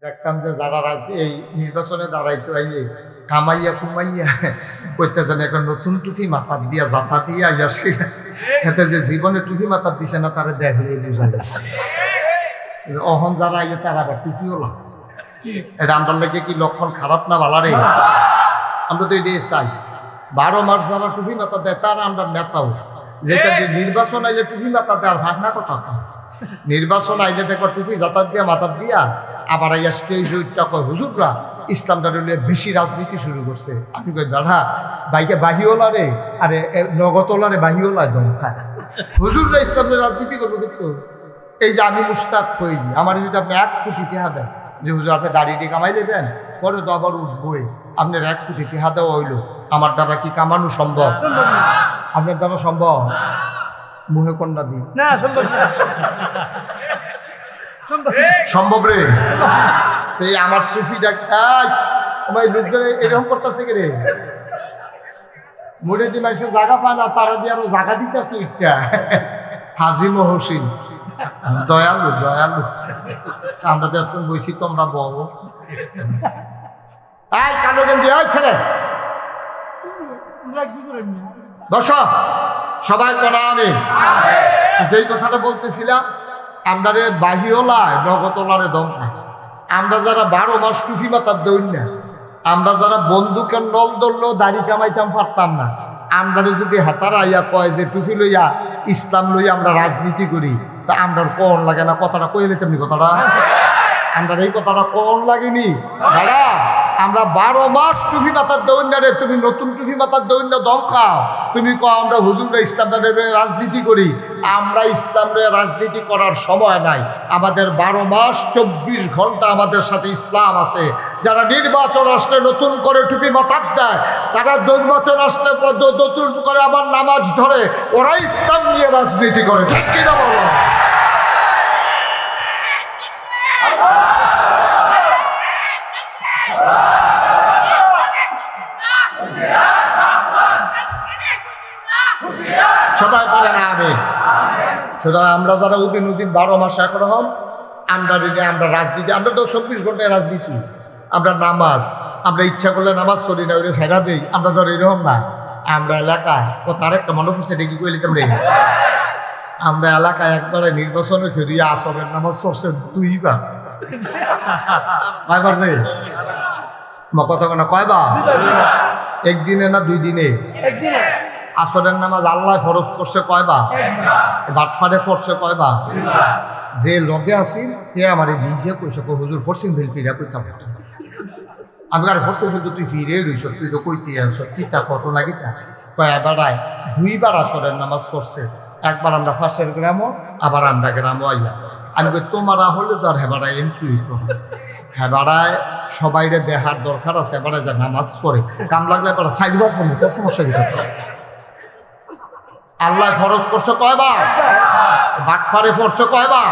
দেখতাম যে যারা এই নির্বাচনে দাঁড়াইতো কামাইয়া কুমাইয়া করতেছেন একটা নতুন টুপি মাথার দিয়া জাতা দিয়া এতে যে জীবনে টুপি মাথার দিছে না তারা দেখলে বুঝা গেছে। অহন যারা আইয়ে তারা আবার পিছিয়ে হলাম। এটা আমরা লেগে কি লক্ষণ খারাপ না বালারে? আমরা তো এটাই চাই 12 মাস যারা টুপি মাথা দেয় তারা আমরা নেতাও, যেটা নির্বাচন আইলে টুপি মাথা দেয় আর ভাগনা কথা নির্বাচন আইলে দেখো টুপি জাতার দিয়া মাথার দিয়া আবার আইয়া স্টেজ কয় হুজুররা ইসলামটা বেশি রাজনীতি শুরু করছে। আপনি কই দাদা বাইকে বাহিওলা রে, আরে নগদওয়ালা রে বাহিওলা একদম হুজুররা ইসলামের রাজনীতি করবো। কিন্তু এই যে আমি মুস্তাক হয়ে যাই, আমার যদি আপনি 1 কোটি টেহা দেন যে হুজুর আপনি দাঁড়িয়ে কামাই নেবেন পরে তো আবার উঠবই, আপনার 1 কোটি টেহা দেওয়া হইল আমার দ্বারা কি কামানো সম্ভব? আপনার দ্বারা সম্ভব? মুহে কন্যা দিন না সম্ভব রে। এই আমার টুপিটা লোকজন এরকম করতেছে কে রে, মুড়ে দিয়ে মানুষের জায়গা পায় না, তারা দিয়ে আরো জায়গা দিতেছে ইটা হাজিম হোসেন দয়ালু দয়ালু। আমরা তো এখন বইছি তোমরা বলো এই কালো গেঞ্জি ওই ছেলে দর্শক সবাই কোনা আমি যেই কথাটা বলতেছিলাম আমরা রে বাহিওলায় নগদওয়ালারে দম খাই। আমরা যারা 12 মাস টুপি মাথার দৌড় না, আমরা যারা বন্দুকের নল ধরলেও দাড়ি কামাইতাম পারতাম না, আমরা যদি হাতারা আইয়া কয় যে টুপি লইয়া ইসলাম লইয়া আমরা রাজনীতি করি, তা আমরা কোন লাগে না? কথাটা কইলে তেমনি কথাটা আমরা এই কথাটা কোন লাগেনি দাদা? আমরা 12 মাস টুপি মাথার দৌড় না রে, তুমি নতুন টুপি মাথার দৌড় না দম খাও। তুমি কো আমরা হুজুররা ইসলামটা রাজনীতি করি, আমরা ইসলামের রাজনীতি করার সময় নাই। আমাদের 12 মাস 24 ঘন্টা আমাদের সাথে ইসলাম আছে। যারা নির্বাচন আসলে নতুন করে টুপি মাথার দেয়, তারা নির্বাচন আসলে নতুন করে আবার নামাজ ধরে, ওরা ইসলাম নিয়ে রাজনীতি করে, ঠিক কিনা বলো? সবাই পারে না আমি। সুতরাং আমরা যারা উদিন 12 মাস একরকম আমরা রাজনীতি, আমরা তো 24 ঘন্টায় রাজনীতি, আমরা নামাজ, আমরা ইচ্ছা করলে নামাজ পড়ি না, ওইটা ছেড়া দিই। আমরা ধর এরকম না, আমরা এলাকায় তার একটা মনে পড়ছে ডেকে কইলি তোমরা, আমরা এলাকায় একবারে নির্বাচনে ফিরিয়ে আসরের নামাজ পড়ছে 2 বার। কয়বার রে কথা না কয়বার? একদিনে না 2 দিনে? একদিনে। আসরের নামাজ আল্লাহ ফরজ করছে কয়বার? বাটফারে পড়ছে কয়বার? যে লগে আসি সে আমার নিজে কইছে হুজুর ফরসিং ফিল ফিরা কইতাম। আমি আর ফরসিং ফিল তুই ফিরে রইছ, তুই তো কইতে আস কিতা ঘটনা কিতা কয় বেড়ায় 2 বার আসরের নামাজ পড়ছে। একবার আমরা ফাঁসের গ্রামও, আবার আমরা গ্রামও আইয়া। আমি কই তোমারা হলে তো আর হেবাড়ায় এমপি হইতো না, হেবাড়ায় সবাইরে দেখার দরকার আছে, হেবাড়ায় যা নামাজ পড়ে কাম লাগলে এবার সাইডবার ফোন তোর সমস্যা কি? আল্লাহ ফরজ করছে কয়বার? বাটফারে পড়ছে কয়বার?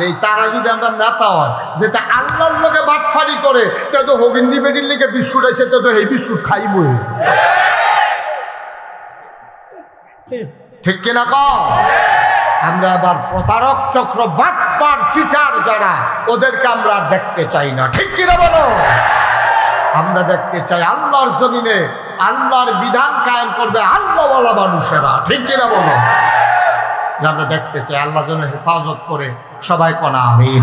এই তারা যদি আমরা নেতা হয় যেটা আল্লাহর লোকে বাটফারি করে, তা তো হবিন্দি বেডির লিখে বিস্কুট আছে, তো এই বিস্কুট খাইবই, ঠিক কিনা কও? আমরা আবার প্রতারক চক্র বাটপার চিটার যারা, ওদেরকে আমরা আর দেখতে চাই না, ঠিক কিনা বলো? আমরা দেখতে চাই আল্লাহর জমিনে আল্লাহর বিধান কায়েম করবে আল্লাহওয়ালা মানুষেরা, ঠিক কিনা বলো? আমরা দেখতে চাই আল্লাহ যেন হেফাজত করে, সবাই কনা আমিন।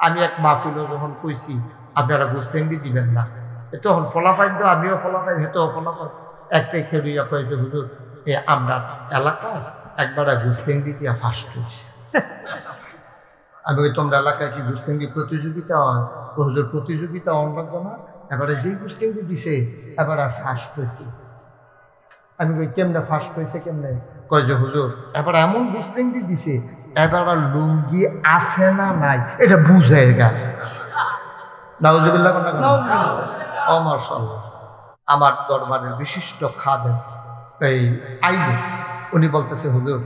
আমি এক মাহফিল যখন কইছি আপনারা গুস্তেঙ্গি দিবেন না, তখন ফলাফাইন তো আমিও ফলাফাইন, হেতেও ফলাফাইন একটাই খেলিয়া কয়েছে হুজুর আমরা এলাকায় একবার গুস্তেঙ্গি দিয়া ফার্স্ট হয়েছে। আমি ওই তোমরা এলাকায় কি গুস্তেঙ্গি প্রতিযোগিতা হয়? হুজুর প্রতিযোগিতা অন্য না, এবারে যেই গুস্তেঙ্গি দিছে এবার আর ফার্স্ট হয়েছে। আমি কই কেমনে ফার্স্ট হয়েছে কেমনে? কয় যে হুজুর এবার এমন গুস্তেঙ্গি দিছে এবার আর লুঙ্গি আছে না নাই এটা বুঝে গেছে। নাউজুবিল্লাহ ও মাশাআল্লাহ। আমার দরবারের বিশিষ্ট খাদেম এই আইবু, উনি বলতেছে হুজুর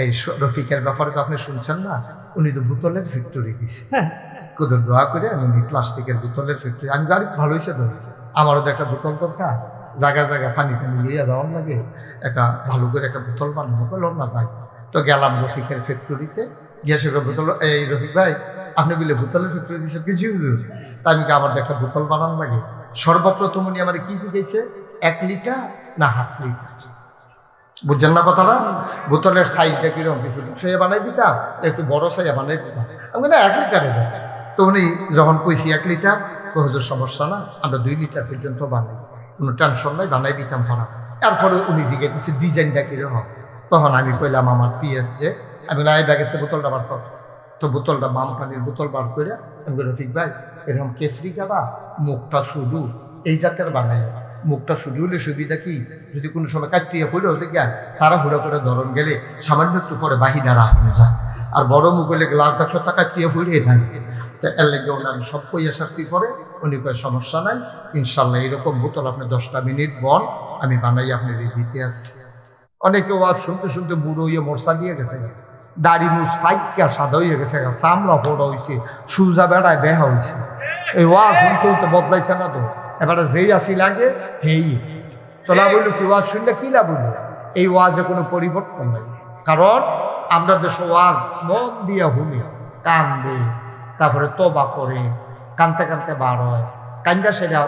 এই রফিকের ব্যাপারে তো আপনি শুনছেন না, উনি তো বোতলের ফ্যাক্টরি দিছে, কোথাও দোয়া করে আমি প্লাস্টিকের বোতলের ফ্যাক্টরি। আমি গাড়ি ভালো হয়েছে তো, আমারও তো একটা বোতল দরকার, জায়গায় জায়গায় পানি টানি লইয়া যাওয়ার লাগে, একটা ভালো করে একটা বোতল বানাবো, বোতল না যায়। তো গেলাম রফিকের ফ্যাক্টরিতে, গিয়ে সে বোতল এই রফিক ভাই আপনি বলে বোতলের ফ্যাক্টরি দিয়েছেন কিছু হুজুর, তা আমি কি আমার একটা বোতল বানানো লাগে? সর্বপ্রথম উনি আমার কি শিখেছে, 1 লিটার না হাফ লিটার, বুঝছেন না কথাটা? বোতলের সাইজটা কিরকম, কিছু সে বানাই দিতাম, একটু বড় সাইজ বানাই দিতাম। আমি না 1 লিটারে দেয়। তো উনি যখন কইছি 1 লিটার, তো হুজুর সমস্যা না, আমরা 2 লিটার পর্যন্ত বানাই, কোনো টেনশন নাই, বানাই দিতাম ভাড়া। তারপরে উনি জিজ্ঞেস দিচ্ছে ডিজাইনটা কীরকম। তখন আমি কইলাম আমার পিএস যে, আমি না এই ব্যাগের থেকে বোতলটা বার কর। তো বোতলটা মাম পানির বোতল বার করে আমি রফিক ভাই এরকম কেফরি খাবা, মুখটা শুধু এই জাতের বানাই, মুখটা শুধু হলে সুবিধা কি, যদি কোনো সময় কাটিয়ে ফুলে হতে গিয়া তারা হুড়ো করে ধরন গেলে সামান্য একটু পরে বাহিরা রাখতে যায়, আর বড় মুখ হলে গ্লাস 10 টাকা কাটিয়ে ফুলে থাকে। তো এর লেগে ওনার সব কই এসআরসি করে, উনি কয় সমস্যা নাই, ইনশাল্লাহ এরকম বোতল আপনি 10টা মিনিট বল আমি বানাই আপনার দিতে আসছি। অনেকে ওয়াজ শুনতে শুনতে বুড়ো হইয়ে মোরসা দিয়ে গেছে, দাড়ি মুছ ফাইকা সাদা হয়ে গেছে, চামড়া ফোড়া হয়েছে, সুজা বেড়ায় বেহা হয়েছে। এই ওয়াজ শুনতে শুনতে বদলাইছে না তো, এবারে যেই আসি লাগে হেই তো লাভ হইল কি, ওয়াজ শুনলে কি লাভ হইল? এই ওয়াজে কোনো পরিবর্তন নাই, কারণ আমরা দেশ ওয়াজ মন দিয়া শুনি, কান দিই, তারপরে তোবা করে কানতে কানতে বার হয়, কান্দা সেটা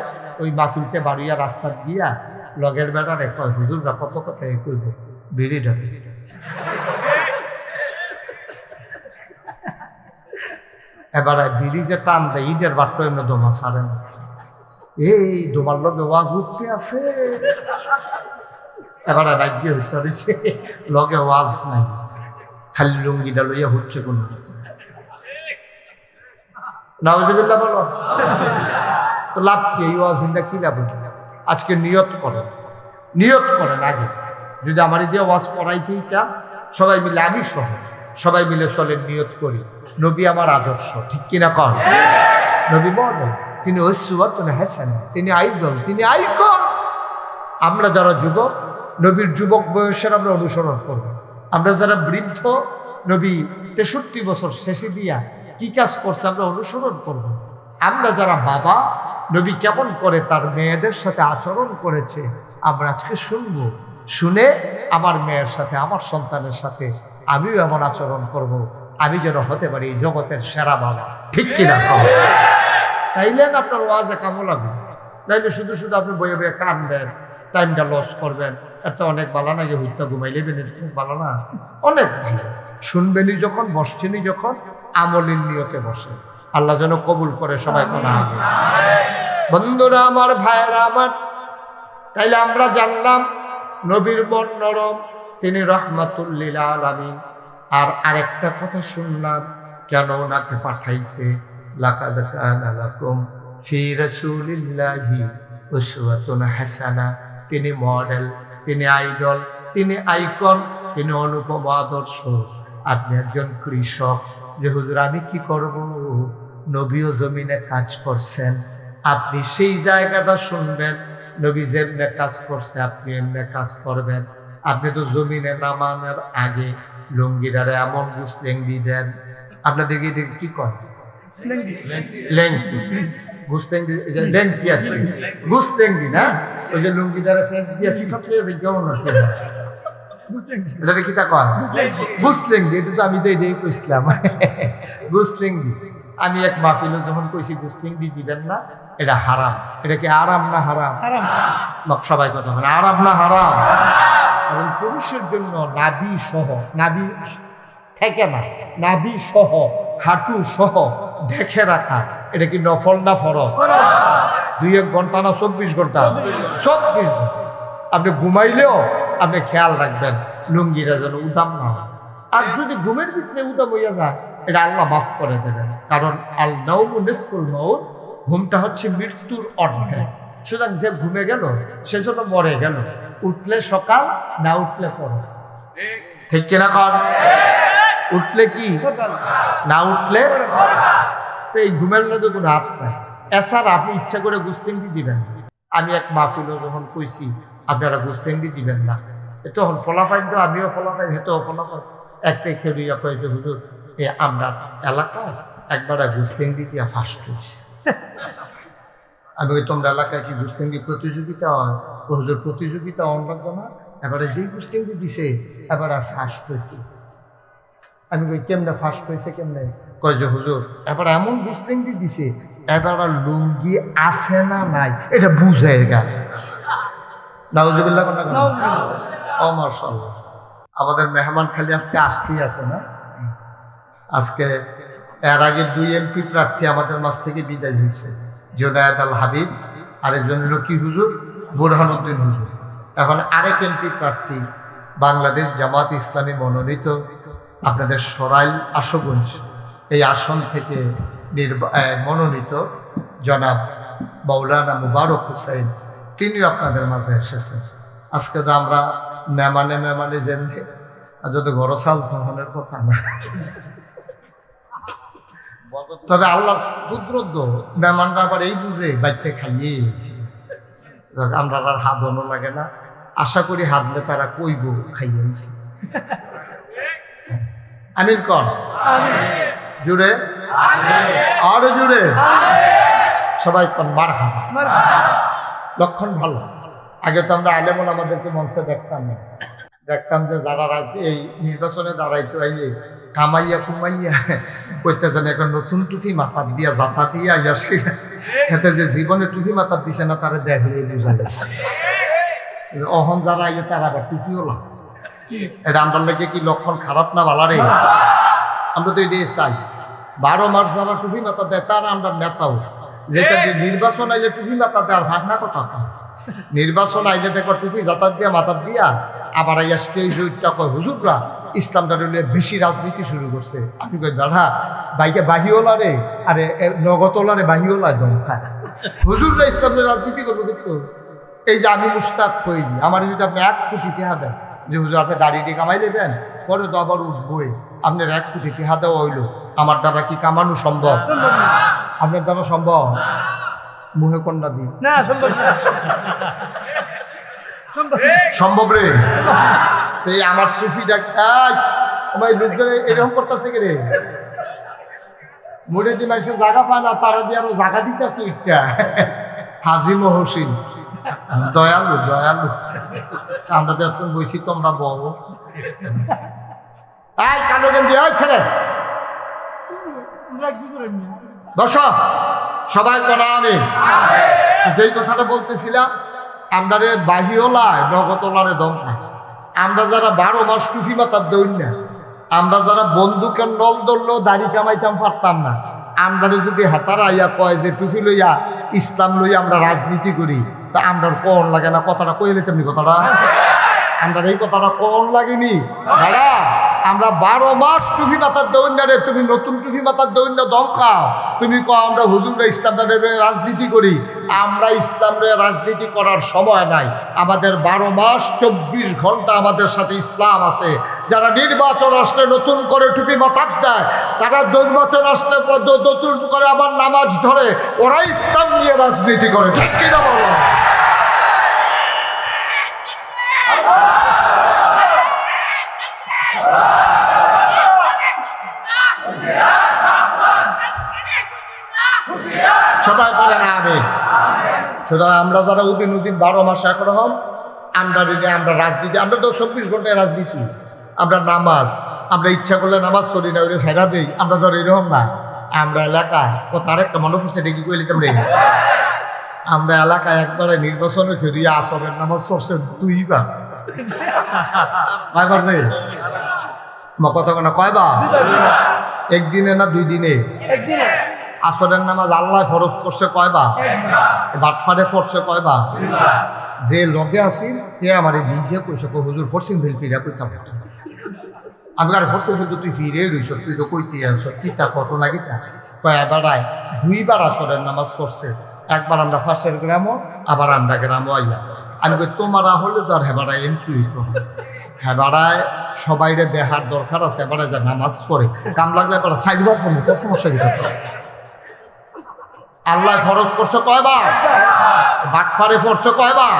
ওই মাহফিলতে বাড়িয়া রাস্তা দিয়া লগের বেড়ারে কয় হুজুররা কত কথা কইব বেরিয়ে ডাকে। এবারে ব্রিজে টান দেয়, ইটের বাট্ট এমনি দোমা ছাড়ে না, এই দোমার লগে ওয়াজ উঠতে আছে, এবারে ভাগ্য হইতে রয়েছে লগে ওয়াজ নাই, খালি লুঙ্গিটা লইয়া হচ্ছে কোন নাউজুবিল্লাহ বলো। তো লাভ কি, এই ওয়াজ হইনা কি লাভ? আজকে নিয়ত করেন, নিয়ত করেন আগে, যদি আমার দিয়ে ওয়াজ করাইতেই চান সবাই মিলে, আমি সহ সবাই মিলে চলেন, নিয়ত করি নবী আমার আদর্শ, ঠিক কিনা কর? নবী মডেল, তিনি উসওয়াতুন হাসানাহ, তিনি আইডল, তিনি আইকন। আমরা যারা যুবক, নবীর যুবক বয়সের আমরা অনুসরণ করব। আমরা যারা বৃদ্ধ, নবী 63 বছর শেষে দিয়া কি কাজ করছে আমরা অনুসরণ করব। আমরা যারা বাবা, নবী কেমন করে তার মেয়েদের সাথে আচরণ করেছে আমরা আজকে শুনবো, শুনে আমার মেয়ের সাথে, আমার সন্তানের সাথে আমিও এমন আচরণ করব, আমি যেন হতে পারি জগতের সেরা বাবা, ঠিক কিনা? তাইলেন আপনার ওয়াজে কামো লাগবে, তাইলে শুধু শুধু আপনি বয়ে বয়ে কানবেন, টাইমটা লস করবেন, একটা অনেক ভালো না, যে হইতা ঘুমাই লেবেন, খুব ভালো না, অনেক ভালো। শুনবেনই যখন, বসছেনই যখন, আমলের নিয়তে বসে, আল্লাহ যেন কবুল করে সবাই কোনা হবে। বন্ধুরা আমার, ভাইয়েরা আমার, তাইলে আমরা জানলাম নবীর মন নরম, তিনি রাহমাতুল লিল আলামিন। আর আরেকটা কথা শুনলাম, কেন ওনাকে পাঠাইছে, লাকাদ কানা লাকুম ফি রাসূলিল্লাহি উসওয়াতুন হাসানাহ, তিনি মডেল, তিনি আইডল, তিনি আইকন, তিনি অনুপম আদর্শ। আপনি একজন কৃষক, যে হুজুর আমি কি করব, নবীও জমিনে কাজ করছেন, আপনি সেই জায়গাটা শুনবেন, নবী যেমনে কাজ করছে আপনি এমনি কাজ করবেন। আপনি তো জমিনে নামানোর আগে লুঙ্গিটারে এমন গুসলেঙ্গি দেন, আপনাদেরকে এটা কি করেন, লেংটি গুসলেঙ্গি, লেংটি আছে গুসলেঙ্গি না, ওই যে লুঙ্গিটারে ফেস দিয়ে সিফাত হয়েছে কেমন না, এটা কি তা কয় গুসলেঙ্গি, এটা তো আমি তো এটাই কইছিলাম গুসলেঙ্গি। আমি এক মাহফিলে যখন কইছি গুসলেঙ্গি দিবেন না, এটা হারাম। এটা কি আরাম না হারাম? সবাই কথা বলে আরাম না হারাম? এবং পুরুষের জন্য নাভি সহ, নাভি থেকে না, নাভি সহ, হাঁটু সহ দেখে রাখা, এটা কি নফল না ফরজ? 2-1 ঘন্টা না 24 ঘন্টা? 24 ঘন্টা। আপনি ঘুমাইলেও আপনি খেয়াল রাখবেন লুঙ্গিটা যেন উদাম না হয়। আর যদি ঘুমের ভিতরে উদাম হইয়া যায়, এটা আল্লাহ মাফ করে দেবেন, কারণ আল নাওমু নিসফুল মাউত, ঘুমটা হচ্ছে মৃত্যুর অর্ধেক। সুতরাং যে ঘুমে গেল সেজন্য মরে গেল, উঠলে সকাল, না উঠলে পরে, ঠিক কিনা কর? উঠলে কি, না উঠলে? তো এই ঘুমের মধ্যে কোনো হাত নাই। এছাড়া আপনি ইচ্ছা করে গুস্তেঙ্গি দিবেন। আমি এক মাহফিলও যখন কইছি আপনারা গুস্তেঙ্গি দিবেন না, তখন ফলাফাইন তো আমিও ফলাফাইন, হেতেও ফলাফাইন, একটাই খেলিয়া কয়েছে হুজুর আমরা এলাকায় একবার গুস্তেঙ্গি দিয়া ফার্স্ট হয়েছে। আমি ওই তোমরা এলাকায় কি গুস্তেঙ্গি প্রতিযোগিতা হয়? হুজুর প্রতিযোগিতা অন্য না, এবারে যেই গুস্তেঙ্গি দিছে এবার আর ফার্স্ট হয়েছে। আমি কই কেমনে ফার্স্ট হয়েছে কেমনে? কয় যে হুজুর এবার এমন বুঝতেন দিছে, এবার আর লুঙ্গি আছে না নাই এটা বুঝে গেছে। নাউজুবিল্লাহ ও মাশাআল্লাহ। আমাদের মেহমান খালি আজকে আসতেই আছে না? আজকে এর আগে 2 এমপি প্রার্থী আমাদের মাঝ থেকে বিদায় হয়েছে, জুনায়েদ আল হাবিব, আরেকজন হলো কি হুজুর বুরহানুদ্দিন হুজুর। এখন আরেক এমপি প্রার্থী বাংলাদেশ জামাত ইসলামী মনোনীত আপনাদের সরাইল আশুগঞ্জ এই আসন থেকে মনোনীত জনাব মাওলানা মুবারক হুসাইন, তিনিও আপনাদের মাঝে এসেছেন। আজকে তো আমরা মেমানে যেমনি যত গরসাল ধরনের কথা না, তবে আল্লাহ কুদরত মেহমানরা আবার এই বুঝে বাইতে খাইয়েছি, আমরা আর হাত ধনো লাগে না। আশা করি হাতলে তারা কইব খাইয়েছি। আমিন কর জুড়ে আরো জুড়ে সবাই কন মারহাবা। লক্ষণ ভালো। আগে তো আমরা আলেমন আমাদেরকে মঞ্চে দেখতাম না, দেখতাম যে যারা এই নির্বাচনে দাঁড়াইতো আইয়ে কামাইয়া কুমাইয়া করতেছেন এখন নতুন টুপি মাথার দিয়া জাতা দিয়া এতে যে জীবনে টুপি মাথার দিছে না তারা দেখলে বুঝা গেছে। অহন যারা আইয়ে তারা আবার টুপিও লাগ, এটা আমরা লেগে কি লক্ষণ খারাপ না বালারে? আমরা তো এটাই চাই 12 মাস যারা টুপি মাথা দেয় তারা আমরা নেতাও, যেটা নির্বাচন আইলে টুপি মাথা দেয় আর ভাগনা কথা নির্বাচন আইলে দেখো টুপি জাতার দিয়া মাথার দিয়া আবার আইয়া স্টেজ ওইটা কয় হুজুররা ইসলামটা বেশি রাজনীতি শুরু করছে। আপনি কই দাদা বাইকে বাহিওলা রে, আরে নগদওয়ালা রে বাহিওলা একদম হুজুররা ইসলামের রাজনীতি করবো। কিন্তু এই যে আমি মুস্তাক হয়ে যাই, আমার যদি আপনি 1 কোটি টাকা দেন যে হুজুর আপনি দাড়িটি কামাই নেবেন পরে তো আবার উঠবই, আপনার 1 কোটি টাকা দেওয়া হইল, আমার দ্বারা কি কামানো সম্ভব? আপনার দ্বারা সম্ভব? মুহে কন্যা দিন না সম্ভব রে। এই আমার টুপিটা লোকজন এরকম করতেছে কে রে, মুড়ে দিয়ে মানুষের জায়গা পায় না, তারা দিয়ে আরো জায়গা দিতেছে ওইটা। হাজিম হোসেন দয়ালু দয়ালু, আমরা তো এত বইছি তোমরা বউ কালো গেঞ্জি ছেলে দর্শক সবাই করা। আমি যেই কথাটা বলতেছিলাম, আমরা বাহিওলায় নগদওয়ালারে দম খাই। আমরা যারা 12 মাস টুপি মাথার দৌড় না, আমরা যারা বন্দুকের নল ধরলেও দাড়ি কামাইতাম পারতাম না, আমরা যদি হাতারা ইয়া কয় যে টুপি লইয়া ইসলাম লইয়া আমরা রাজনীতি করি, তা আমরা কোন লাগে না? কথাটা কইলে তেমনি কথাটা আমরা এই কথাটা কোন লাগেনি দাদা? আমরা 12 মাস টুপি মাথার দৌড় না রে, তুমি নতুন টুপি মাথার দৌড় না দম খাও। তুমি কো আমরা হুজুররা ইসলামটা রাজনীতি করি, আমরা ইসলামের রাজনীতি করার সময় নাই। আমাদের 12 মাস 24 ঘন্টা আমাদের সাথে ইসলাম আছে। যারা নির্বাচন আসলে নতুন করে টুপি মাথার দেয়, তারা নির্বাচন আসলে নতুন করে আবার নামাজ ধরে, ওরা ইসলাম নিয়ে রাজনীতি করে, ঠিক কিনা বলো? সবাই বলে না আমি। সুতরাং আমরা যারা উদিন 12 মাস একরকম, আমরা রাজনীতি, আমরা তো 24 ঘন্টায় রাজনীতি, আমরা নামাজ, আমরা ইচ্ছা করলে নামাজ পড়ি না, ওইটা ছেড়া দিই। আমরা ধর এরকম না, আমরা এলাকায় তার একটা মনে পড়ছে ডেকে কইলি তোমরা, আমরা এলাকায় একবারে নির্বাচনে ফিরিয়ে আসরের নামাজ পড়ছে 2 বার। কয়বার রে কথা না? কয়বার? একদিনে না 2 দিনে? একদিনে। আসরের নামাজ আল্লাহ ফরজ করছে কয়বার? বাটফারে পড়ছে কয়বার? যে লগে আসি সে আমার নিজে কইছে হুজুর ফরসিং ফিল ফিরা কইতাম। আমি আর ফরসিং ফিল তুই ফিরে রইছ, তুই তো কইতে আস কিতা ঘটনা কিতা? কয় বেড়ায় 2 বার আসরের নামাজ পড়ছে, একবার আমরা ফাঁসের গ্রামও, আবার আমরা গ্রামও আইয়া। আমি কই তোমারা হলে তো আর হেবাড়ায় এমপি হইতো না, হেবাড়ায় সবাইরে দেখার দরকার আছে, হেবাড়ায় যা নামাজ পড়ে কাম লাগলে এবার সাইডবার ফোন তোর সমস্যা কি? আল্লাহ ফরজ করছে কয়বার? বাটফারে পড়ছে কয়বার?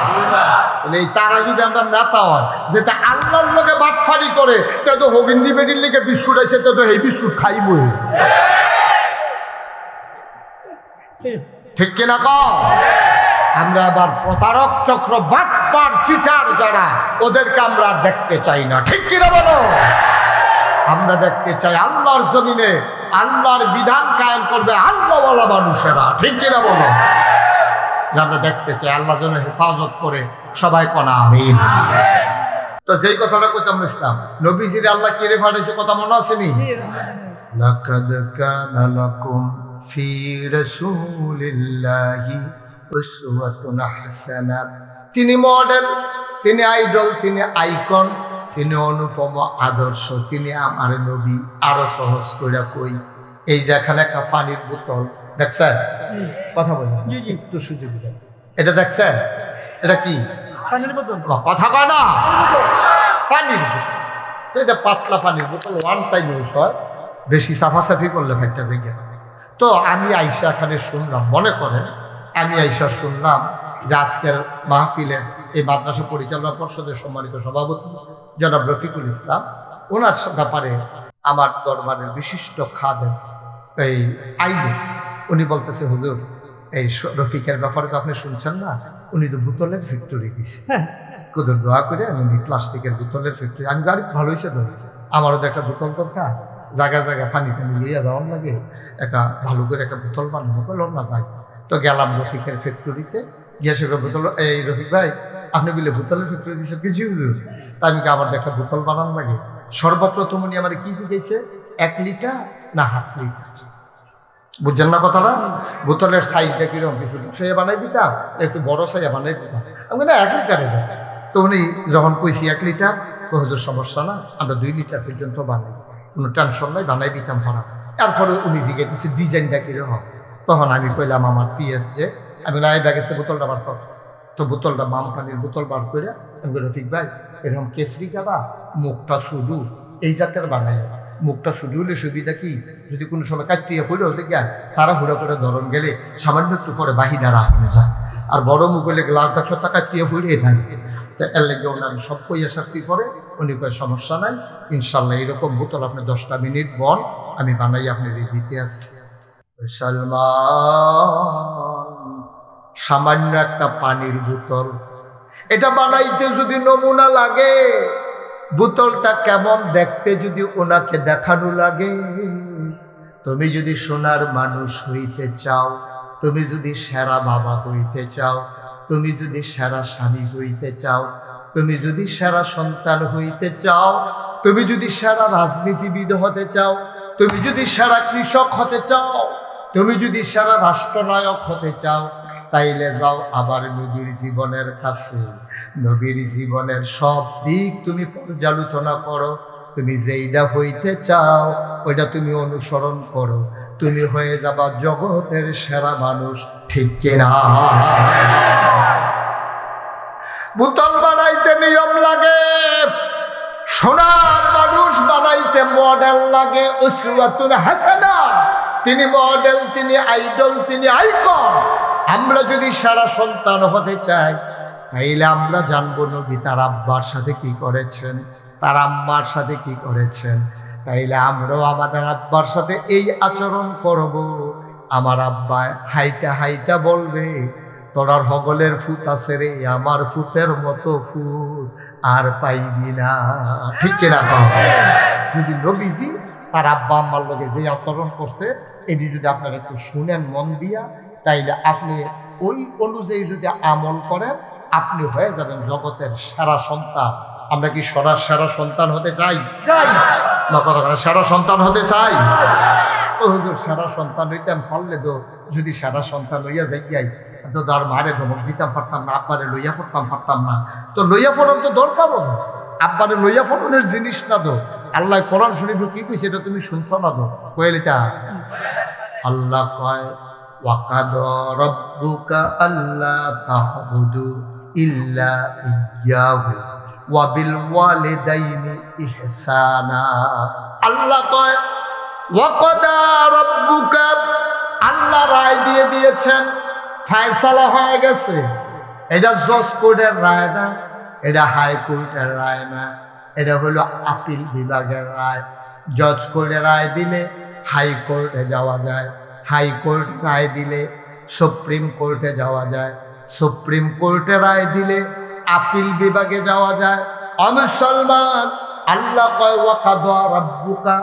এই তারা যদি আমরা নেতা হয় যেটা আল্লাহর লোকে বাটফারি করে, তা তো হবিন্দি বেডির লিখে বিস্কুট আছে, তো এই বিস্কুট খাইবই, ঠিক কিনা কও? আমরা আবার প্রতারক চক্র বাটপার চিটার যারা, ওদেরকে আমরা আর দেখতে চাই না, ঠিক কিনা বলো? আমরা দেখতে চাই আল্লাহর জমিনে আল্লাহর বিধান কায়েম করবে আল্লাহওয়ালা মানুষেরা, ঠিক কিনা বলো? আমরা দেখতে চাই আল্লাহ যেন হেফাজত করে, সবাই কোনা আমিন। তো যেই কথাটা কইতাম ইসলাম নবীজির আল্লাহ কি রে পাঠাইছে, কথা মনে আসেনি? লাকাদ কানা লাকুম ফি রাসূলিল্লাহি উসওয়াতুন হাসানাহ। তিনি মডেল, তিনি আইডল, তিনি আইকন, তিনি অনুপম আদর্শ, তিনি আমার নবী। আরো সহজ করে কই, এই যে এখানে একটা পানির বোতল দেখছেন, কথা বলেন একটু সুযোগ দেন, এটা দেখছেন, এটা কি পানির বোতল? কথা কয় না, পানির বোতল। তো এটা পাতলা পানির বোতল, ওয়ান টাইম ইউজ হয়, বেশি সাফাসাফি করলে ফেটটা জায়গা। তো আমি আইসা এখানে শুনলাম, মনে করেন আমি আইসা শুনলাম যে আজকের মাহফিলের এই মাদ্রাসা পরিচালনা পর্ষদের সম্মানিত সভাপতি জনাব রফিকুল ইসলাম, ওনার ব্যাপারে আমার দরবারের বিশিষ্ট খাদেম এই আইনু, উনি বলতেছে হুজুর এই রফিকের ব্যাপারে তো আপনি শুনছেন না, উনি তো বোতলের ফ্যাক্টরি দিছে। কুদুর দোয়া করে উনি প্লাস্টিকের বোতলের ফ্যাক্টরি। আমি গাড়ি ভালো হয়েছে তো, আমারও তো একটা বোতল দরকার, জায়গা জায়গায় পানি টানি লইয়া যাওয়ার লাগে, একটা ভালো করে একটা বোতল বানাবো, বোতল না যায়। তো গেলাম রফিকের ফ্যাক্টরিতে, গিয়ে সে বোতল, এই রফিক ভাই আপনি বলে বোতলের ফ্যাক্টরি দিচ্ছে কিছু হুজুর, তা আমি আমার একটা বোতল বানানো লাগে। সর্বপ্রথম উনি আমার কি শিখেছে, 1 লিটার না ½ লিটার, বুঝছেন না কথাটা? বোতলের সাইজটা কিরকম, কিছু সে বানাই দিতাম, একটু বড় সাইজা বানাই দিতাম। আমি না 1 লিটারে দেয়। তো উনি যখন কইছি 1 লিটার, তো হুজুর সমস্যা না, আমরা 2 লিটার পর্যন্ত বানাই, কোনো টেনশন নাই, বানাই দিতাম ভাড়া। তারপরে উনি জিজ্ঞেস ডিজাইনটা কিরকম, তখন আমি কইলাম আমার পিএস যে, আমি না এই ব্যাগের তো বোতলটা বার কর। তো বোতলটা মাম পানির বোতল বার করে আমি রফিক ভাই এরকম কেফরি গাবা, মুখটা শুধু এই জাতের বানাই, মুখটা শুধু হলে সুবিধা কি, যদি কোনো সময় কাটিয়ে ফুলে হতে গিয়া তারা হুড়া করে ধরন গেলে সামান্য একটু পরে বাহিনা রাখতে যায়, আর বড় মুখ হলে গ্লাস 10 টাকা কাটিয়ে ফুলে নাই। তো এর লেগে ওনার সব কই এসআরসি করে, উনি কয় সমস্যা নাই, ইনশাল্লাহ এরকম বোতল আপনি 10টা মিনিট বল, আমি বানাই আপনি দিতে আসছি। সালমান সামান্য একটা পানির বোতল, এটা বানাইতে যদি নমুনা লাগে, বোতলটা কেমন দেখতে যদি ওনাকে দেখানো লাগে, তুমি যদি সোনার মানুষ হইতে চাও, তুমি যদি সেরা বাবা হইতে চাও, তুমি যদি সেরা স্বামী হইতে চাও, তুমি যদি সেরা সন্তান হইতে চাও, তুমি যদি সেরা রাজনীতিবিদ হতে চাও, তুমি যদি সেরা কৃষক হতে চাও, তুমি যদি সেরা রাষ্ট্রনায়ক হতে চাও, তাইলে যাও আবার নবীর জীবনের কাছে। নবীর জীবনের সব দিক তুমি পর্যালোচনা করো, তুমি যেইটা হইতে চাও ওইটা তুমি অনুসরণ করো, তুমি হয়ে যাবা জগতের সেরা মানুষ, ঠিক কিনা? বোতল বানাইতে নিয়ম লাগে, সোনার মানুষ বানাইতে মডেল লাগে, উসওয়াতুন হাসানাহ। তিনি মডেল, তিনি আইডল, তিনি আইকন। আমরা যদি সারা সন্তান হতে চাই, তাইলে আমরা জানবো নবী তার আব্বার সাথে কি করেছেন, তার আম্মার সাথে কি করেছেন, তাইলে আমরাও আমাদের আব্বার সাথে এই আচরণ করব। আমার আব্বা হাইটা হাইটা বলবে, তোরার হগলের ফুত আছে রে, আমার ফুতের মতো ফুত আর পাইবি না, ঠিক কিনা? যদি নবীজি তার আব্বা আম্মার লগে যে আচরণ করছে, এটি যদি আপনারা একটু শুনেন মন দিয়া, তাইলে আপনি ওই অনুযায়ী যদি আমল করেন, আপনি হয়ে যাবেন জগতের সেরা সন্তান। আমরা কি সেরা সন্তান হতে চাই না? কথা সেরা সন্তান হতে চাই। সেরা সন্তান হইতাম পারলে তো, যদি সেরা সন্তান লইয়া যাই তো তার মারে ধমক দিতাম পারতাম না, আব্বারে লইয়া পড়তাম পারতাম না। তো লইয়া পড়ার তো দরকার, আব্বারে লইয়া পড়নের জিনিস না তো। আল্লাহ কোরআন শরীফে কি কইছে এটা তুমি শুনছ না তো? কইলিতা আল্লাহ কয় ওয়াকাদা রাব্বুকা আল্লা তা'বুদু ইল্লা ইয়্যাহু ওয়া বিল ওয়ালিদাইনি ইহসানা। আল্লাহ কয় ওয়াকাদা রাব্বুকা, আল্লাহ রায় দিয়ে দিয়েছেন, ফয়সালা হয়ে গেছে। এটা জজ কোর্টের রায় না, এটা হাইকোর্টের রায় না, এটা হলো আপিল বিভাগের রায়। জজ কোর্টে রায় দিলে হাইকোর্টে যাওয়া যায়, হাইকোর্ট রায় দিলে সুপ্রিম কোর্টে যাওয়া যায়, সুপ্রিম কোর্টে রায় দিলে আপিল বিভাগে যাওয়া যায়। মুসলমান, আল্লাহ কয় ওয়া কাদা রাব্বুকা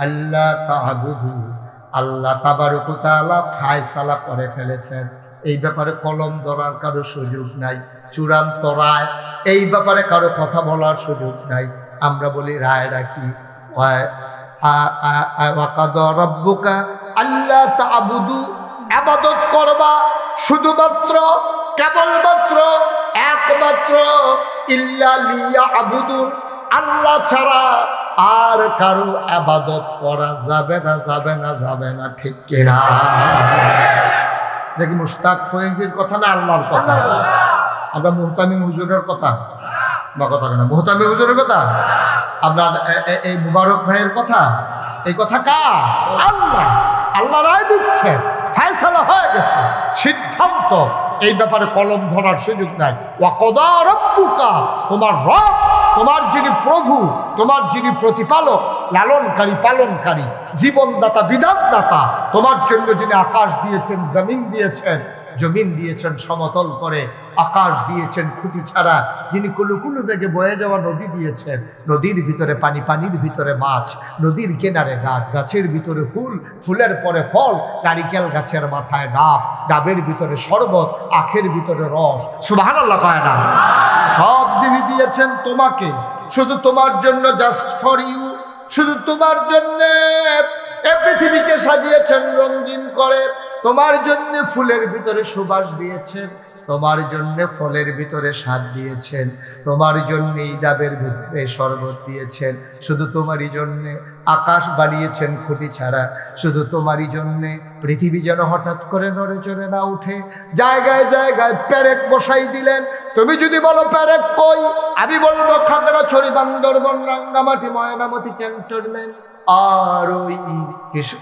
আল্লা তা'বুদু, আল্লাহ তাবারক ওয়া তাআলা ফায়সালা করে ফেলেছেন, এই ব্যাপারে কলম ধরার কারো সুযোগ নাই, চূড়ান্ত রায়, এই ব্যাপারে কারো কথা বলার সুযোগ নাই। আমরা বলি রায়টা কি? ওয়া কাদা রাব্বুকা আল্লা তা'বুদু, ইবাদত করবা শুধুমাত্র, কেবলমাত্র, একমাত্র, ইল্লা লিয়াবুদুন, আল্লাহ ছাড়া আর কারো ইবাদত করা যাবে না, যাবে না, যাবে না। ঠিক কিনা? দেখি মুশতাক ফয়েজির কথা না আল্লাহর কথা? আমরা মুহতামিম হুজুরের কথা বা কথা কেন? মুহতামিম হুজুরের কথা, আপনার এই মুবারক ভাইয়ের কথা, এই কথা কার? আল্লাহ। আল্লাহ রায় দিচ্ছে, ফয়সালা হয়ে গেছে, সিদ্ধান্ত, এই ব্যাপারে কলম ধরার সুযোগ নাই। ওয়া কাদা রাব্বুকা, তোমার রব, তোমার যিনি প্রভু, তোমার যিনি প্রতিপালক, লালনকারী, পালনকারী, জীবনদাতা, বিধানদাতা, তোমার জন্য যিনি আকাশ দিয়েছেন, জমিন দিয়েছেন, জমিন দিয়েছেন সমতল করে, আকাশ দিয়েছেন খুঁটি ছাড়া, যিনি কুলুকুলু বেগে বয়ে যাওয়া নদী দিয়েছেন, নদীর ভিতরে পানি, পানির ভিতরে মাছ, নদীর কিনারে গাছ, গাছের ভিতরে ফুল, ফুলের পরে ফল, নারিকেল গাছের মাথায় ডাব, ডাবের ভিতরে শরবত, আখের ভিতরে রস, সুবহানাল্লাহ কয় না? সব যিনি দিয়েছেন তোমাকে, শুধু তোমার জন্য, জাস্ট ফর ইউ, শুধু তোমার জন্য এ পৃথিবীকে সাজিয়েছেন রঙিন করে, তোমার জন্য ফুলের ভিতরে সুবাস দিয়েছেন, তোমার জন্য ফলের ভিতরে স্বাদ দিয়েছেন, তোমার জন্য ডাবের ভিতরে শরবত দিয়েছেন, শুধু তোমারই জন্যে আকাশ বানিয়েছেন খুঁটি ছাড়া, শুধু তোমারই জন্যে পৃথিবী যেন হঠাৎ করে নড়ে চড়ে না উঠে, জায়গায় জায়গায় প্যারেক বসাই দিলেন। তুমি যদি বলো প্যারেক কই, আমি বলবো খাগড়াছড়ি, বান্দরবন, রাঙ্গামাটি, ময়নামতি ক্যান্টনমেন্ট, আর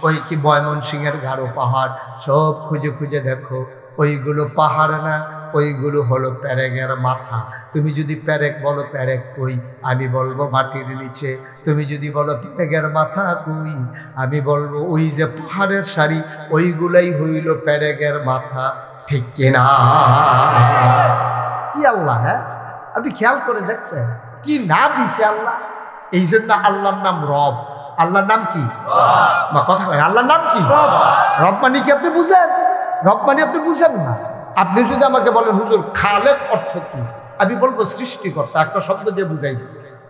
ওই কি ময়মনসিংহের গারো পাহাড়, সব খুঁজে খুঁজে দেখো, ওইগুলো পাহাড় না, ওইগুলো হলো প্যারেকের মাথা। তুমি যদি প্যারেক বলো প্যারেক কই, আমি বলবো মাটির নিচে। তুমি যদি বলো প্যারেকের মাথা কই, আমি বলবো ওই যে পাহাড়ের সারি, ওইগুলাই হইল প্যারেকের মাথা। ঠিক কিনা? কি আল্লাহ! হ্যাঁ, আপনি খেয়াল করে দেখছেন কি না দিছে আল্লাহ? এই জন্য আল্লাহর নাম রব। আল্লাহর নাম কি? বা কথা কয়, আল্লাহর নাম কি? রব মানে কি আপনি বুঝেন? রব মানে আপনি বুঝেন না। আপনি যদি আমাকে বলেন হুজুর খালেক অর্থ কি, আমি বলবো সৃষ্টিকর্তা, একটা শব্দ দিয়ে বুঝাই।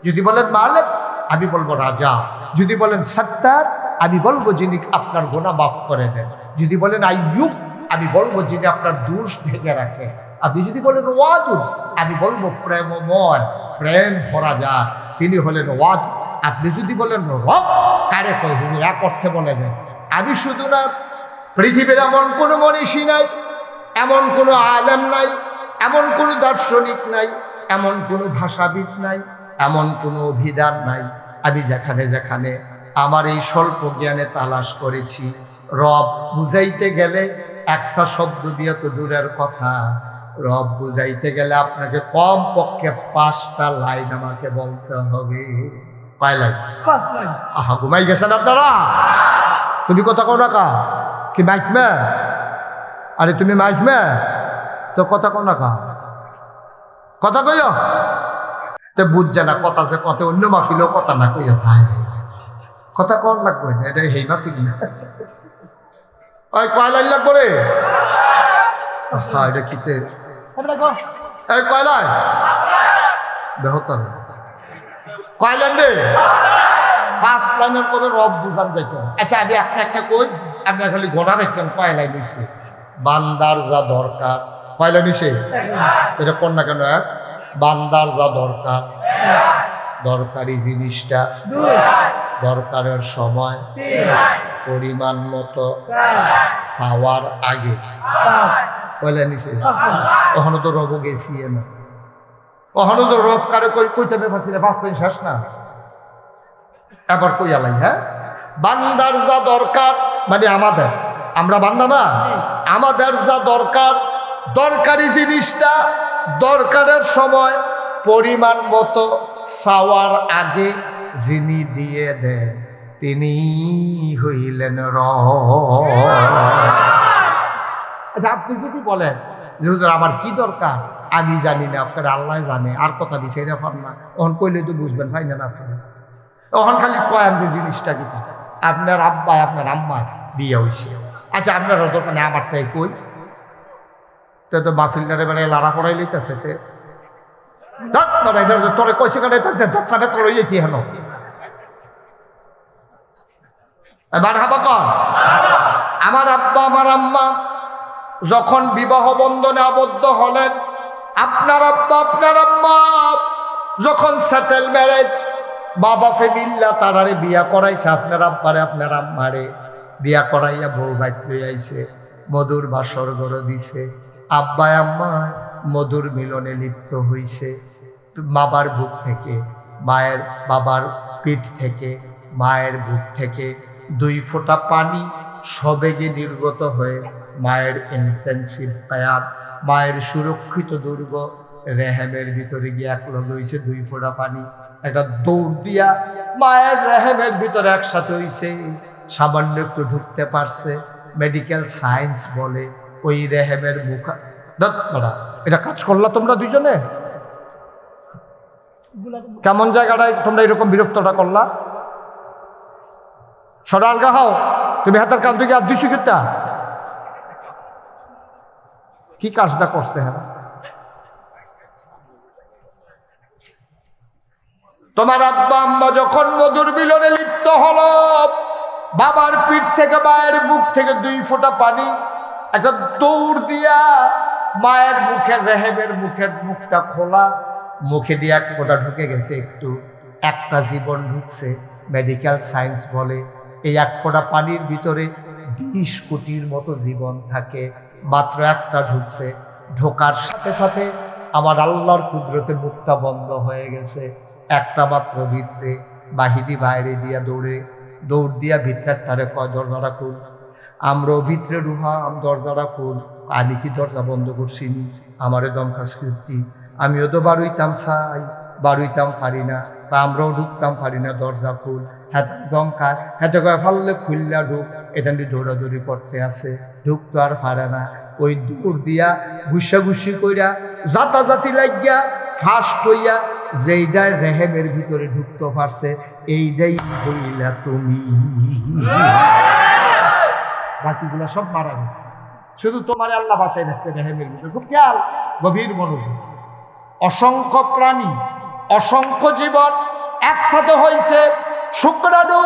যদি বলেন মালিক, আমি বলবো রাজা। যদি বলেন সত্তার, আমি বলবো যিনি আপনার গুনাহ মাফ করে দেন। যদি বলেন আইয়ুব, আমি বলবো যিনি আপনার দোষ ঢেকে রাখে। আপনি যদি বলেন ওয়াদুদ, আমি বলবো প্রেমময়, প্রেম ভরা যার, তিনি হলেন ওয়াদ। আপনি যদি বলেন রব, কারে কয় হুজুর এক অর্থে বলে দেন। আমি শুধু না, পৃথিবীর এমন কোনো মনীষী নাই, এমন কোনো আলেম নাই, এমন কোনো দার্শনিক নাই, এমন কোনো ভাষাবিদ নাই, এমন কোনো অভিধান নাই, আমি যেখানে যেখানে আমার এই স্বল্প জ্ঞানে তালাশ করেছি, রব বুঝাইতে গেলে একটা শব্দ দিয়ে তো দূরের কথা, রব বুঝাইতে গেলে আপনাকে কম পক্ষে 5টা লাইন আমাকে বলতে হবে। কয় লাইন? 5 লাইন। আহা, ঘুমাই গেছেন আপনারা? তুমি কথা কও না কা? কি মাইকমে? আরে তুমি মাইকমে তো কথা কও না কা? কথা কইও তো বুঝছে না কথা, যে কথা অন্য মাহফিলেও কথা না কইয়া তাই কথা কম লাগবে না, এটা হেই মাহফিল না। ওই কয় লাইন লাগবে রে? হ্যাঁ, এটা কিতে এই কয় লাইন? বেহতর কয় লাইন রে? 5 লাইনের পরে রব বুঝান যাইতো। আচ্ছা, আমি একটা একটা কই, আপনার খালি গোনা দেখতেন কয় লাইন হইছে। বান্দার যা দরকার, কয় লাইন হইছে? এটা কোন না কেন? বান্দার যা দরকার, দরকারি জিনিসটা দরকারের সময় পরিমাণ মতো চাওয়ার আগে, কয় লাইন হইছে? ওখানে তো রব গেছি না, ওখানে তো রব কারে কইতে পারছিল 5 লাইন শেষ না। এবার কই আলাই, হ্যাঁ, বান্দার যা দরকার মানে আমাদের, আমরা বান্দা না, আমাদের যা দরকার, দরকারি জিনিসটা দরকারের সময় পরিমাণ মতো চাওয়ার আগে যিনি দিয়ে দেন তিনি হইলেন রব। আচ্ছা, আপনি যদি বলেন যে হুজুর আমার কি দরকার আমি জানি না, আপনার আল্লাহ জানে, আর কথা বিচাইরা পান না, তখন কইলে তো বুঝবেন, ভাই না আপনি তখন খালি কয়ান যে জিনিসটা কিন্তু আপনার আব্বা আপনার আম্মার বিয়ে হয়েছে। আচ্ছা আপনার দোকানে আমারটাই কই তো মাহফিলটারে মানে লাড়া পড়াই লইতেছে তোরে কইছে কানে দাঁতটা তোর লই যেতে হেন এবার হাবা কর। আমার আব্বা আমার আম্মা যখন বিবাহ বন্ধনে আবদ্ধ হলেন, আপনার আব্বা আপনার আম্মা যখন সেটেল ম্যারেজ, বাবা ফেমিল্লা তারারে বিয়া করাইছে, আপনার আব্বারে আপনার আম্মারে বিয়া করাইয়া বউ বাইক লই আইছে, মধুর বাসর গড় দিছে, আব্বা আম্মা মধুর মিলনে লিপ্ত হইছে। বাবার বুক থেকে মায়ের, বাবার পিঠ থেকে মায়ের বুক থেকে 2 ফোঁটা পানি সবেগে নির্গত হয়ে মায়ের ইন্টেন্সিভ কেয়ার, মায়ের সুরক্ষিত দুর্গ রেহেমের ভিতরে গিয়ে একলগ হয়েছে 2 ফোঁটা পানি। একটা দৌড় দিয়া মায়ের রেহেমের ভিতরে একসাথে হয়েছে, সামান্য একটু ঢুকতে পারছে। মেডিকেল সায়েন্স বলে ওই রেহেমের মুখ এটা কাজ করলা তোমরা দুইজনে, কেমন জায়গাটায় তোমরা এরকম বিরক্তটা করলা? সরাল গা হও, তুমি হাতের কান থেকে আর 200 কিতা কি কাজটা করছে? হ্যাঁ, তোমার আব্বা আম্মা যখন মধুর মিলনে লিপ্ত হলো, বাবার পিঠ থেকে মায়ের মুখ থেকে 2 ফোঁটা পানি একটা দৌড় দিয়া মায়ের মুখের রেহেমের মুখটা খোলা, মুখে দিয়ে 1 ফোঁটা ঢুকে গেছে, একটু একটা জীবন ঢুকছে। মেডিকেল সায়েন্স বলে এই 1 ফোঁটা পানির ভিতরে 20 কোটির মতো জীবন থাকে, মাত্র একটা ঢুকছে। ঢোকার সাথে সাথে আমার আল্লাহর কুদরতে মুখটা বন্ধ হয়ে গেছে, একটা মাত্র ভিতরে, বাহিনী বাইরে দিয়া দৌড় দিয়া ভিতরেরটারে কয় দরজাটা খুল। আমরাও ভিতরে ঢুকাম, দরজাটা খুল। আমি কি দরজা বন্ধ করছি নি? আমারে দমকাজ কীর্তি, আমিও তো বারুইতাম চাই, বারুইতাম পারি না, তা আমরাও ঢুকতাম পারি না, দরজা খুল। হ্যাঁ দমকায়, হাতে কয়ে ফাললে খুললা ঢুক। এখানে দৌড়াদৌড়ি করতে আছে, ঢুকতো আর পারে না। ওই দৌড় দিয়া ঘুষাঘুষি কইরা জাতাজাতি লাগিয়া ফার্স্ট হইয়া যেইটার রেহেমের ভিতরে ঢুকতে পারছে এইটাই হইলা তুমি। বাকিগুলা সব মারা গেছে, শুধু তোমার আল্লাহ বাঁচাই রাখছে রেহেমের ভিতরে। খুব খেয়াল, গভীর মনোযোগ। অসংখ্য প্রাণী, অসংখ্য জীবন একসাথে হয়েছে। শুক্রাণু,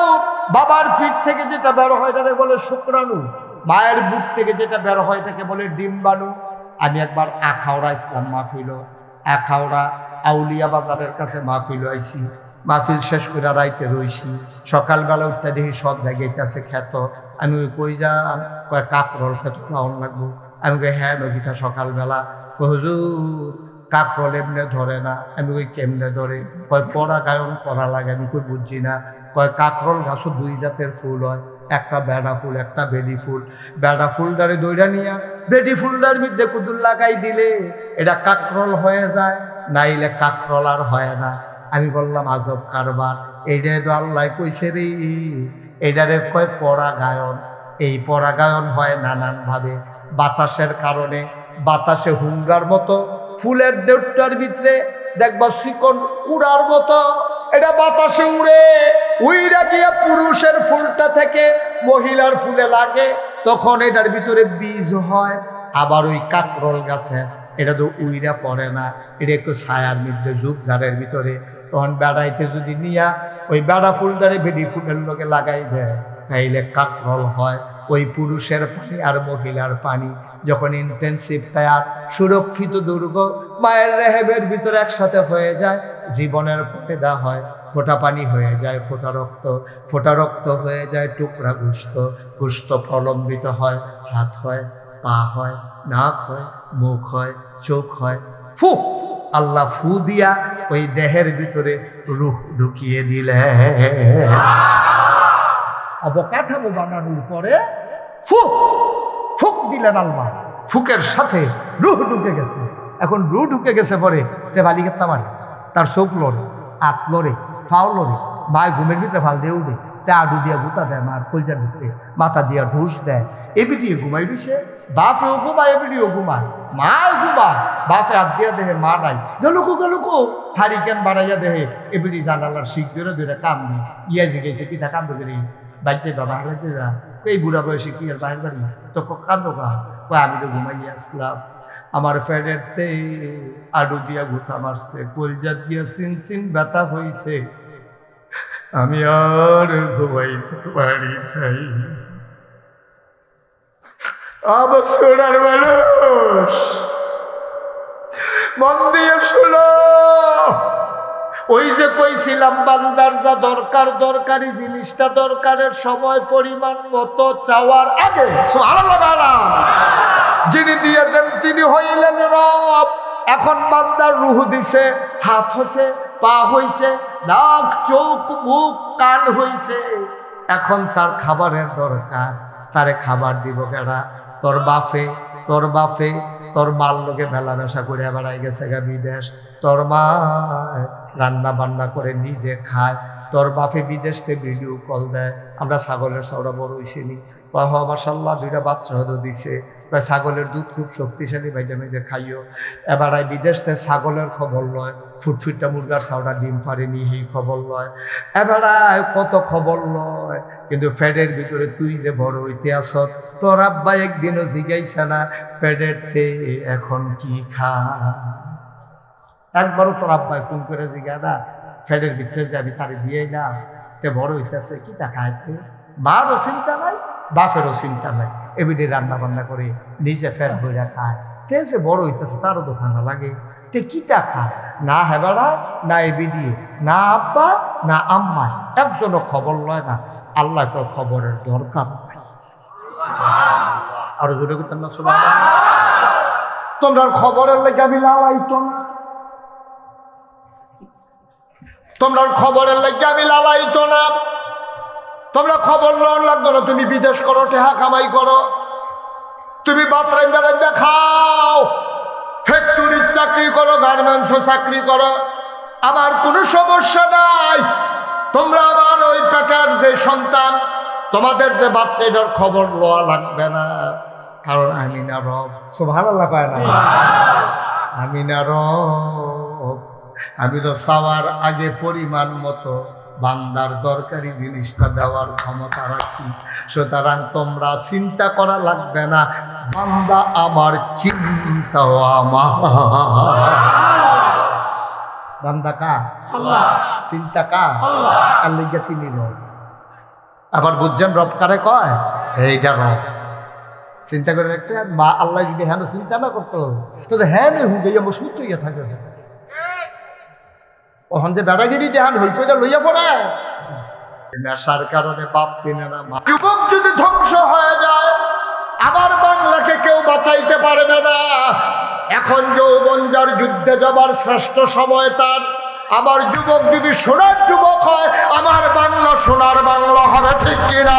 বাবার পিঠ থেকে যেটা বের হয় এটাকে বলে শুক্রাণু, মায়ের বুক থেকে যেটা বের হয় এটাকে বলে ডিম্বাণু। আমি একবার আখাউড়া ইসলাম মাহফিল, আখাউড়া আউলিয়া বাজারের কাছে মাহফিল হয়েছি। মাহফিল শেষ করে রাইতে রইছি, সকালবেলা উঠতে দেখি সব জায়গায় আছে খেত। আমি ওই কই যাম, কয় কাকরল খেত খাওয়ান লাগবো। আমি কই হ্যাঁ নদীটা সকালবেলা। হুজুর কাকরল এমনি ধরে না। আমি কই কেমনে ধরে? কয় পরা গায়ন করা লাগে। আমি কই বুঝছি না। কয় কাকরল গাছও 2 জাতের ফুল হয়, একটা বেড়া ফুল একটা বেডি ফুল। বেড়া ফুলটারে দইরা নিয়া বেডি ফুলটার মধ্যে কুদুর লাগাই দিলে এটা কাকরল হয়ে যায়, নাইলে কাকরল আর হয় না। আমি বললাম আজব কারবার, এইটাই তো আল্লাহ কইছে রে, এইটারে কয় পরাগায়ন। এই পরাগায়ন হয় নানানভাবে, বাতাসের কারণে। বাতাসে হুঙ্গার মতো ফুলের দেউটার ভিতরে দেখবা চিকন কুড়ার মতো এটা বাতাসে উড়ে গিয়ে পুরুষের ফুলটা থেকে মহিলার ফুলে লাগে, তখন এটার ভিতরে বীজ হয়। আবার ওই কাকরল গাছে এটা তো উইরা পড়ে না, এটা একটু ছায়ার মধ্যে ঝুপঝাড়ের ভিতরে। তখন বেড়াইতে যদি নিয়া ওই বেড়া ফুলটারে বেডি ফুলের লোকে লাগাই দেয়, তাইলে কাকরল হয়। ওই পুরুষের পানি আর মহিলার পানি যখন ইন্টেন্সিভ কেয়ার, সুরক্ষিত দুর্গ মায়ের রেহেমের ভিতরে একসাথে হয়ে যায়, জীবনের পয়দা হয়, ফোঁটা পানি হয়ে যায় ফোঁটা রক্ত, ফোঁটা রক্ত হয়ে যায় টুকরা গোশত, গোশত প্রলম্বিত হয়, হাত হয়, পা হয়, নাক হয়, মুখ হয়, চোখ হয়। ফু, আল্লাহ ফু দিয়া ওই দেহের ভিতরে রূহ ঢুকিয়ে দিলে। অবকাঠামো বানানোর পরে ফুক দিলেন আল্লাহ, ফুকের সাথে রুহ ঢুকে গেছে। এখন রুহ ঢুকে গেছে পরে তে বালিকাত্তা মারে, তার চোখ লড়ে, হাত লড়ে, পাও লড়ে, মায় ঘুমের ভিতরে ফাল দিয়ে উঠে তে আডু দিয়া গুতা দেয় মার কলজার ভিতরে, মাথা দিয়া ঢুস দেয়। এবিটিও ঘুমাই দিছে, বাপেও ঘুমায়, এবিটিও ঘুমায়, মাও ঘুমায়, বাপে হাত দিয়া দেহে মা নাই, গেলুকো গেলুকো হারিকেন বাড়াইয়া দেহে এবিটি জানালার শিখ ধরে ধরে কান দি ইয়া জিগেছে কি তা কান্দ করি বাচ্চা বাবা হারাইছে না এই বুড়া বয়সে কি আর বাইর বাড়ি তো কান্দ কা কয় আমি তো ঘুমাইয়া আসলাম, আমার ফ্যাডেরতে আডু দিয়া গুতা মারছে, কলজা দিয়া সিন সিন ব্যথা হইছে, আমি আর ঘুমাইতে পারি নাই। আমার সোনার মানুষ মন দিয়ে শুনো, ওই যে কইছিলাম বান্দার যা দরকার, দরকারি জিনিসটা দরকারের সময় পরিমাণ মতো চাওয়ার আগে সুবহানাল্লাহ যিনি দিয়ে দেন তিনি হইলেন রব। এখন বান্দার রূহ দিছে, হাত হইছে, পা হইছে, নাক চোখ মুখ কান হইছে, এখন তার খাবারের দরকার, তারে খাবার দিব কেডা? তোর বাপে, তোর বাপে তোর মাল লোকে মেলামেশা করে বেড়াই গেছে গা বিদেশ, তোর মা রান্না বান্না করে নিজে খায়, তোর বাপে বিদেশ থেকে ভিডিও কল দেয়, আমরা ছাগলের চাউড়া বড় হইছে নি, মাশাআল্লাহ 2টা বাচ্চা হয়তো দিছে, ছাগলের দুধ খুব শক্তিশালী, ভাইজা মেজে খাইও। এবার বিদেশ থেকে ছাগলের খবর লয়, ফুটফুটটা মুরগার চাউড়া ডিম পারেনি এই খবর লয়, এবার কত খবর লয়, কিন্তু ফ্যাডের ভিতরে তুই যে বড় হইতে আস, তোর আব্বা একদিনও জিগাইছে না ফ্যাডের তে এখন কি খা? একবারও তোর আব্বাই ফোন করে জিগা না ফ্যাডের ভিতরে যাবি তারে দিয়েই না তে বড় হইতেছে কি তা খাইতে? মারও চিন্তা নাই, বাপেরও চিন্তা নাই, এবিডি রান্না বান্না করে নিজে ফ্যাট বইরা খায়, তে যে বড় হইতেছে তারও দোকানা লাগে, তে কিতা খায়? না হেবাড়া, না এবিডি, না আব্বা, না আম্মা, একজনও খবর লয় না। আল্লাহ তো খবরের দরকার নাই। আরো জোরে করতেন না সুবহানাল্লাহ। তোমরা খবরের লেগে আমি লালাইতো না, তোমরা খবরের লেগে আমি লালাইতো না, তোমরা খবর লওয়ার লাগতো না, তুমি বিদেশ করো, টেহা কামাই করো, তুমি বাতরাইন্দা খাও, ফ্যাক্টরির চাকরি করো, গার্মেন্টসে চাকরি করো, আমার কোনো সমস্যা নাই। তোমরা আবার ওই পেটার যে সন্তান, তোমাদের যে বাচ্চা, এটার খবর লওয়া লাগবে না, কারণ আমি না রব। সুবহানাল্লাহ পায় না? আমি না রব, আমি তো চাওয়ার আগে পরিমাণ মতো বান্দার দরকারি জিনিসটা দেওয়ার ক্ষমতা রাখি। সুতরাং তোমরা চিন্তা করা লাগবে না, বান্দা আমার, চিন্তাও আমার। বান্দা কা? আল্লাহ। চিন্তা কা? আল্লাহ। আল্লাহ তিনি রব। আবার বুঝছেন রব কারে কয়? এইটা রব। চিন্তা করে দেখছেন? মা আল্লাহ যদি হেন চিন্তা না করতো তো হ্যাঁ হুগাইয়া মসুদ হইয়া থাকে, ওখান যে বেড়াগিরি দেহান হইতে লইয়া পড়ে। নেশার কারণে বাপ চিনে না মা। যুবক যদি ধ্বংস হয়ে যায়, আবার বাংলাকে কেউ বাঁচাইতে পারবে না। এখন যৌবন যার যুদ্ধে যাবার শ্রেষ্ঠ সময় তার। আমার যুবক যদি সোনার যুবক হয়, আমার বাংলা সোনার বাংলা হবে, ঠিক কিনা?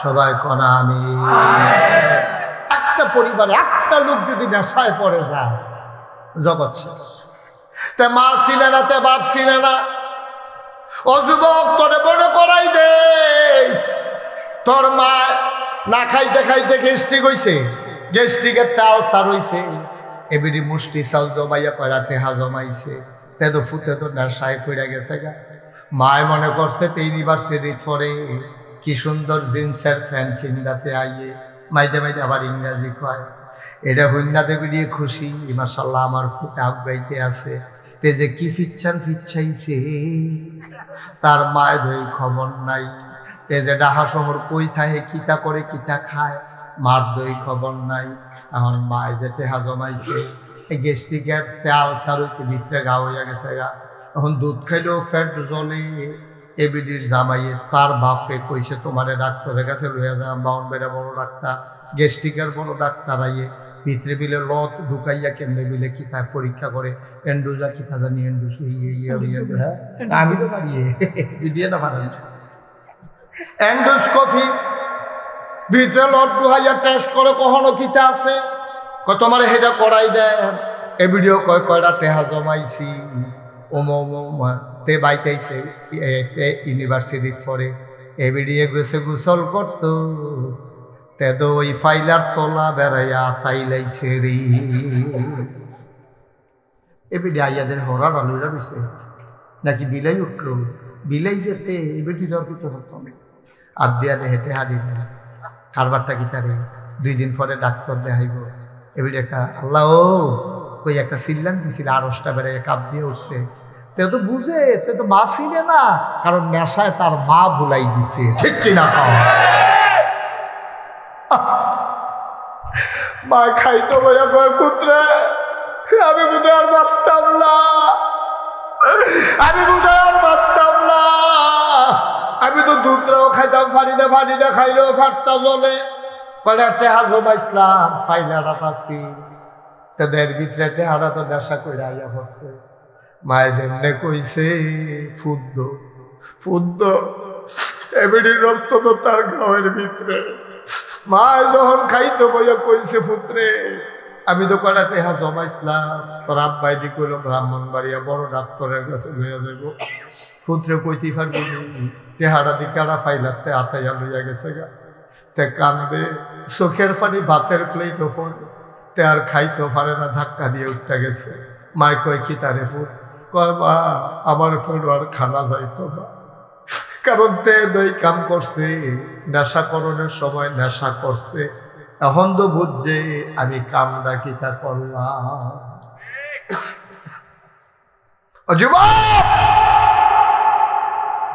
সবাই কনা আমি। একটা পরিবারে একটা লোক যদি নেশায় পড়ে যায়, জগৎ শেষ। তে মা ছিলে না, তে বাপ ছিলে না। ও যুবক, তোরে মনে করাই দে, তোর মা না খাইতে খাইতে গেস্ট্রিক হইছে, গেস্ট্রিকের তাও সার হইছে, এবিডি মুষ্টি চাল জমাইয়া কয়রা টেহা জমাইছে, তে তো ফুতে তো নেশায় পড়ে গেছে গা। মায় মনে করছে তে ইউনিভার্সিটি পড়ে, কি সুন্দর জিন্সের ফ্যান ফিন্দাতে আইয়ে মাইদে মাইদে আবার ইংরাজি কয়, এটা হইনাতে বেরিয়ে খুশি, মাশাআল্লাহ আমার ফুটে আগাইতে আছে। তে যে কি ফিচ্ছান ফিচ্ছাইছে, তার মায়ের ওই খবর নাই। তে যে ডাহা শহর কই থাকে, কিতা করে কিতা খায়, মার দই খবর নাই। এখন মায় যে টেহা জমাইছে, এই গেস্ট্রিকের তেল সার হয়েছে, ভিতরে গা হইয়া গেছে গা। এখন দুধ খাইলেও ফ্যাট জ্বলে, এবিডির জামাইয়ে তার বাপে কইছে তোমারে ডাক্তারের কাছে লইয়া যা, বাউন্ডারিয়া বড় ডাক্তার, গেস্টিকের বড় ডাক্তার আইয়ে ভিতরে বিলে লত ঢুকাইয়া কেমনে বিলে কিতা পরীক্ষা করে, এন্ডোজা কিতা জানি এন্ডোজ হ্যাঁ আমি তো পারি ভিডিও না পারি এন্ডোস্কোপি ভিতরে লত ঢুকাইয়া টেস্ট করে কখনো কিতা আছে তোমার হেটা করাই দেয়। এ ভিডিও কয় কয়টা টেহা জমাইছি ওমা তে বাইতেছে ইউনিভার্সিটি পরে এ ভিডিও গেছে গোসল করতো তে তো ওই ফাইলার তোলা বেড়াইয়া তাইলাইছে রে। এ ভিডিও আইয়াদের হরা রালুরা দিছে নাকি বিলাই উঠলো, বিলাই যেতে এ ভিডিও দর কিছু হতো না আর দিয়া দে হেঁটে হারিয়ে কারবারটা কি তারে 2 দিন পরে ডাক্তার দেখাইব। এবার একটা আল্লাহ ও কই একটা সিল্লান দিছিল আড়সটা বেড়ে কাপ দিয়ে উঠছে, তে তো বুঝে তে তো মা ছিলে না, কারণ নেশায় তার মা ভুলাই দিছে, ঠিক কিনা মা খাইতো বইয়া কয় পুত্রে আমি বুঝে আর বাঁচতাম না, আমি বুঝে আর বাঁচতাম না, আমি তো দুধটাও খাইতাম ফানি না খাইলেও ফাটটা জ্বলে কলে টেহা জমাইছিলাম ফাইলাটা আছি তাদের ভিতরে টেহারা তো নেশা করে আইয়া পড়ছে। মায়ে যেমনে কইছে ফুদ্দ এমনি রক্ত তো তার গাওয়ের ভিতরে। মায় যখন খাইতো বইয়া কইছে পুত্রে আমি তো কটা টেহা জমাইছিলাম, তোর আব্বাই দি কইল ব্রাহ্মণবাড়িয়া বড় ডাক্তারের কাছে লইয়া যাইব, পুত্রে কইতে পারবি টেহারা দি কারা ফাইলাতে আতাইয়া লইয়া গেছে গা, তে কান্দে চোখের পানি ভাতের প্লেট ওপর তে আর খাইতেও পারে না, ধাক্কা দিয়ে উঠতে গেছে। মায় কয় কি তারে ফুট কয় মা আমার ফুট আর খানা যাইতো না, কারণ তে দই কাম করছে নেশা করণের সময় নেশা করছে, এখন তো বুঝছে আমি কামটা কিতা করলাম। যুবক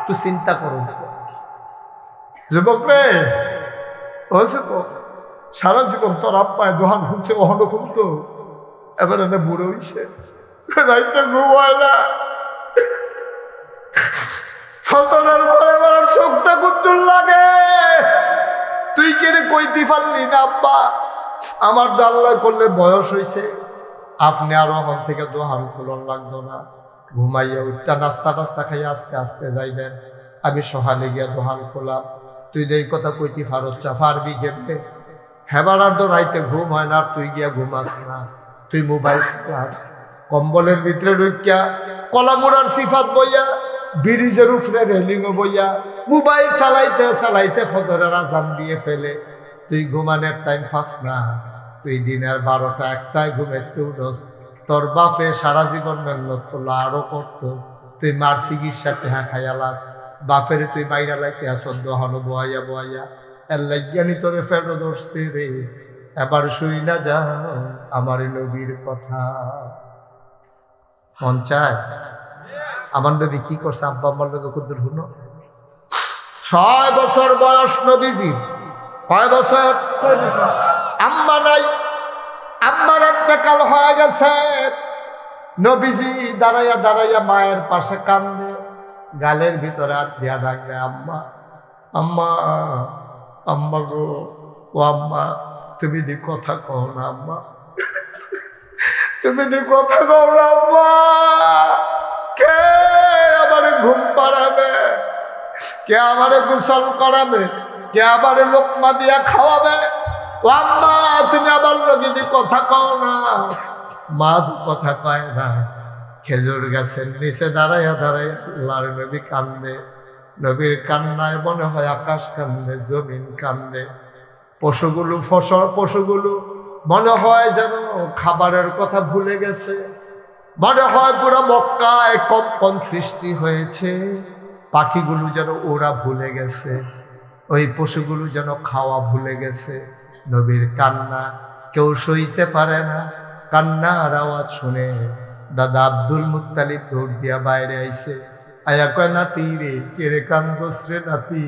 তুই চিন্তা করো যুবক রে, ও যুবক সারা জীবন তোর আব্বায় দোহান খুলছে অহনো খুলতো, এবার এনে বুড়ো হইছে রাইতে ঘুমায় না, ফতনের পরে আমার চোখটা কুতুল লাগে, তুই কেনে কইতে পারলি না আব্বা আমার দাল্লা করলে বয়স হইছে, আপনি আরো এখন থেকে দোহান খুলন লাগতো না, ঘুমাইয়া উঠটা নাস্তা টাস্তা খাইয়া আস্তে আস্তে যাইবেন, আমি সহালে গিয়া দোহান খোলাম, তুই এই কথা কইতে পারচ্ছা পারবি কেমনে, হেবার আর তো রাইতে ঘুম হয় না, তুই গিয়া ঘুমাস না, তুই মোবাইল কম্বলের ভিতরে ঢুকিয়া কলামুড়ার সিফাত বইয়া ব্রিজের উপরে রেলিংও বইয়া মোবাইল চালাইতে চালাইতে ফজরের আজান দিয়ে ফেলে, তুই ঘুমানোর টাইম পাস না, তুই দিনের 12টা 1টায় ঘুমাইতে উঠস, তোর বাপে সারা জীবন মেহনত করলো আরো করতো, তুই মার চিকিৎসা টেহা খাইয়ালাস, বাপের তুই বাইরা লাইতে আসন্দ হন বয়াইয়া বয়াইয়া এর লাইজ্ঞানী তোরে ফেরো ধরছে রে, এবার শুই না যা আমার নবীর কথা। পঞ্চায়েত আমার নবী কি করছে আব্বা আমার লোকে কত শুনো, 6 বছর বয়স নবীজি, কয় বছর, আম্মা নাই, আম্মার ইন্তেকাল হয়ে গেছে, নবীজি দাঁড়াইয়া দাঁড়াইয়া মায়ের পাশে কান্দে, গালের ভিতরে হাত দিয়া ডাকবে আম্মা আম্মা আম্মা গো, ও আম্মা তুমি দি কথা কও না আম্মা, তুমি দি কথা কও না আম্মা, কে আমারে ঘুম পাড়াবে, কে আমারে গোসল করাবে, কে আমারে লোকমা দিয়া খাওয়াবে, ও আম্মা তুমি আবার লোকে দি কথা কও না। মা কথা কয় না, খেজুর গাছের নিচে দাঁড়াইয়া দাঁড়াইয়া আল্লাহর নবী কান্দে, নবীর কান্নায় মনে হয় আকাশ কান্দে, জমিন কান্দে, পশুগুলো মনে হয় যেন খাবারের কথা ভুলে গেছে, মনে হয় পুরো মক্কায় কম্পন সৃষ্টি হয়েছে, পাখিগুলো যেন ওরা ভুলে গেছে, ওই পশুগুলো যেন খাওয়া ভুলে গেছে, নবীর কান্না কেউ সইতে পারে না। কান্নার আওয়াজ শুনে দাদা আব্দুল মুত্তালিব দৌড় দিয়া বাইরে আইছে, আয়া কয় নাতি রে কেড়ে কান্দোস রে নাতি,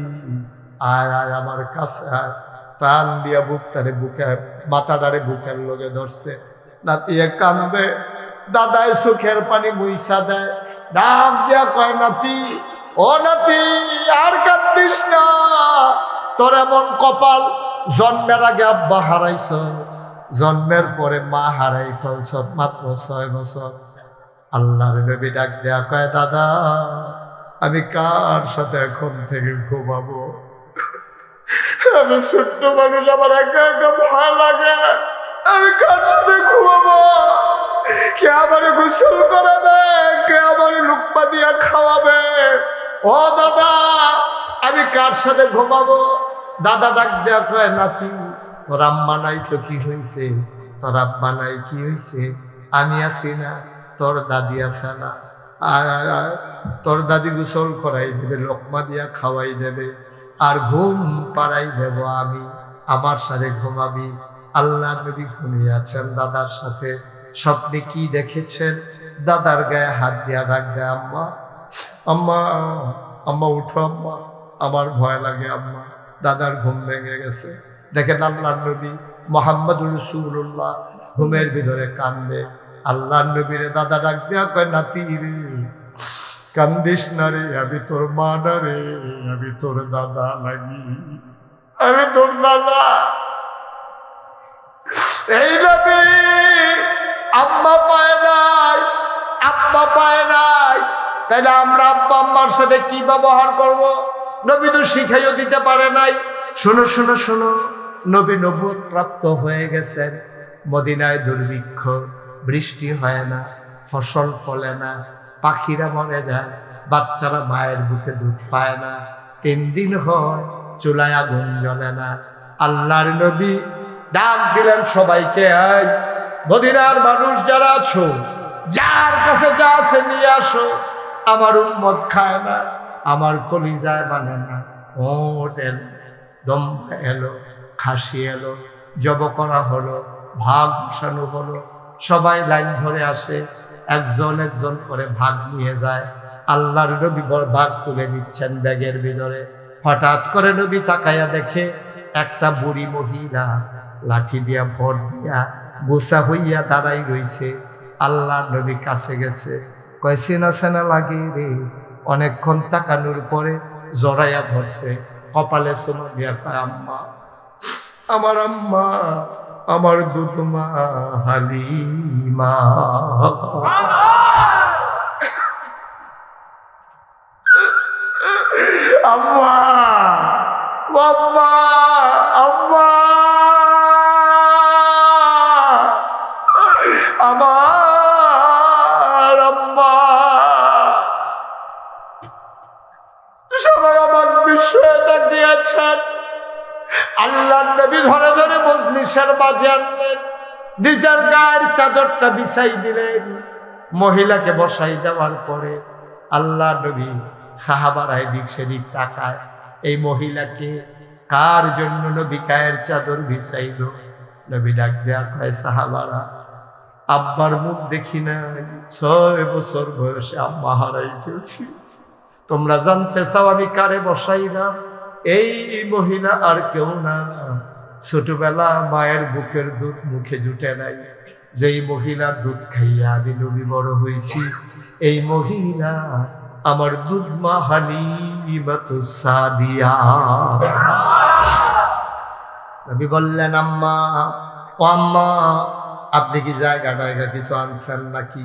আয় আয় আমার কাছে আয়, টান দিয়া বুকটারে বুকে মাথাটারে বুকের লগে ধরছে, নাতি কান্দে, দাদায় চোখের পানি মুইসা দেয়, ডাক দিয়া কয় নাতি ও নাতি আর কাঁদিস না, তোর এমন কপাল, জন্মের আগে আব্বা হারাইছ, জন্মের পরে মা হারাই ফেলছ মাত্র 6 বছর। আল্লাহর নবী ডাক দেয়া কয়, দাদা আমি কার সাথে এখন থেকে ঘুমাবো? আমি ছোট্ট মানুষ, আমার একা একা ভয় লাগে, আমি কার সাথে ঘুমাবো? কে আমারে গোসল করাবে, কে আমারে লুকমা দিয়া খাওয়াবে? ও দাদা আমি কার সাথে ঘুমাবো? দাদা ডাক দেয়া কয়, নাতি তোর আম্মা নাই তো কি হয়েছে, তোর আব্বা নাই কি হয়েছে, আমি আছি না, তোর দাদি আছে না, তোর দাদি গোসল করাই দেবে, লোকমা দিয়া খাওয়াই দেবে, আর ঘুম পাড়াই দেব আমি, আমার সাথে ঘুমাবি। আল্লাহ নবী ঘুমিয়ে আছেন দাদার সাথে। স্বপ্নে কি দেখেছেন? দাদার গায়ে হাত দিয়া ডাক দেয়, আম্মা আম্মা আম্মা উঠো আম্মা, আমার ভয় লাগে আম্মা। দাদার ঘুম ভেঙে গেছে। দেখেন আল্লাহ নবী মুহাম্মদুর রাসূলুল্লাহ ঘুমের ভিতরে কান্দে। আল্লাহ নবীরে দাদা ডাক দেয়া কয়, নাতি রে কান্দিস না রে, আমি তোর মা না রে, আমি তোর দাদা লাগি, আমি তোর দাদা। এই নবী আম্মা পায় নাই, আব্বা পায় নাই, তাইলে আমরা আব্বা আম্মার সাথে কি ব্যবহার করব? নবী তো শিখাইও দিতে পারে নাই। শোনো শোনো শোনো, নবী নবুয়ত প্রাপ্ত হয়ে গেছেন। মদিনায় দুর্ভিক্ষ, বৃষ্টি হয় না, ফসল ফলে না, পাখিরা মরে যায়, বাচ্চারা মায়ের বুকে দুধ পায় না, 3 দিন হয় চুলায় আগুন জ্বলে না। আল্লাহর নবী ডাক দিলেন সবাইকে, এই মদিনার মানুষ যারা আছো, যার কাছে যা আছে নিয়ে আসো, আমার উম্মত খায় না, আমার কলিজায় মানে না। ওট এলো, দম্ভা এলো, খাসি এলো, জব করা হলো, ভাগ বসানো হলো, সবাই লাইন ধরে আসে, একজন একজন করে ভাগ নিয়ে যায়। আল্লাহর নবী ভাগ তুলে দিচ্ছেন ব্যাগের ভিতরে। হঠাৎ করে নবী তাকাইয়া দেখে একটা বুড়ি মহিলা লাঠি দিয়া ভর দিয়া গোসা হইয়া দাঁড়াই রইছে। আল্লাহর নবী কাছে গেছে, কয় চেনা চেনা লাগে রে। অনেকক্ষণ তাকানোর পরে জড়াইয়া ধরছে, কপালে চুমা দিয়া কয়, আম্মা আমার আম্মা, আমার দুধ মা হালিমা। আম্মা আম্মা আম্মা আমার আম্মা। সবাই আমার বিষয়ে দিয়েছেন। আল্লাহর নবী ধরে ধরে মজলিসের মাঝে আনলেন, নিজের গায়ের চাদরটা বিছাই দিলেন। মহিলাকে বসাই দেওয়ার পরে আল্লাহর নবী সাহাবারা এদিক সেদিক তাকায়, এই মহিলাকে কার জন্য নবী গায়ের চাদর বিছাইল? নবী ডাক দেয়া কয়, সাহাবারা আব্বার মুখ দেখি না, 6 বছর বয়সে আম্মা হারাই ফেলছি। তোমরা জানতে চাও আমি কারে বসাইলাম? এই মহিলা আর কেউ না, ছোটবেলা মায়ের বুকের দুধ মুখে জুটে নাই, যেই মহিলার দুধ খাইয়া আমি নবী বড় হয়েছি, এই মহিলা আমার দুধ মা হালিমাতুস সাদিয়া। নবী বললেন, আম্মা ও আম্মা, আপনি কি জায়গা কিছু আনছেন নাকি?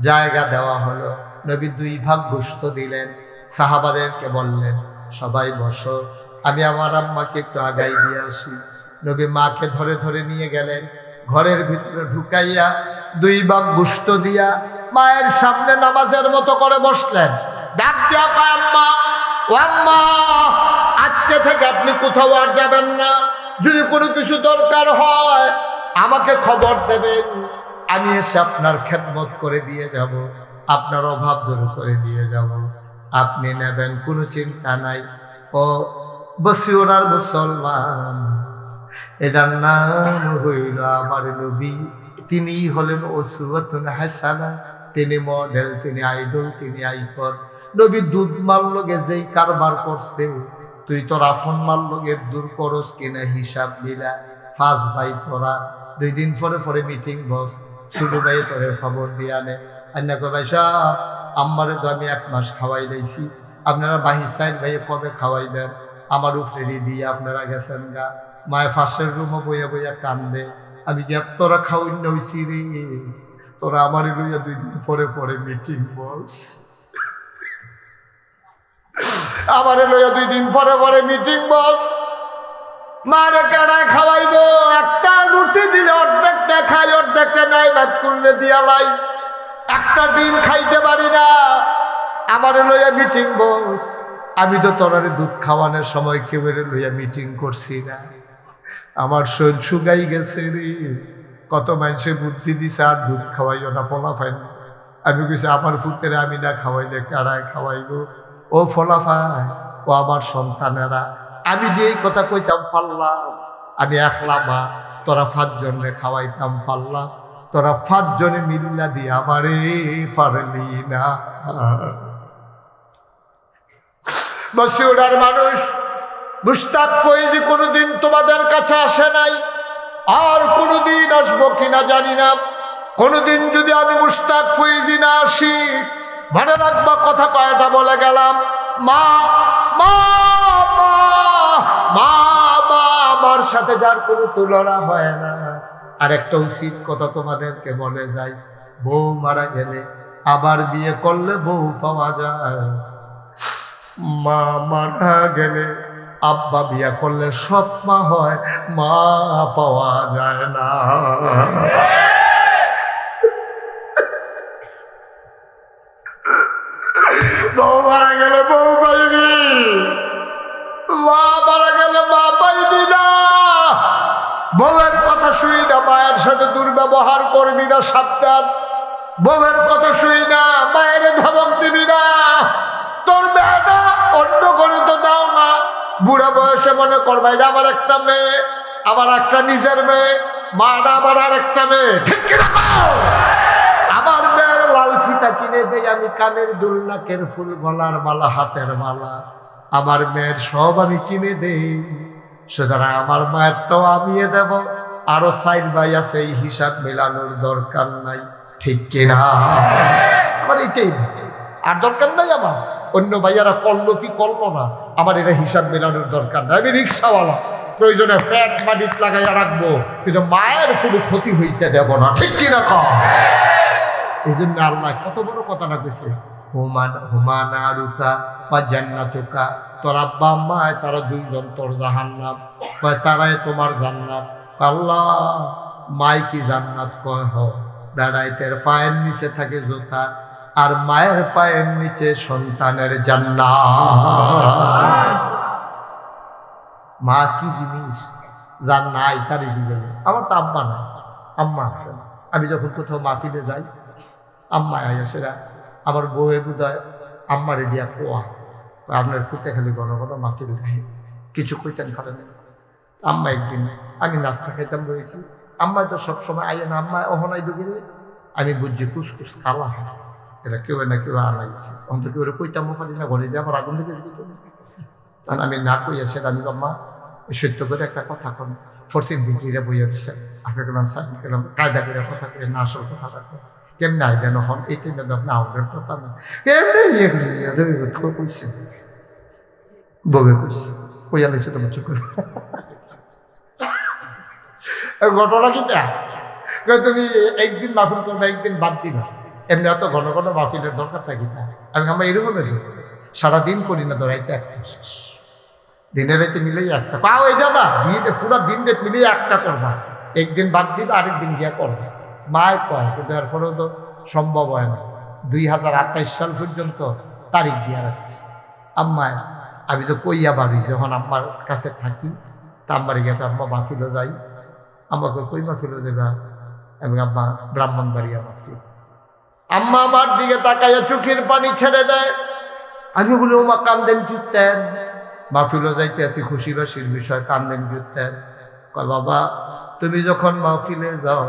জায়গা দেওয়া হলো। নবী 2 ভাগ গোশত দিলেন। সাহাবাদেরকে বললেন, সবাই বসো, আমি আমার আম্মাকে একটু আগাই দিয়ে আসি। নবী মাকে ধরে ধরে নিয়ে গেলেন, ঘরের ভিতরে ঢুকাইয়া 2 ভাগ গোশত দিয়া মায়ের সামনে নামাজের মতো করে বসলেন। ডাক দিয়া কয়, আম্মা ও আম্মা, আজকে থেকে আপনি কোথাও আর যাবেন না। যদি কোনো কিছু দরকার হয় আমাকে খবর দেবেন, আমি এসে আপনার খেদমত করে দিয়ে যাব, আপনার অভাব দূর করে দিয়ে যাব, আপনি নেবেন, কোনো চিন্তা নাই। ও বসিওনার মুসলমান, এটার নাম হইল আমার নবী। তিনি হলেন উসওয়াতুন হাসানা, তিনি মডেল, তিনি আইডল, তিনি আইকন। নবী দুধ মাল লগে যেই কারবার করছে, তুই তোর আফন মাল লগে দূর করস কিনা হিসাব দিলা। 5 ভাই তোরা, 2 দিন পরে পরে মিটিং বস, ছোট ভাই তোরে খবর দিয়ে আনে। আন্না কো ভাই সাহেব, আম্মারে তো আমি 1 মাস খাওয়াই লাইছি, আপনারা বাহির সাইড ভাইয়ে কবে খাওয়াইবেন? আমার উপরে দিয়ে আপনারা গেছেন গা। মায়ের ফাঁসের রুমও বইয়া বইয়া কান্দে। আমি কি তোরা খাওয়াইন হইছি রে? তোরা আমার লইয়া 2 দিন পরে পরে মিটিং বস, আমারে লইয়া 2 দিন পরে পরে মিটিং বস। মারে কেনায় খাওয়াইবো? একটা রুটি দিলে অর্ধেকটা খাই, অর্ধেকটা নাই ভাত করলে দিয়া লাই। একটা ডিম খাইতে পারি না, আমারে লইয়া মিটিং বস। আমি তো তোরারে দুধ খাওয়ানোর সময় কেউ লইয়া মিটিং করছি না। আমার শরীর শুকাই গেছে রে। কত মানুষে বুদ্ধি দিছে আর দুধ খাওয়াইও না, ফলাফাই না। আমি কইছি আমার ফুতের আমি না খাওয়াইলে কারায় খাওয়াইবো? ও ফলাফাই, ও আমার সন্তানেরা। আমি দিয়ে কথা কইতাম পারলাম, আমি একলা মা, তোরা 5 জনে খাওয়াইতাম পারলাম, তোরা 5 জনে মিল্লা দিয়ে আমারে পারলি না। বসিউড়ার মানুষ মুশতাক ফয়েজি কোনোদিন তোমাদের কাছে আসে নাই, আর কোনোদিন আসবো কিনা জানি না। কোনোদিন যদি আমি মুশতাক ফয়েজি না আসি, মনে রাখবা কথা কয়টা বলে গেলাম, মা মা মা মা মা, আমার সাথে যার কোনো তুলনা হয় না। আর একটা উচিত কথা তোমাদেরকে বলে যাই, বউ মারা গেলে আবার বিয়ে করলে বউ পাওয়া যায়, মা মারা গেলে আব্বা বিয়া করলে সৎ মা হয়, মা পাওয়া যায় না। বউ মারা গেলে বউ পাইবি, মা মারা গেলে মা পাইবি না। বউয়ের কথা শুই না, মায়ের সাথে দুর্ব্যবহার করবি না, সাবধান। বউয়ের কথা শুই না, মায়ের ধমক দিবি না। তোর মেয়েটা অন্য করে তো দাও না। বুড়া বয়সে মনে করবা এটা আমার একটা মেয়ে, আমার একটা নিজের মেয়ে, মাটা আমার আর একটা মেয়ে, ঠিক কিনা? আমার মেয়ের লাল ফিতা কিনে দেই আমি, কানের দুল, নাকের ফুল, গলার মালা, হাতের মালা, আমার মেয়ের সব আমি কিনে দেই। সুতরাং আমার মায়েরটাও আমি দেব। আরো 4 ভাই আছে, এই হিসাব মেলানোর দরকার নাই, ঠিক কিনা? আমার এইটাই আর দরকার নাই। আমার অন্য ভাইয়ারা করলো কি করলো না, আমার এটা হিসাব মেলানোর দরকার নাই। আমি রিক্সাওয়ালা, প্রয়োজনে প্যাট মাটিত লাগাইয়া রাখবো, কিন্তু মায়ের কোনো ক্ষতি হইতে দেব না, ঠিক কিনা? এই জন্য আল্লাহ কত বড় কথাটা কইছে, হুমানা রুকা বা জান্নাতুকা, তোর আব্বা আম্মা তারা 2 জন তোর জাহান্নাম, কয় তারাই তোমার জান্নাত। আল্লাহ মাই কি জান্নাত? কয় হ, বেড়াইতের পায়ের নিচে থাকে জোতা, আর মায়ের পায়ের নিচে সন্তানের জান্নাত। মা কি জিনিস যার নাই তারই জীবন। আমার তো আব্বা নাই, আম্মা আছে। আমি যখন কোথাও মাহফিলে যাই, আম্মা আইসেরা আমার বউয়ে বুঝায় আম্মারে দিয়া কোয়া, আপনার ফুতে খালি ঘন ঘন মাহফিল গাই, কিছু কইতেন পারেন। আম্মা একদিন আমি নাস্তা খাইতাম রয়েছি, আম্মা তো সবসময় আইয়ে না, আম্মা অহনাই ঢুকিয়ে আমি বুঝছি কুসকুস কালা, এটা কেউ না কেউ আনাইছে। অন্তত কেউ কইতাম পারি না, ঘরে দিয়ে আমার আগুন লেগেছে। কারণ আমি না কইয়া সেটা আমি আম্মা সত্য করে একটা কথা কন, ফরসিন ভিকিরা বইয়া দিচ্ছে, আপনার গেলাম সাইন গেলাম কায়দা করে কথা কয়ে না, আসল কথা রাখো কেমনি আইডেন হন, এইটাই না আপনি আমাদের কথা না, এমনি কইছে ববে কইছে কইয়া লাইছে তোমার চোখ করে। ঘটনা কিটা তুমি একদিন মাহফিল করবে, একদিন বাদ দিবা, এমনি অত ঘন ঘন মাহফিলের দরকারটা কিনা? আমি আমরা এরকম সারাদিন করি না, ধরাইতে একটা শেষ, দিনের রাতে মিলেই একটা পাও, এটা না দিনে পুরা দিন রাত মিলিয়ে একটা করবা, একদিন বাদ দিবা আরেকদিন গিয়া করবা। মায় কয়, কিন্তু এরপরেও তো সম্ভব হয় না। 2028 সাল পর্যন্ত তারিখ দিয়া রাখছি। আম্মায় আমি তো কইয়া ভাবি, যখন আম্মার কাছে থাকি তা আম্মার গিয়ে আম্মা মাহফিলও যাই, আম্মাকে কই মাহফিলও যাবা, এবং আম্মা ব্রাহ্মণবাড়িয়া মাহফিল। আম্মা আমার দিকে তাকাইয়া চোখের পানি ছেড়ে দেয়। আমি বলি ও মা কান্দেন জুটতেন, মাহফিলও যাইতে আছি খুশি বাসির বিষয়, কান্দেন জুটতেন। কয় বাবা তুমি যখন মাহফিলে যাও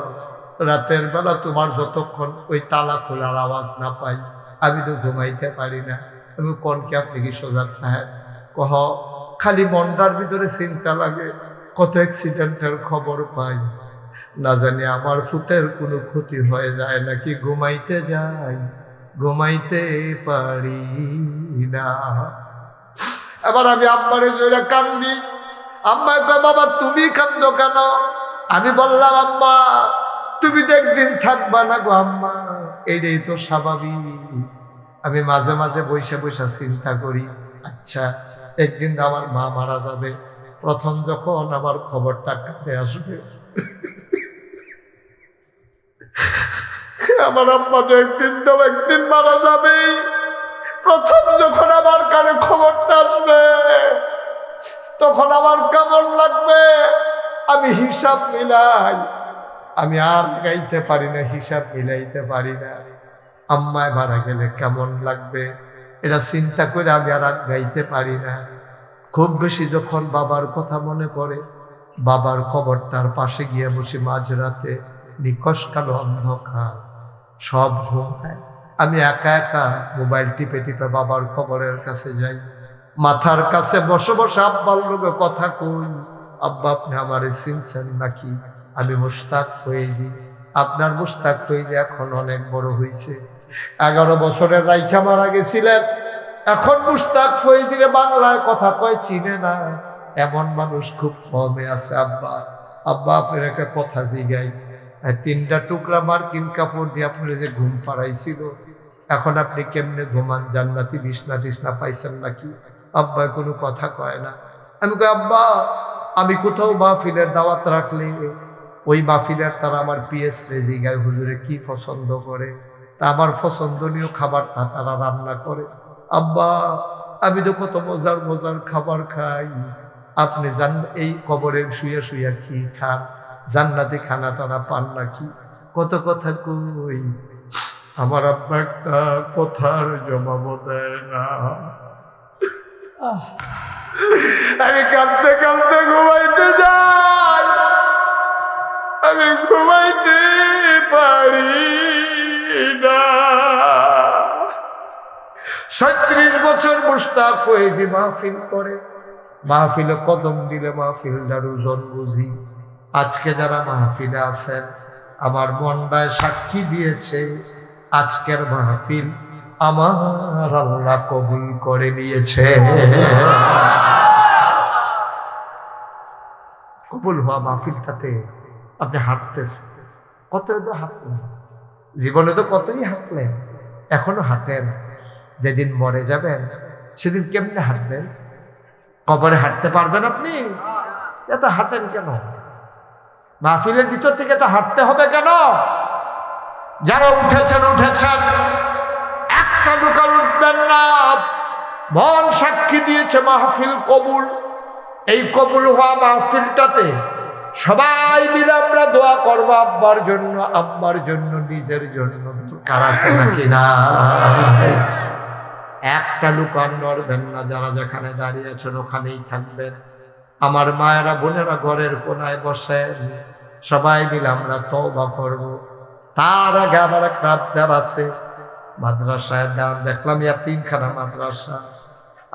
রাতের বেলা তোমার যতক্ষণ ওই তালা খোলার আওয়াজ না পাই আমি তো ঘুমাইতে পারি না। আমি কনকে আপনি কি সজাগ সাহেব? কহ খালি মনটার ভিতরে চিন্তা লাগে, কত অ্যাক্সিডেন্টের খবর পাই, না জানি আমার ফুতের কোনো ক্ষতি হয়ে যায় নাকি। ঘুমাইতে যাই ঘুমাইতে পারি না। এবার আমি আম্মারে জোরে কান্দি। আম্মা কয় বাবা তুমি কান্দো কেন? আমি বললাম আম্মা তুমি তো একদিন থাকবা না গো আম্মা, এটাই তো স্বাভাবিক। আমি মাঝে মাঝে বসে বসে চিন্তা করি, আচ্ছা একদিন আমার মা মারা যাবে, প্রথম যখন আমার খবরটা কাছে আসবে আমার আম্মা তো একদিন মারা যাবে, প্রথম যখন আমার কানে খবরটা আসবে তখন আমার কেমন লাগবে? আমি হিসাব মিলাই, আমি আর গাইতে পারি না, হিসাব মিলাইতে পারি না। আম্মায় মারা গেলে কেমন লাগবে এটা চিন্তা করে আমি আর গাইতে পারি না। খুব বেশি যখন বাবার কথা মনে পড়ে, বাবার কবরটার পাশে গিয়ে বসে মাঝরাতে, নিকশ কালো অন্ধকার, সব ঘুমায়, আমি একা একা মোবাইল টিপে টিপে বাবার কবরের কাছে যাই, মাথার কাছে বসে বসে আব্বার লোকে কথা কই, আব্বা আপনি আমারে চিনছেন নাকি? আমি মুশতাক ফয়েজি, আপনার মুশতাক ফয়েজি এখন অনেক বড় হয়েছে, 11 বছরের রাইখা মারা গেছিলেন, এখন মুশতাক ফয়েজিরে বাংলায় কথা কয় চিনে না, এমন মানুষ খুব কমে আছে। আব্বা আব্বা আপনার একটা কথা জিগাই, 3টা টুকরা মার্কিন কাপড় দিয়ে আপনার যে ঘুম পাড়াইছিল, এখন আপনি কেমনে ঘুমান? জান্নাতি বিছনা টিছনা পাইছেন নাকি? আব্বা কোনো কথা কয় না। আমি কই আব্বা আমি কোথাও মাহফিলের দাওয়াত রাখলে ওই মাহফিলের তারা আমার পিএস রেজি গায়ে হুজুরে কি পছন্দ করে, তা আমার পছন্দনীয় খাবারটা তারা রান্না করে। আব্বা আমি তো কত মজার মজার খাবার খাই, আপনি জান এই কবরের শুয়ে শুয়ে কি খান, জান্নাতি খানা টানা পান নাকি? কত কথা কই, আমার আব্বা একটা কথার জবাব দেয় না। আমি কাঁদতে কাঁদতে ঘুমাইতে যাই, আমি ঘুমাইতে পারি না। 36 বছর মুশতাক ফয়েজি মাহফিল করে, মাহফিলে কদম দিলে মাহফিলটার ওজন বুঝি। আজকে যারা মাহফিলে আছেন আমার মনটায় সাক্ষী দিয়েছে, আজকের মাহফিল আমার আল্লাহ কবুল করে নিয়েছে। কবুল হওয়া মাহফিলটাতে আপনি হাঁটতেছেন, কত তো হাঁটলেন জীবনে, তো কতই হাঁটলেন, এখনো হাঁটেন। যেদিন মরে যাবেন সেদিন কেমনে হাঁটবেন? কবরে হাঁটতে পারবেন আপনি? এত হাঁটেন কেন? মাহফিলের ভিতর থেকে তো হাঁটতে হবে কেন? যারা উঠেছেন উঠেছেন, একটা দোকান উঠবেন না। মন সাক্ষী দিয়েছে মাহফিল কবুল। এই কবুল হওয়া মাহফিলটাতে সবাই মিলে আমরা দোয়া করবো আব্বার জন্য, আব্বার জন্য, নিজের জন্য। কার আছে নাকি না? একটা দোকান নড়বেন না। যারা যেখানে দাঁড়িয়ে আছেন ওখানেই থাকবেন। আমার মায়েরা বোনেরা ঘরের কোনায় বসে, সবাই মিলে আমরা তওবা করব। তার আগে আমার একটা আবদার আছে। মাদ্রাসায় দেখলাম এতিমখানা মাদ্রাসা,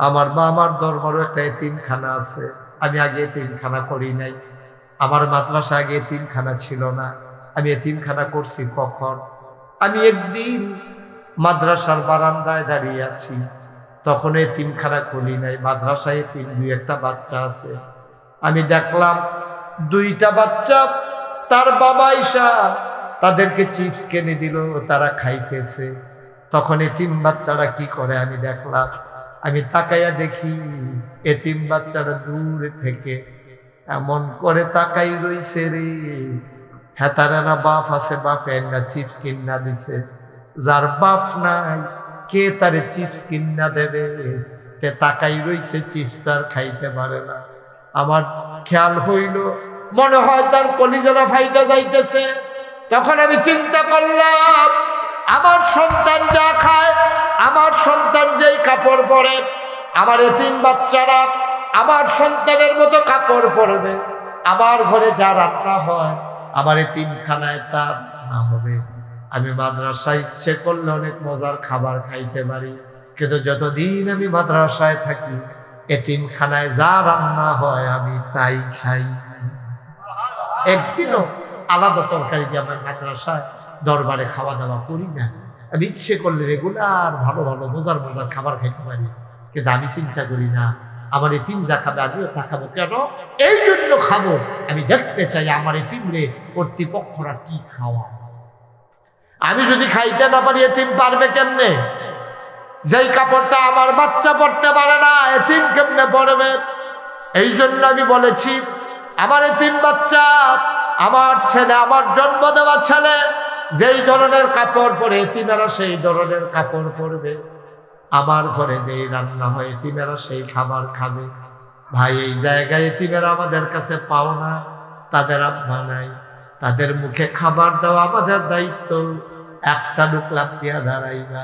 আমার মা আমার দরবারও একটা এতিমখানা আছে। আমি আগে এতিমখানা করি নাই, আমার মাদ্রাসা আগে এতিমখানা ছিল না। আমি এতিমখানা করছি কখন? আমি একদিন মাদ্রাসার বারান্দায় দাঁড়িয়ে আছি, তখন এতিমখানা খুলি নাই, মাদ্রাসায় এতিম 2-1টা বাচ্চা আছে। আমি দেখলাম 2টা বাচ্চা, তার বাবা ঈশা তাদেরকে চিপস কিনে দিল, তারা খাইতেছে। তখন এতিম বাচ্চারা কি করে আমি দেখলাম। আমি তাকাইয়া দেখি এতিম বাচ্চারা দূর থেকে এমন করে তাকাই রইছে রে, হেতারা না বাপ আছে, বাপে না চিপস কিনা দিছে। যার বাপ নাই কে তারে চিপস কিনা দেবে? তে তাকাই রইছে, চিপস তার খাইতে পারে না। আমার খেয়াল হইল মনে হয় তার কলিজারা ফাইটা যাইতেছে। তখন আমি চিন্তা করলাম, আমার সন্তান যা খায়, আমার সন্তান যেই কাপড় পরে, আমার এতিম বাচ্চারা আমার সন্তানের মতো কাপড় পরবে। আমার ঘরে যা রান্না হয় আমার এতিমখানায় তা না হবে। আমি মাদ্রাসায় ইচ্ছে করলে অনেক মজার খাবার খাইতে পারি, কিন্তু যতদিন আমি মাদ্রাসায় থাকি এতিমখানায় যা রান্না হয় আমি তাই খাই। একদিনও আলাদা তরকারি দিয়ে আমার মাদ্রাসায় দরবারে খাওয়া দাওয়া করি না। আমি ইচ্ছে করলে রেগুলার ভালো ভালো মজার মজার খাবার খাইতে পারি, কিন্তু আমি চিন্তা করি না আমার এতিম যা খাবে আমিও তা খাবো। কেন? এই জন্য খাবো, আমি দেখতে চাই আমার এতিমরে কর্তৃপক্ষরা কি খাওয়া। আমি যদি খাইতে না পারি এতিম পারবে কেমনে? যেই কাপড়টা আমার বাচ্চা পরতে পারে না, এতিম কেমনে পরবে? এই জন্য আমি বলেছি আমার এতিম বাচ্চা, আমার ছেলে, আমার জন্ম দেওয়া ছেলে যেই ধরনের কাপড় পরে এতিমেরা সেই ধরনের কাপড় পরবে। আমার ঘরে যেই রান্না হয় এতিমেরা সেই খাবার খাবে। ভাই, এই জায়গায় এতিমেরা আমাদের কাছে পাও না, তাদের আব্বা নাই, তাদের মুখে খাবার দেওয়া আমাদের দায়িত্ব। একটা লোক লাফ দিয়া দাঁড়াইবা,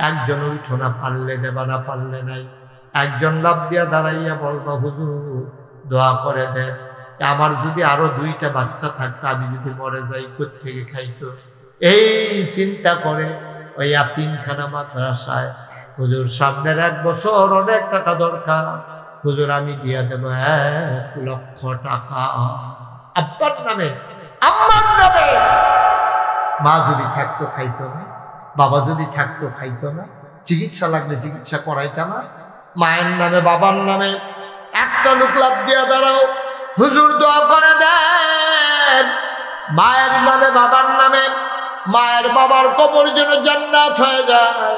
একজন উঠো না, পারলে দেবা, না পারলে নাই। একজন লাফ দিয়া দাঁড়াইয়া বলবা হুজুর দোয়া করে দেন, আমার যদি আরো 2টা বাচ্চা থাকতো, আমি যদি মরে যাই কোত্থেকে খাইতো। এই চিন্তা করে ওই ইয়াতিমখানা মাদ্রাসায় হুজুর সামনের 1 বছর অনেক টাকা দরকার, হুজুর আমি দিয়া দেব 1 লক্ষ টাকা আব্বার নামে, আম্মার নামে। মা যদি থাকতো খাইতো না, বাবা যদি থাকতো খাইতো না, চিকিৎসা লাগলে চিকিৎসা করাইতো না। মায়ের নামে বাবার নামে একটা লোক লাভ দিয়া দাঁড়াও, হুজুর দোয়া করে দেন মায়ের নামে বাবার নামে, মায়ের বাবার কবর যেন জান্নাত হয়ে যায়।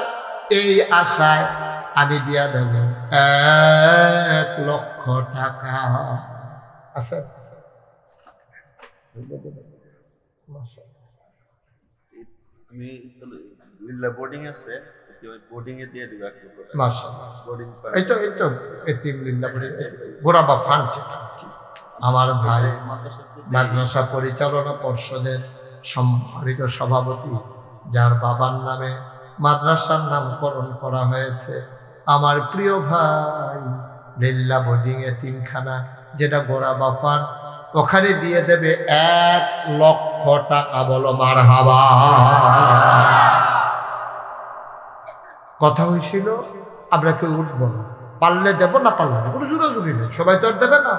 এই আশায় আমি দিয়া দেব 1 লক্ষ টাকা। আচ্ছা, আমি বোর্ডিং আছে, বোর্ডিং এ দিয়ে দিব। মাশাআল্লাহ, এইটা এতিম লিল্লাহ বোর্ডিং গোরাবা ফান্ড। আমার ভাই মাদ্রাসা পরিচালনা পর্ষদের সম্মানিত সভাপতি, যার বাবার নামে মাদ্রাসার নামকরণ করা হয়েছে, আমার প্রিয় ভাই লিল্লাহ বোর্ডিং এতিমখানা, যেটা গোরাবা ফান্ড, ওখানে দিয়ে দেবে 1 লক্ষ টাকা। বলো মারহাবা। কথা হয়েছিল আমরা কেউ উঠবো না, পারলে দেবো, না পারলে না, কোনো জোরাজুরি নেই। সবাই তো আর দেবে না।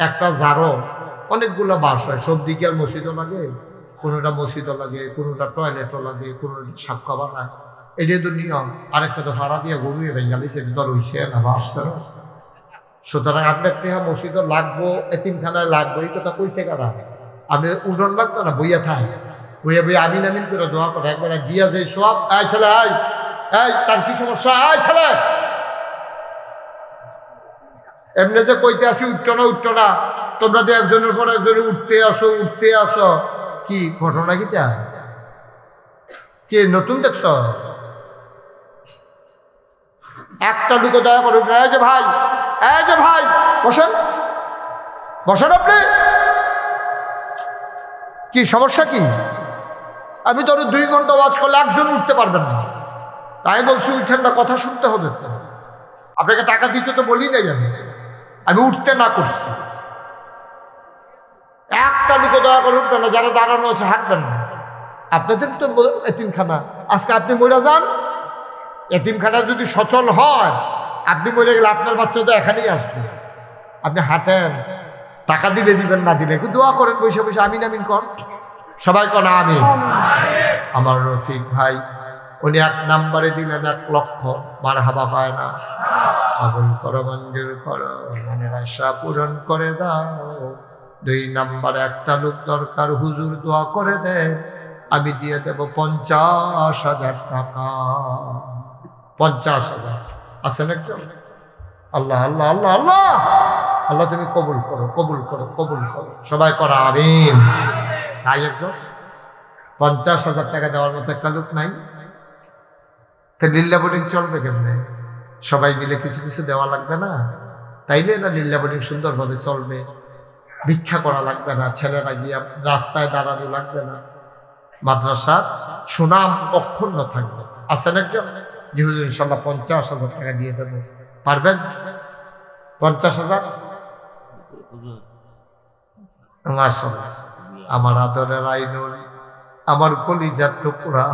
একটা জারো অনেকগুলো বাস হয়, সব দিকে আর মসজিদও লাগে, কোনোটা মসজিদও লাগে, কোনোটা টয়লেটও লাগে, কোনোটা সাক্কা বানায়। এটাই তো নিয়ম। আরেকটা তো ভাড়া দিয়ে ঘুমিয়ে বেঙ্গালিছে ধর হইছে না বাস করো। সুতরাং আপনার টেহা মসজিদও লাগবো, এতিমখানায় লাগবো, এই কথা কইছে কারা? আপনি উঠন লাগতো না, বইয়া থাক, বইয়া বইয়া আমিন আমিন করে দোয়া করে একবার দিয়া যে সব। এই ছেলে, এই তার কি সমস্যা? এই ছেলে, এমনি যে কইতে আসি উঠতো না, তোমরা তো একজনের পর একজনের উঠতে আসো। কি ঘটনা? কিটা কি নতুন দেখছ? একটা ঢুকে দয়া করে উঠে, এই যে ভাই বসেন আপনি। কি সমস্যা কি? আমি তো 2 ঘন্টা ওয়াজ করলে একজন উঠতে পারবেন না, তাই বলছি উঠেন না, কথা শুনতে হবে। আপনাকে টাকা দিতে তো বলি নাই, আমি উঠতে না করছি। একটা লোকে দয়া করে উঠবেন না, যারা দাঁড়ানো আছে হাঁটবেন না। আপনাদের তো এতিমখানা, আজকে আপনি মরে যান, এতিমখানা যদি সচল হয়, আপনি মরে গেলে আপনার বাচ্চা তো এখানেই আসবে। আপনি হাঁটেন, টাকা দিলে দিবেন, না দিলে একটু দোয়া করেন, বসে বসে আমিন আমিন কর, সবাই কর আমিন। আমার রফিক ভাই উনি 1 নম্বরে দিলেন 1 লক্ষ, মারহাবা পায় না। কবুল করো, মঞ্জুর করো, মনের আশা পূরণ করে দাও। 2 নম্বরে একটা লোক দরকার, হুজুর দোয়া করে দেন, আমি দিয়ে দেব 50,000 টাকা। 50,000 আছেন একজন? আল্লাহ আল্লাহ আল্লাহ আল্লাহ আল্লাহ, তুমি কবুল করো, সবাই করা আমিন। তাই একজন 50,000 টাকা দেওয়ার মতো একটা লোক নাই? তা লিল্লাহ বোর্ডিং চলবে কেমনে? সবাই মিলে কিছু কিছু দেওয়া লাগবে না? তাইলে না লিল্লাহ বোর্ডিং সুন্দরভাবে চলবে। ভিক্ষা করা লাগবে না, ছেলেরা গিয়ে রাস্তায় দাঁড়ানো লাগবে না, মাদ্রাসার সুনাম অক্ষুণ্ণ থাকবে। আছেন একজন? জি হুজুর ইনশাল্লাহ 50,000 টাকা দিয়ে দেবো, পারবেন? 50,000? মাশাআল্লাহ, আমার আদরের আইনুল, আমার কলিজার টুকরা,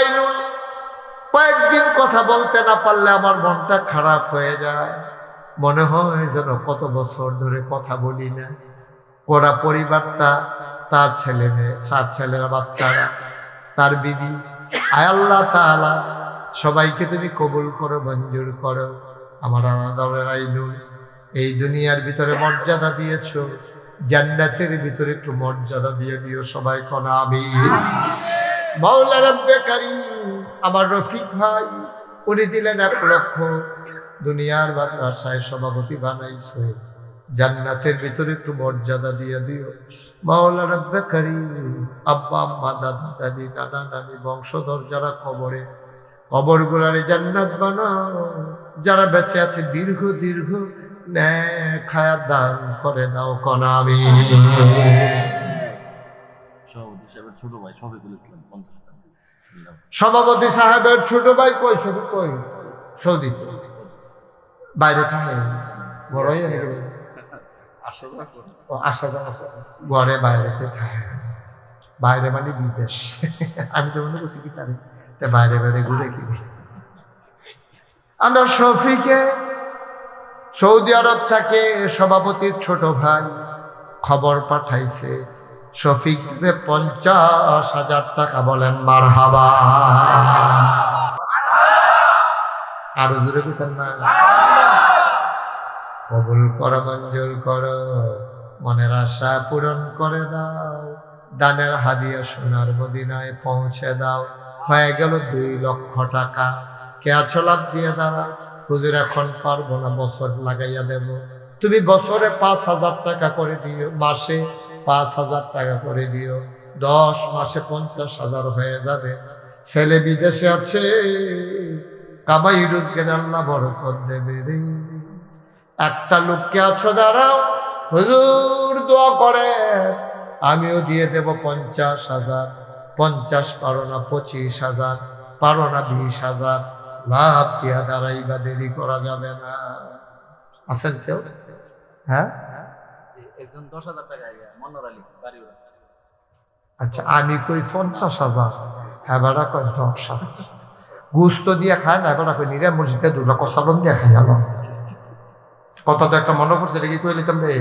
আইনুল, কয়েকদিন কথা বলতে না পারলে আমার মনটা খারাপ হয়ে যায়। মনে হয় যেন কত বছর ধরে কথা বলি না। গোটা পরিবারটা, তার ছেলে মেয়ে, 4 ছেলেরা, বাচ্চারা, তার বিবি, আয় আল্লাহ তাআলা সবাইকে তুমি কবুল করো, মঞ্জুর করো। আমার আনাদরের আইনুল, এই দুনিয়ার ভিতরে মর্যাদা দিয়েছো, জান্নাতের ভিতরে একটু মর্যাদা দিয়ে দিও, সবাই কোন আমিন। মাওলা রব্বে কারীম, আমার রফিক ভাই উনি দিলেন 1 লক্ষ, দুনিয়ার মাদ্রাসায় সভাপতি বানাইছো, জান্নাতের ভিতরে একটু মর্যাদা দিয়ে দিও মাওলা রব্বে কারীম। আব্বা আম্মা, দাদা দাদি, নানা নানি, বংশধর যারা কবরে, কবরগুলারে জান্নাত বানাও। যারা বেঁচে আছে দীর্ঘ দীর্ঘ নেক হায়াত দান করে দাও, কোন আমিন। সভাপতি সাহেবের ছোট ভাই শফিকুল ইসলাম 50 টাকা দিলাম। সভাপতি সাহেবের ছোট ভাই কই? সবই কই? সৌদি বাইরে থাকে, বড়ই আসা যাওয়া ঘরে বাইরেতে থাকে, বাইরে মানে বিদেশ। আমি তো মনে করছি কি তারে বাইরে বাইরে ঘুরে কিনি। আমরা শফিকে সৌদি আরব থাকে সভাপতির ছোট ভাই খবর পাঠাইছে, শফিক দেবে 50,000 টাকা। বলেন মারহাবা। আরো জোরে বলতেন না? কবুল করো, মঞ্জুর করো, মনের আশা পূরণ করে দাও, দানের হাদিয়া সোনার মদিনায় পৌঁছে দাও। হয়ে গেল 2 লক্ষ টাকা। কে আছো লাভ দিয়ে দাঁড়া, হুজুর এখন পারবো না, বছর লাগাইয়া দেব। তুমি বছরে 5,000 টাকা করে দিও, মাসে 5,000 টাকা করে দিও, 10 মাসে 50,000 হয়ে যাবে। ছেলে বিদেশে আছে, কামাই রোজগার আল্লাহ বরকত দেবে রে। একটা লোককে আছো দাঁড়াও, হুজুর দোয়া করে আমিও দিয়ে দেব 50,000। 50 পারো না 25,000, পারো না 20,000, লাভ দিয়া দাঁড়াইবা, দেরি করা যাবে না। আছেন কেউ? হ্যাঁ, একজন 10,000 টাকা মনোর আলী বাড়িওয়া। আচ্ছা, আমি কই 50,000, এবারা কয় 10,000। গুস্ত দিয়ে খায় না, এবারা কই নিরা মসজিদে 2 লক্ষ সালন দিয়ে খাই গেল। কত তো একটা মনে পড়ছে, এটা কি কই লিতাম রে?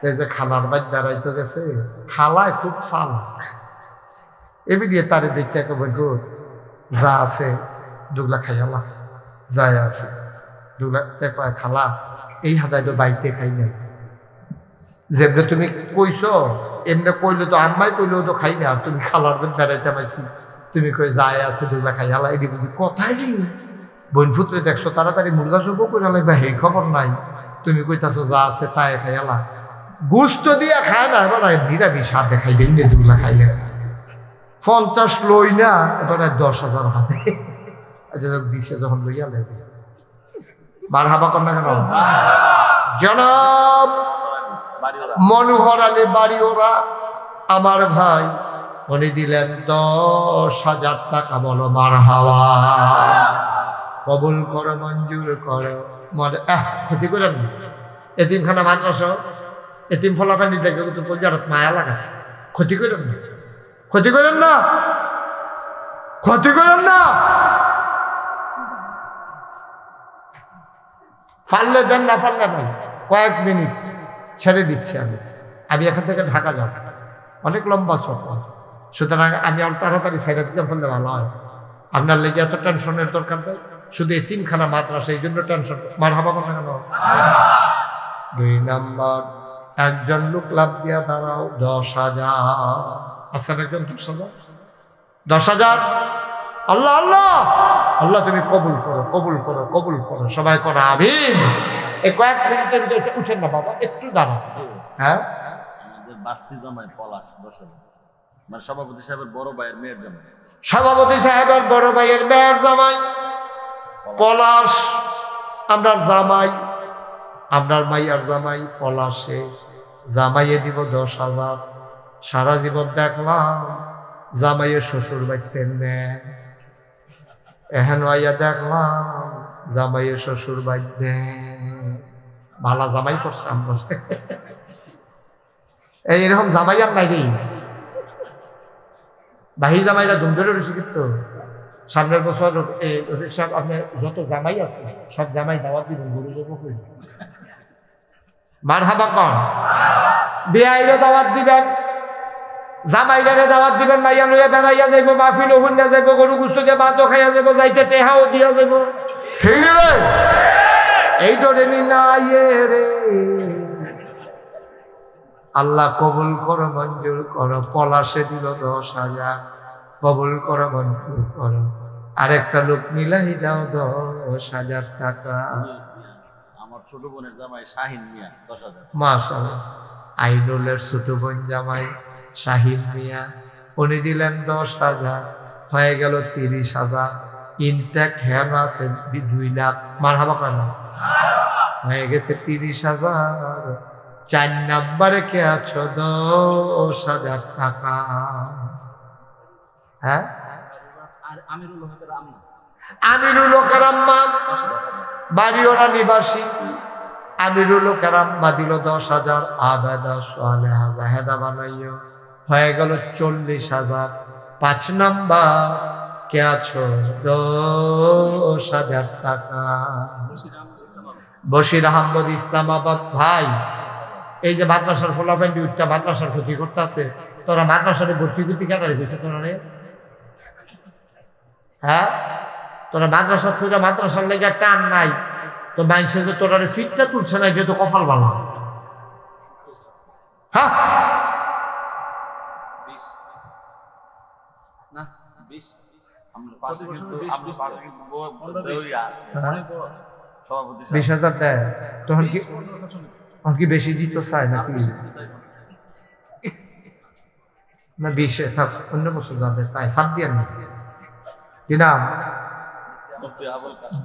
এই যে খালার বাদ বেড়াইতে গেছে, খালায় খুব চাল, এমনি দিয়ে তারে দেখতে একেবারে গুড, যা আছে 2 লাখ খাইয়ালা, যাই আছে 2 লাখ। কয় খালা এই হাদায় তো বাইতে খাই নাই, যেমনি তুমি কইছো এমনি কইলে তো আম্মাই কইলেও তো খাই না, আর তুমি খালার বাদ বেড়াইতে পাইছি, তুমি কই যাই আছে 2 লাখ খাইয়ালা, এটি বুঝি কথাই নেই। বনফুত্রে দেখছো তাড়াতাড়ি মুরগা চোখ করে লাগবে, এই খবর নাই। তুমি কইতাছো যা আছে তাই খাইয়ালা, গুস্ত দিয়া খায় না, এবার নিরামিষ হাত দেখাইবেন 2 লাখ খাইলে। 50 লই না, এবার 10,000 হাতে। আচ্ছা দিছে যখন লইয়া লাগবে, মারহাবা কর না কেন? জনাব মনোহর আলী বাড়িওরা আমার ভাই, উনি দিলেন 10,000 টাকা। বলো মারহাবা। কবুল করো, মঞ্জুর করো। মানে ক্ষতি করেন না, এতিমখানা মাদ্রাসা এতিম ফলাফানি দেখবে কিন্তু পর্যায়ত মায়া লাগা। ক্ষতি করেন না, ক্ষতি করেন না, ক্ষতি করেন না। পারলে দেন, না পারলে নাই, কয়েক মিনিট ছেড়ে দিচ্ছি। আমি এখান থেকে ঢাকা যাব, অনেক লম্বা সফর, সুতরাং আমি আর তাড়াতাড়ি ছেড়ে দিতে পারলে ভালো হয়। আপনার লেগে এত টেনশনের দরকার নেই, শুধু এতিমখানা মাদ্রাসা, এই জন্য টেনশন। মারহাবা করে কেন? 2 নাম্বার, একজন লোক লাভ দিয়া দাঁড়াও 10,000। আচ্ছা, একজন 10,000, 10,000। আল্লাহ আল্লাহ আল্লাহ, তুমি কবুল করো, কবুল করো, কবুল করো, সবাই করো আমিন। এই কয়েক মিনিটের ভিতরে উঠেন না বাবা, একটু দাঁড়ান। হ্যাঁ, আমাদের বাস্তি জামাই পলাশ 10,000, মানে সভাপতি সাহেবের বড় ভাইয়ের মেয়ের জামাই। সভাপতি সাহেবের বড় ভাইয়ের মেয়ের জামাই পলাশ, আপনার জামাই, আপনার মাইয়ার জামাই পলাশে জামাইয়ে দিব 10,000। সারা জীবন দেখলাম জামাইয়ের শ্বশুর বাড়িতে নেয়, এখন আইয়া দেখলাম জামাইয়ের শ্বশুর বাড়িতে ভালা জামাই করছে। আমরা এইরকম জামাই আর নাই রে, বাহি জামাইরা ধুম ধরে রয়েছে। কিন্তু সামনের বছর সব আপনার যত জামাই আছে সব জামাই দাওয়াত দিবেন, গরু জব করি। মারহাবা কন। বিয়াইরে দাওয়াত দিবেন, জামাইরে দাওয়াত দিবেন, মাইয়া লইয়া বেড়াইয়া যাইব, মাহফিল হুন্না যাইব, গরু গুস্ত দিয়ে ভাতও খাইয়া যাইব, যাইতে টেহাও দিয়া যাইব। ঠিক রে? এই ডরে নি না রে। আল্লাহ কবুল করো, মঞ্জুর করো। পলাশে দিল 10,000, কবুল করো, মঞ্জুর করো। আরেকটা লোক মিলাই দাও 10,000 টাকা। আমার ছোট বোনের জামাই শাহিন মিয়া 10,000। মাশাআল্লাহ। আইনুলের ছোট বোন জামাই শাহিন মিয়া, উনি দিলেন 10,000, হয়ে গেল 30,000। ইনটেক হ্যান আছে 2 লাখ। মারহাবা কেন? হয়ে গেছে 30,000। 4 নম্বরে কে আছো? 10,000 টাকা। হ্যাঁ, আমিরুল হকের আম্মা, বাড়িওরা নিবাসী। আমিরুল হকের আম্মা দিল 10,000। আবেদা সালেহা জাহেদা বানাইও, হয়ে গেল 40,000। 5 নাম্বার কে আছো? 10,000 টাকা। বশির আহমদ ইসলামাবাদ ভাই, এই যে মাদ্রাসার ফলাফল উঠটা মাদ্রাসার ক্ষতি করতে আছে, তোরা মাদ্রাসারে ভর্তি করতে কেন রেখেছে তোরা রে? হ্যাঁ, তোরা মাদ্রাসা থেকে মাদ্রাসার লেগে টান নাই তো মানছে যে তোরা ফিটটা তুলছে না, এটা তো কপাল ভালো। হ্যাঁ, আমরা পাশে কিন্তু 20,000 দেয়। তখন কি বেশি দিত চায় নাকি? না 20 থাক, অন্য বছর যাতে তাই 7 দিয়ে না। কি নাম?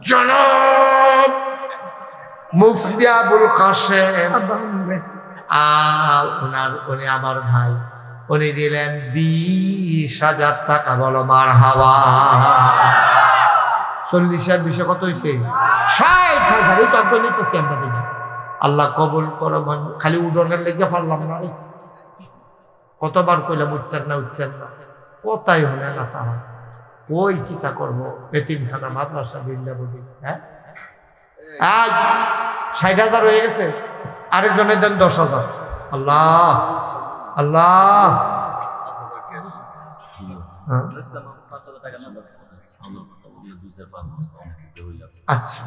জনাব মুফতি আবুল কাশেম। উনি আমার ভাই, উনি দিলেন 20,000 টাকা। বলো মারহাবা। 40 বিষয় কত হয়েছে? 60,000। এই তো আপনি নিতেছি আমরা দিন। আল্লাহ কবুল করো। খালি উডনের লেগে পারলাম না, কতবার কইলাম উঠতেন না, কোথায় হলে না তারা। ওই চিন্তা করবো এতিমখানা মাদ্রাসা বিল্লা বলি। হ্যাঁ, 60,000 হয়ে গেছে। আরেকজনের দেন 10,000। আল্লাহ আল্লাহ। আচ্ছা,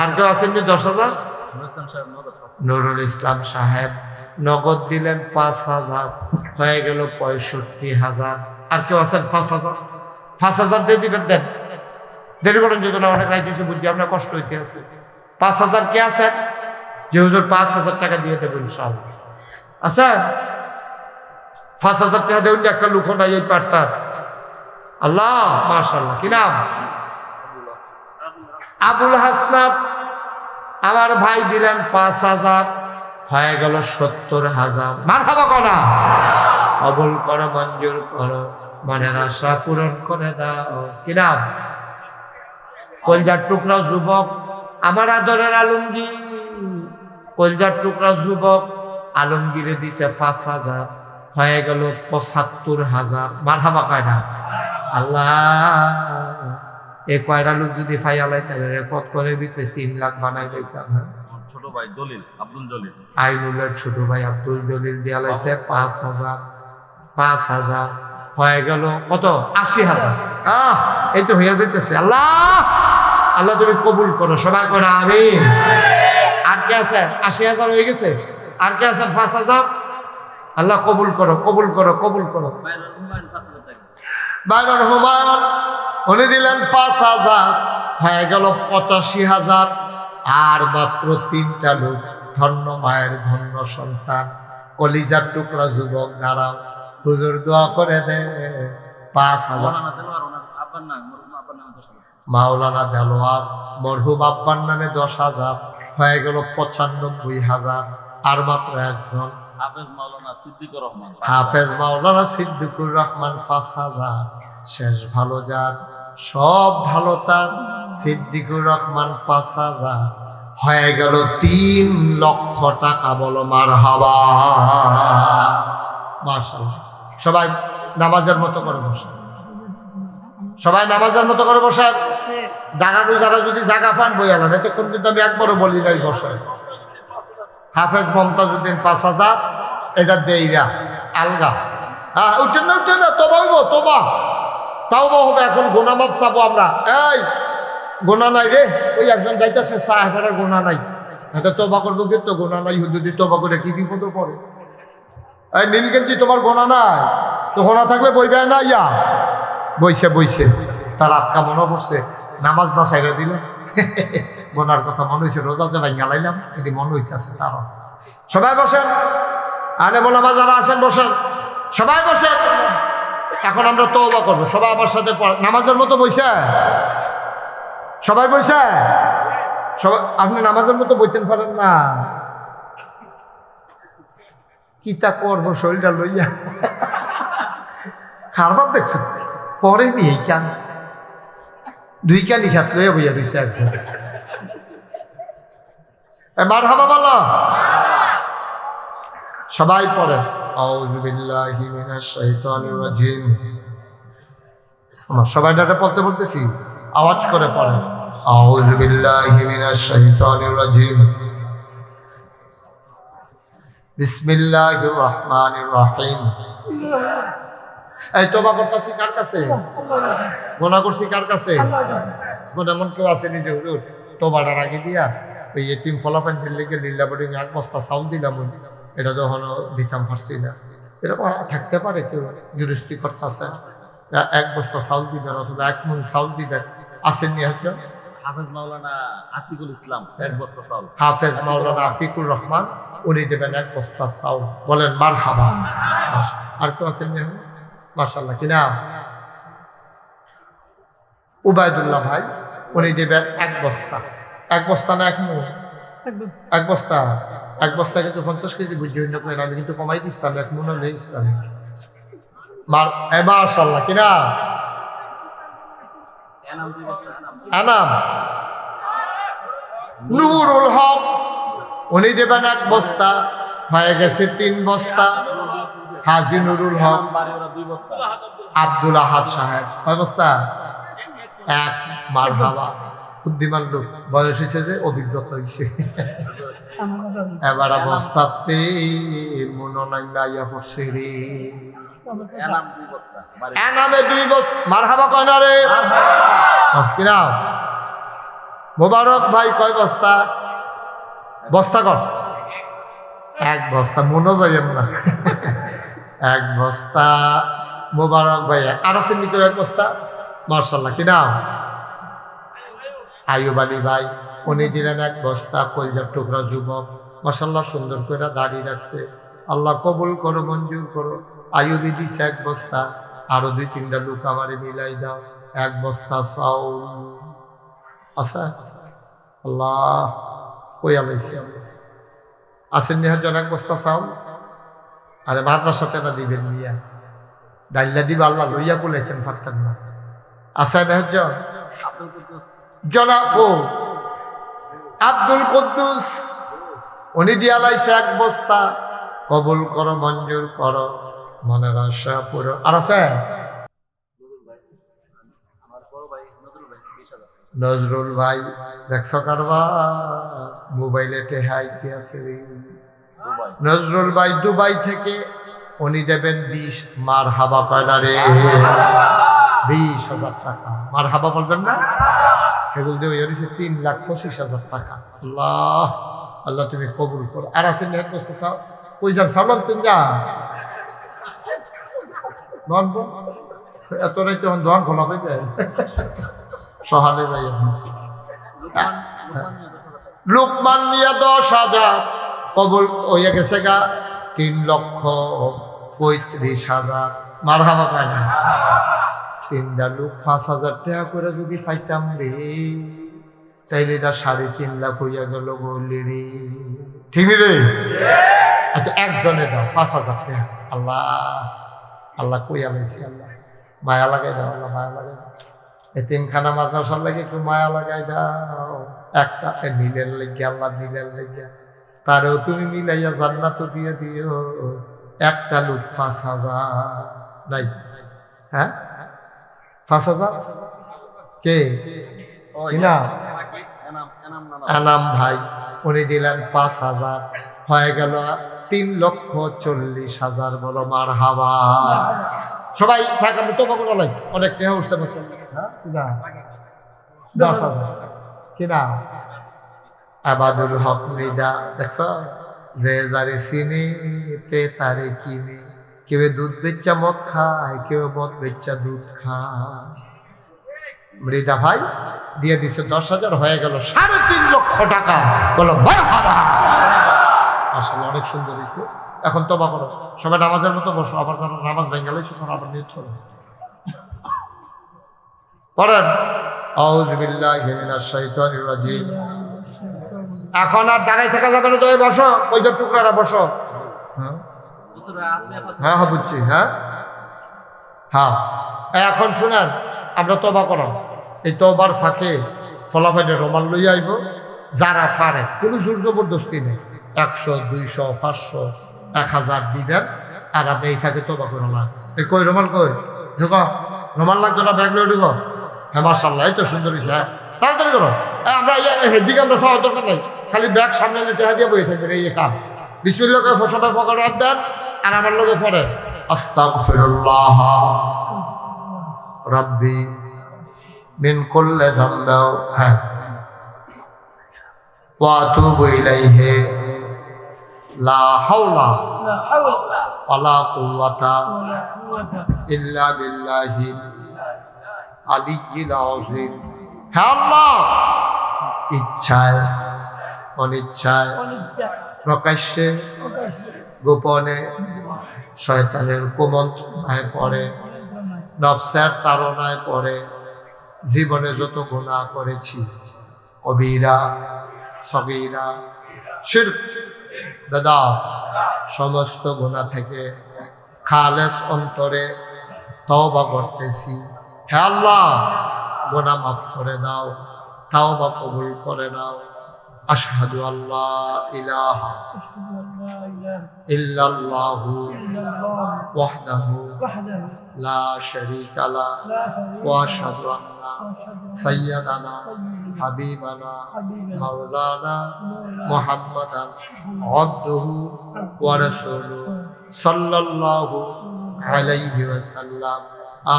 আর কেউ আছেন 10,000? নুরুল ইসলাম সাহেব নগদ দিলেন 5,000, হয়ে গেল 65,000। আর কেউ আছেন 5,000? 5,000 দিয়ে দিবেন, দেন। দেরি করেন যদি না, অনেক রাইত এসে বুঝছি আপনার কষ্ট হইতে আছে। 5,000 কে আছেন যে হুজুর 5,000 টাকা দিয়ে দেবেন? সব আচ্ছা, 5,000 টাকা দেবেন। একটা লুকো নাই এই পাটটা। আল্লাহ মাশাআল্লাহ। কি নাম? আবুল হাসনাত আমার ভাই দিলেন 5,000, হয়ে গেল 70,000। মারহাবা করা। কবুল করো, মঞ্জুর করো, মনের আশা পূরণ করে দাও। কি নাম? কলজার টুকরা যুবক আমার আদরের আলমগীর। কলজার টুকরা যুবক আলমগীরে দিছে 5,000, হয়ে গেল 75,000। মারহাবা কয়না? আল্লাহ, এই কয়টা লোক যদি ফাইয়ালাই তাহলে পথকরের ভিতরে 3 লাখ বানাই দিতাম। ছোট ভাই দলিল আব্দুল জলিল, আইনুলের ছোট ভাই আব্দুল জলিল দিয়া লাইছে 5,000। 5,000 হয়ে গেল কত? 80,000। এই তো হইয়া যাইতেছে। আল্লাহ আল্লাহ তুমি কবুল করো, সবাই করো আমিন। আর কে আছে? 80,000 হয়ে গেছে। আর কে আছেন? 5,000। আল্লাহ কবুল করো, কবুল করো, কবুল করো। বাইরুল হুমায়ুন উনি দিলেন 5,000, হয়ে গেল 85,000। আর মাত্র 3টা লোক, ধন্য মায়ের ধন্য সন্তান, কলিজার টুকরা যুবক। দাঁড়াও, হুজুর দোয়া করে দে। 5,000। মাওলানা দেলোয়ার মরহুম আব্বার নামে 10,000, হয়ে গেল 95,000। আর মাত্র একজন, হাফেজ মাওলানা সিদ্দিকুর রহমান। হাফেজ মাওলানা সিদ্দিকুর রহমান 5,000। শেষ ভালো যার, সব ভালো তার, সিদ্দিকুর রহমান 5,000, হয়ে গেল 3 লক্ষ টাকা। বলো মারহাবা। মাশাআল্লাহ। সবাই নামাজের মতো করে বসে, সবাই নামাজের মতো করে বসার। দাঁড়ানো যারা যদি জায়গা পান বইয়ালেন, এতক্ষণ কিন্তু আমি একবারও বলি নাই বসে। হাফেজ মমতাজউদ্দিন 5,000, এটা দেইরা আলগা। হ্যাঁ, উঠেন না, তোবা হইব, তোবা হবে। এখন গোনা মাপ চাবো আমরা। এই গোনা নাই রে, ওই একজন যাইতেছে সাহেবের গোনা নাই, হয়তো তোবা করবো, কিন্তু গোনা নাই। যদি তোবা করে কি বিপদ পড়ে? এই নীলগঞ্জি, তোমার গোনা নাই তো? গোনা থাকলে বইবে না, ইয়া বইছে তার আটকা মনে পড়ছে, নামাজ না সাইরা দিলে গোনার কথা মনে হয়েছে, রোজা যে ভাই গালাইলাম, এটি মনে হইতেছে তার। সবাই বসেন, আলে মোলামা যারা আছেন বসেন, সবাই বসেন। এখন আমরা তওবা করবো। সবাই আমার সাথে নামাজের মতো বইছে, সবাই বইছে। সবাই আপনি নামাজের মতো বইতেন পারেন না? কিতা করবো শরীরটা লইয়া? খারাপ দেখছেন, পরেনি এই কান, দুই কানি খাত লইয়া বইয়া দিচ্ছে একজন। মারহাবা বলো, সবাই পড়েন। আউযু বিল্লাহি মিনাশ শাইতানির রাজিম। আমার সবাই এটা পড়তে বলতেছি, আওয়াজ করে পড়েন। আউযু বিল্লাহি মিনাশ শাইতানির রাজিম। বিসমিল্লাহির রহমানির রহিম। এই তোবা করতেছি কার কাছে? গোনা করছি কার কাছে? এমন কেউ আছে নিজে হুজুর তোবাটা রাখি দিয়া ওই এতিম ফলাফান ফেললিকে লীলা বোর্ডিং এক বস্তা চাউল দিলাম, এটা তো এখনো দিতাম পারছি না। এরকম থাকতে পারে কেউ গৃহস্থী করতেছে, এক বস্তা চাউল দিবেন অথবা 1 মণ চাউল দিবেন। আসেননি হচ্ছে হাফেজ মাওলানা আতিকুল ইসলাম, 1 বস্তা চাউল। হাফেজ মাওলানা আতিকুর রহমান, উনি দেবেন 1 বস্তা চাউল। বলেন মারহাবা। আর কেউ আসেননি? মাশাআল্লাহ। কি নাম? উবাইদুল্লাহ ভাই, উনি দেবেন 1 বস্তা। 1 বস্তা না 1 মণ? 1 বস্তা। 1 বস্তা কিন্তু 50 কেজি বুঝি হইল করেন, আমি কিন্তু কমাই দিচ্ছিলাম, 1 মণ হলে ইসলাম। মাশাআল্লাহ। কি নাম? আনাম নুরুল হক, উনি দেবেন 1 বস্তা। হয়ে গেছে 3 বস্তা। হাজি নুরুল হক। আব্দুল আহাদ সাহেব কয় বস্তা? 1। মারহাবা। বুদ্ধিমান লোক, বয়স হয়েছে যে, অভিজ্ঞতা হয়েছে। এবার বস্তাতে মনোনয়ন আইয়া পড়ছে রে। এনামে 2 বস্তা। মারহাবা কয় না রে? কি নাম? মোবারক ভাই কয় বস্তা? বস্তা কর। 1 বস্তা। মনো যাইয়েন না। 1 বস্তা মোবারক ভাই। আর আছেন নি কেউ 1 বস্তা? মাশাআল্লাহ। কি নাম? আইয়ুব আলী ভাই, উনি দিলেন 1 বস্তা। কলজার টুকরা যুবক, মাশাআল্লাহ, সুন্দর করে দাড়ি রাখছে। আল্লাহ কবুল করো, মঞ্জুর করো। আইয়ুবি দিছে 1 বস্তা। আরো 2-3টা লোক আমারে মিলাই দাও। 1 বস্তা চাউল আছে। আল্লাহ কই আলাইছে? আসেন নিহাজন 1 বস্তা চাউল। আরে মাদ্রাসাতে না দিবেন মিয়া, ডাইলা দিবা আল্লাহ লইয়া বলাইতেন পারতেন না। আসেন নিহাজন জনাব আব্দুল কুদ্দুস, উনি দিয়া লাইছে 1 বস্তা। কবুল করো, মঞ্জুর করো, মনের আশা পুরো। আর আছে নজরুল ভাই, দেখছ কারবা মোবাইলে টেহাই কি আছে। নজরুল ভাই দুবাই থেকে, উনি দেবেন 20। মারহাবা কয়না রে? 20,000 টাকা। মারহাবা বলবেন না? এগুলো দিয়ে ওই 3,25,000 টাকা। আল্লাহ আল্লাহ তুমি কবুল করো। আর আছেন কই যান? সালাম 3 যান এত রাইতে দোকান খোলা হয়ে যায়, সহালে যাই। লুকমান মিয়া 10,000 কবুল হয়ে গেছে গা। 3,35,000। মারহাবা পায় না? 3টা লোক 5,000 টাকা করে যদি পাইতাম রে, তাইলে এটা 3.5 লাখ হইয়া গেল বলি রে। ঠিক রে? আচ্ছা, একজনে দাও 5,000 টাকা। আল্লাহ আল্লাহ কই আলাইছি। আল্লাহ মায়া লাগাই দাও, আল্লাহ মায়া লাগাই দাও। এতিমখানা মাদ্রাসার লাগে একটু মায়া লাগাই দাও। একটা মিলের লেগে, আল্লাহ মিলের লেগে তারেও তুমি মিলাইয়া জান্নাত দিয়ে দিও। একটা লোক 5,000 নাই? হ্যাঁ 5,000 কে? না এনাম ভাই, উনি দিলেন 5,000। হয়ে গেল 3,40,000 বলো মারহাবা। সবাই থাক, আমি তো বাবু বলাই অনেক টেহা উঠছে বছর। হ্যাঁ 10,000 কিনা আবাদুল হক মৃদা দেখছ, যে যারে চিনি তে তারে কিনে। কেউ দুধ বেচা মদ খায়, কেউ মদ বেচা দুধ খায়। মৃদা ভাই দিয়ে দিছে 10,000, হয়ে গেল 3.5 লক্ষ টাকা। বলো মারহাবা। আসলে অনেক সুন্দর হয়েছে। এখন তবা করো, সবাই নামাজের মতো বসো। আবার যারা নামাজ ভেঙ্গালে শুনুন, আবার নিয়ত করো, পড়েন আউযু বিল্লাহি মিনাশ শাইতানির রাজিম। এখন আর দাঁড়াই থাকা যাবে না, তো এই বসো, ওই যে টুকরাটা বসো। হ্যাঁ হ্যাঁ বুঝছি। হ্যাঁ হ্যাঁ এখন শুনেন, আমরা তবা করো। এই তবার ফাঁকে ফলাফলে রোমান লইয়া আইব। যারা পারে, কোনো জোর জবরদস্তি নেই। 100, 200, 500, 1000 দিবেন। আর আপনি এই ফাঁকে তবা করো না। এই কই রোমাল, কই ঢুকো, রোমাল লাগতো না, ব্যাগ লয়ে ঢুকো। হ্যাঁ মাশাআল্লাহ, এই তো সুন্দর হয়েছে। হ্যাঁ তাড়াতাড়ি করো। আমরা হেদিকে আমরা চাওয়ার দরকার নাই, খালি ব্যাগ সামনে নিয়ে টেহা দিয়ে বই থাকবেন। এই কাম বিসমিল্লাহ করে সবাই ফকর হাত দেন, আর আমার লোকে পড়েন আস্তাগফিরুল্লাহ রাব্বি মিন কুল্লি যামবি হ্যাঁ ওয়া আতুবু ইলাইহি লা হাওলা ওয়ালা কুওয়াতা ইল্লা বিল্লাহি আলিয়্যিল আযীম। হে আল্লাহ, ইচ্ছায় অনিচ্ছায় প্রকাশ্যে গোপনে শয়তানের কুমন্ত্রণায় পড়ে, নফসের তাড়নায় পড়ে জীবনে যত গুনাহ করেছি, কবিরা সগীরা শিরক বেদাত, সমস্ত গুনাহ থেকে খালেস অন্তরে তওবা করতেছি। হে আল্লাহ, গুনাহ মাফ করে দাও, তওবা কবুল করে নাও। আশহাদু আল্লাহ ইলাহা ইল্লাল্লাহু ওয়াহদাহু লা শারীকা লা ওয়া আশহাদু আন্না সাইয়্যিদানা হাবিবানা মাওলানা মুহাম্মাদান আবদুহু ওয়া রাসূলুহু সাল্লাল্লাহু আলাইহি ওয়াসাল্লাম।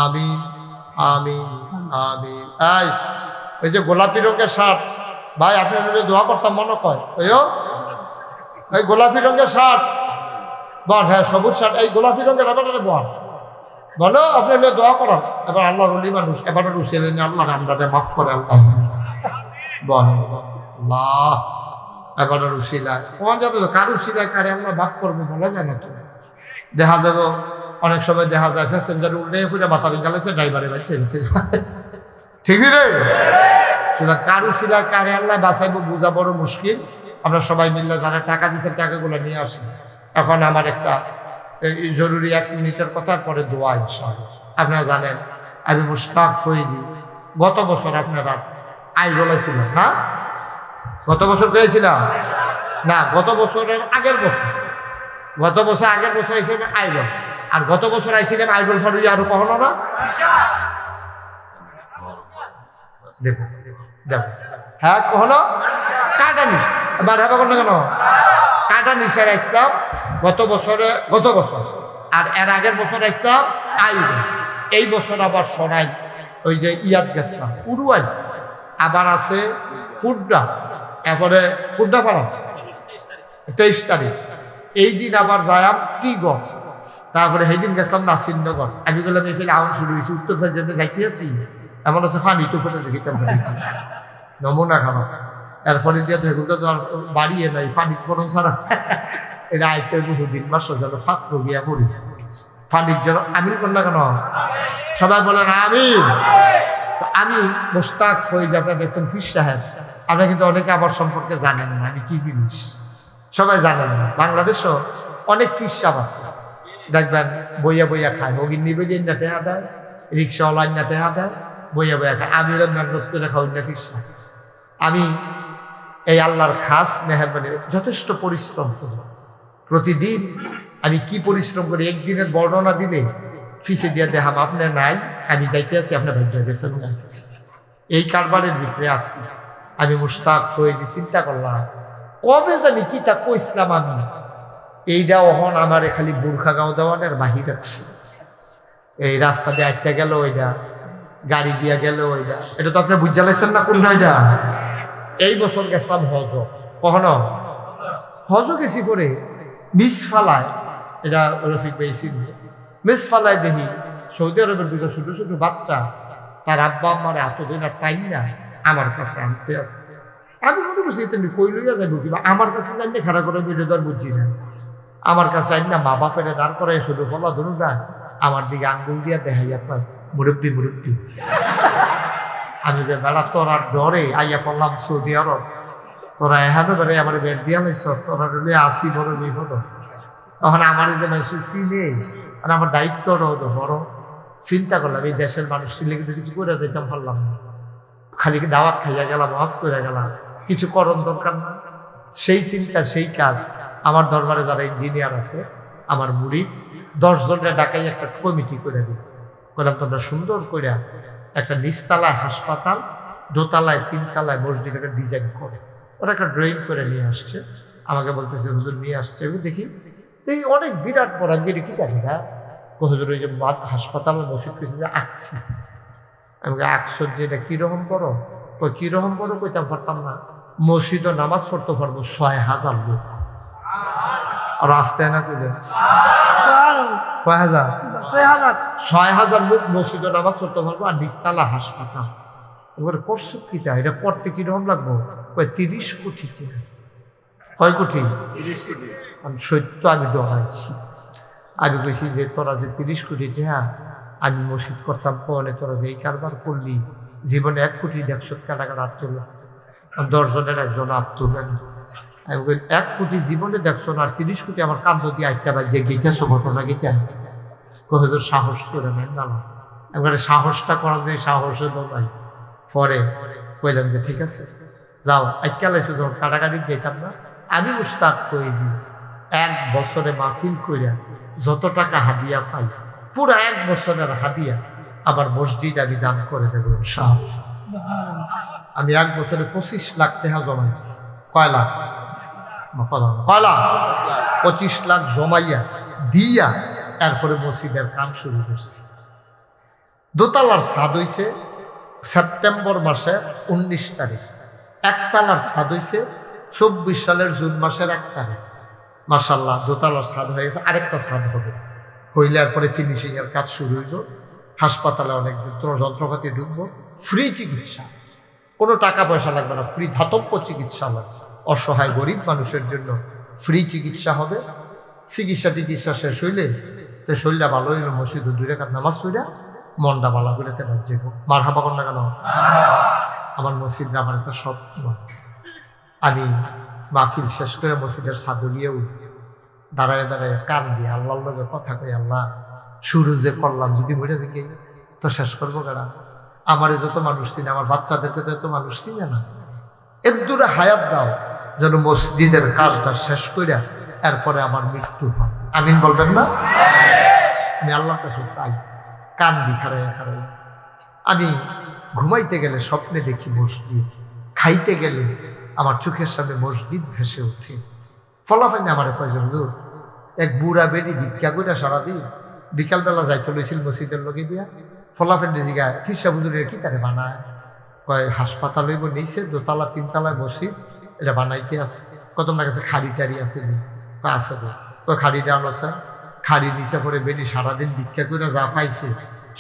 আমিন আমিন আমিন। এই যে গোলাপি রঙের শার্ট ভাই, আপনার দোয়া করতাম মনে কয়। এই গোলাপি রঙের শার্ট বল, হ্যাঁ সবুজ শার্ট, এই গোলাপি রঙের আপনার বল, বলো আপনি দোয়া করেন। এবার আল্লাহর ওলি মানুষ, এবার রুসিলেন আল্লাহ আমরা মাফ করে আল্লাহ বল আল্লাহ। এবার রুসিলায় কমান যাবে, কারো সিলায় কারে আমরা ভাগ করবো বলা যায় না। তো দেখা যাবো অনেক সময় দেখা যায় প্যাসেঞ্জার উল্টে ফুটে মাথা ভেঙালেছে, ড্রাইভারে বাচ্চা গেছে। ঠিক রে, কারু সিলায় কারে আল্লাহ বাঁচাইবো বোঝা বড় মুশকিল। আমরা সবাই মিললে যারা টাকা দিচ্ছেন টাকাগুলো নিয়ে আসেন। এখন আমার একটা জরুরি 1 মিনিটের কথার পরে দোয়া ইনশাআল্লাহ। আপনারা জানেন আমি মুশতাক ফৈজি, গত বছর আপনারা আই বলেছিলাম না, গত বছর গিয়েছিলাম না, গত বছরের আগের বছর, গত বছর আগের বছর আইছিলাম আইবল, আর গত বছর আইছিলাম আইবল ফারুই আরো কখনো না। দেখো দেখো, হ্যাঁ কখনো কাটা নিস বার হবে কোনো কেন কাটা নিচে আসতাম গত বছর, আর এর আগের বছর আসতাম আইব। এই বছর আবার সরাই ওই যে ইয়াদ গেছিলাম উড়ুয়াই, আবার আছে কুড্ডা, এরপরে কুড্ডা ফাড়া 23 তারিখ। এই দিন আবার যায়াম টিগড়, তারপরে সেই দিন গেছিলাম নাসিরনগর। আমি বললাম এই ফেলে আউন শুরু হয়েছি, উত্তর ফাইজে যাইতে আছি, এমন হচ্ছে ফানি তো ফেটে যেতাম নমুনা খানো। এরপরে দিয়ে এগুলো তো আর বাড়িয়ে নাই, ফানি ফোরন ছাড়া এটা আইতে বহুদিন মাস যেন ফাঁকর গিয়া পড়ি। ফানির জন্য আমিন কর না কেন সবাই বলেন আমিন। আমি মোস্তাক ফৈজ, আপনারা দেখছেন ফির সাহেব, আপনারা কিন্তু অনেকে আমার সম্পর্কে জানেন না আমি কি জিনিস, সবাই জানেন না। বাংলাদেশও অনেক ফির সাহেব আছে, দেখবেন বইয়া বইয়া খায়, অগিন্নি বইয়া না টেহা দেয়, রিক্সাওয়ালা না টেহা দেয়, বইয়া বইয়া খায়। আমি ওরা মেহনত করে খাওয়াই না ফির সাহেব। আমি এই আল্লাহর খাস মেহরবানি যথেষ্ট পরিশ্রম করি প্রতিদিন। আমি কি পরিশ্রম করি, একদিনের বর্ণনা দিলে ফিসে দিয়ে দেখাম আপনার নাই, আমি যাইতে আছি আপনার ভাগ্য গেছেন। এই কারবারের ভিতরে আছি আমি মুশতাক ফৈজি। চিন্তা করলাম কবে জানি কি তা কইসলাম আমি, এইটা ওহন আমার খালি বুর্খা গাঁও দেওয়ানের বাহির রাখছে। এই রাস্তা দিয়ে একটা গেল ওইটা, গাড়ি দিয়া গেল ওইটা, এটা তো আপনি বুঝতে লাইছেন না কোনটা ওইটা। এই বছর গেছিলাম হজ, কখনো হজ গেছি পরে মিস ফালায়, এটা রফিক পেয়েছি, মিস ফালায় দেখি সৌদি আরবের দুটো ছোট ছোট বাচ্চা তার আব্বা আমার এতদিন আর টাইম না আমার কাছে আনতে আছে। আমি মনে করছি এটা কই লইয়া যাবো, কিংবা আমার কাছে জানি না খারাপ করে ভিডিও দর বুঝছি না, আমার কাছে আইন না মা বাপের দাঁড় করে ছোট ফলা ধরুনটা আমার দিকে আঙ্গুল দিয়া দেখাইয়া পায় মুরব্বী মুরব্বী। আমি বেড়া তোরা ডরে আইয়া পড়লাম সৌদি আরব, তোরা এহানো বেড়ে আমার বেড় দিয়া লাইছ, তোরা ডলে আসি বড় বিপদ। তখন আমার যে মানুষ চিনে আর আমার দায়িত্বটাও তো বড়। চিন্তা করলাম এই দেশের মানুষটি লেগে তো কিছু করে যেতাম পারলাম না, খালি দাওয়াত খাইয়া গেলাম, ওয়াজ করে গেলাম, কিছু করণ দরকার না। সেই চিন্তা সেই কাজ আমার দরবারে যারা ইঞ্জিনিয়ার আছে আমার মুড়ি 10 জনের ডাকাই একটা কমিটি করে দিই, বললাম তোমরা সুন্দর করে একটা নিচতলায় হাসপাতাল, দোতলায় 3 তলায় মসজিদ একটা ডিজাইন করে, ওরা একটা ড্রয়িং করে নিয়ে আসছে, আমাকে বলতেছে হুজুর নিয়ে আসছে। আমি দেখি এই অনেক বিরাট বড়, আমি কি জানি না হুজুর ওই যে হাসপাতাল মসজিদ পিছনে আঁকছি। আমাকে আঁকছো যে এটা কিরকম বড়, কই কিরকম বড় কইতাম পারতাম না, মসজিদও নামাজ পড়তে পারবো 6000 লোক। আর আসতে না কইলেন 6000 লোক মসজিদও নামাজ পড়তে পারবো, আর নিচতলা হাসপাতাল। এবার করছো কিটা, এটা করতে কিরকম লাগবো, কই 30 কোটি টাকা। কয় কোটি? 30 কোটি। আমি সত্য আমি ডরাইছি, আমি কইছি যে তোরা যে 30 কোটি টাকা আমি মসজিদ করতাম, কনে তোরা যে এই কারবার করলি, জীবনে 1 কোটি 100 টাকা হাত তুলল, 10 জনের একজন হাত তুলবেন। আমি কই 1 কোটি জীবনে দেখছো না, আর 30 কোটি আমার কান্দ দিয়ে আটটা বা যে গেইতেছো ঘটনা গেইতে কহজোর সাহস করে নেন না। এবারে সাহসটা করার যে সাহসে নাই। পরে কইলেন যে ঠিক আছে যাও, আজকালাইছো যখন কাটাকাটি যেতাম না, আমি মুস্তাক হয়েছি 1 বছরে মাহফিল কইরা যত টাকা হাদিয়া পাই পুরো 1 বছরের হাদিয়া আবার মসজিদ আমি দান করে দেবো ইনশাআল্লাহ। আমি 1 বছরে 25 লাখ টাকা জমাইছি। কয় লাখ? 25 লাখ জমাইয়া দিয়া তারপরে মসজিদের কাম শুরু করছি। দোতলার ছাদ হইছে সেপ্টেম্বর মাসের 19 তারিখ, 1 তলার ছাদ হইছে 24 সালের জুন মাসের 1 তারিখ। মাশাআল্লাহ দোতলার ছাদ হয়ে গেছে, আরেকটা ছাদ হবে, হইলে এরপরে ফিনিশিং এর কাজ শুরু হইল। হাসপাতালে অনেক যন্ত্রপাতি ঢুকবো, ফ্রি চিকিৎসা, কোনো টাকা পয়সা লাগবে না, ফ্রি ধাতব্য চিকিৎসা হবে, অসহায় গরিব মানুষের জন্য ফ্রি চিকিৎসা হবে। চিকিৎসা শেষ হইলে তো শরীরটা ভালো হইলো, মসজিদ 2 রাকাত নামাজ পড়া মনটা ভালো করে তেলার যাইব। মারহাবা কর না কেন? আমার মসজিদ আমার একটা স্বপ্ন, আমি মাহফিল শেষ করে মসজিদের ছাদলিয়ে উঠি, দাঁড়ায় দাঁড়ায় কান দিয়ে আল্লাহর লগে কথা কই, আল্লাহ শুরু যে করলাম যদি মরে যাই তো শেষ করবো কারা? আমারে যত মানুষ চিনে, আমার বাচ্চাদেরকে তো এত মানুষ চিনে না, এর দূরে হায়াত দাও যেন মসজিদের কাজটা শেষ করে এরপরে আমার মৃত্যু হয়। আমিন বলবেন না? আমি আল্লাহর কাছে চাই, কান দি খারাই। আমি ঘুমাইতে গেলে স্বপ্নে দেখি মসজিদ, খাইতে গেলে আমার চোখের সামনে মসজিদ ভেসে ওঠে। ফলাফল আমার কয়জন হুজুর, এক বুড়া বেরি ভিক্ষা করে সারাদিন বিকালবেলা যাইতে লইছিল মসজিদের লোকে দিয়া। ফলাফল জিগায় ফিরসা হুজুরের কি তারে বানায়? কয় হাসপাতাল হইব নিচে 2 তলা 3 তলায় মসজিদ, এটা বানাইতে আছে। কত আপনার কাছে খাড়ি টাড়ি আছে? আছে তো খাড়িটা আনো স্যার। খাড়ি নিচে পরে বেরি সারাদিন ভিক্ষা করে যা পাইছে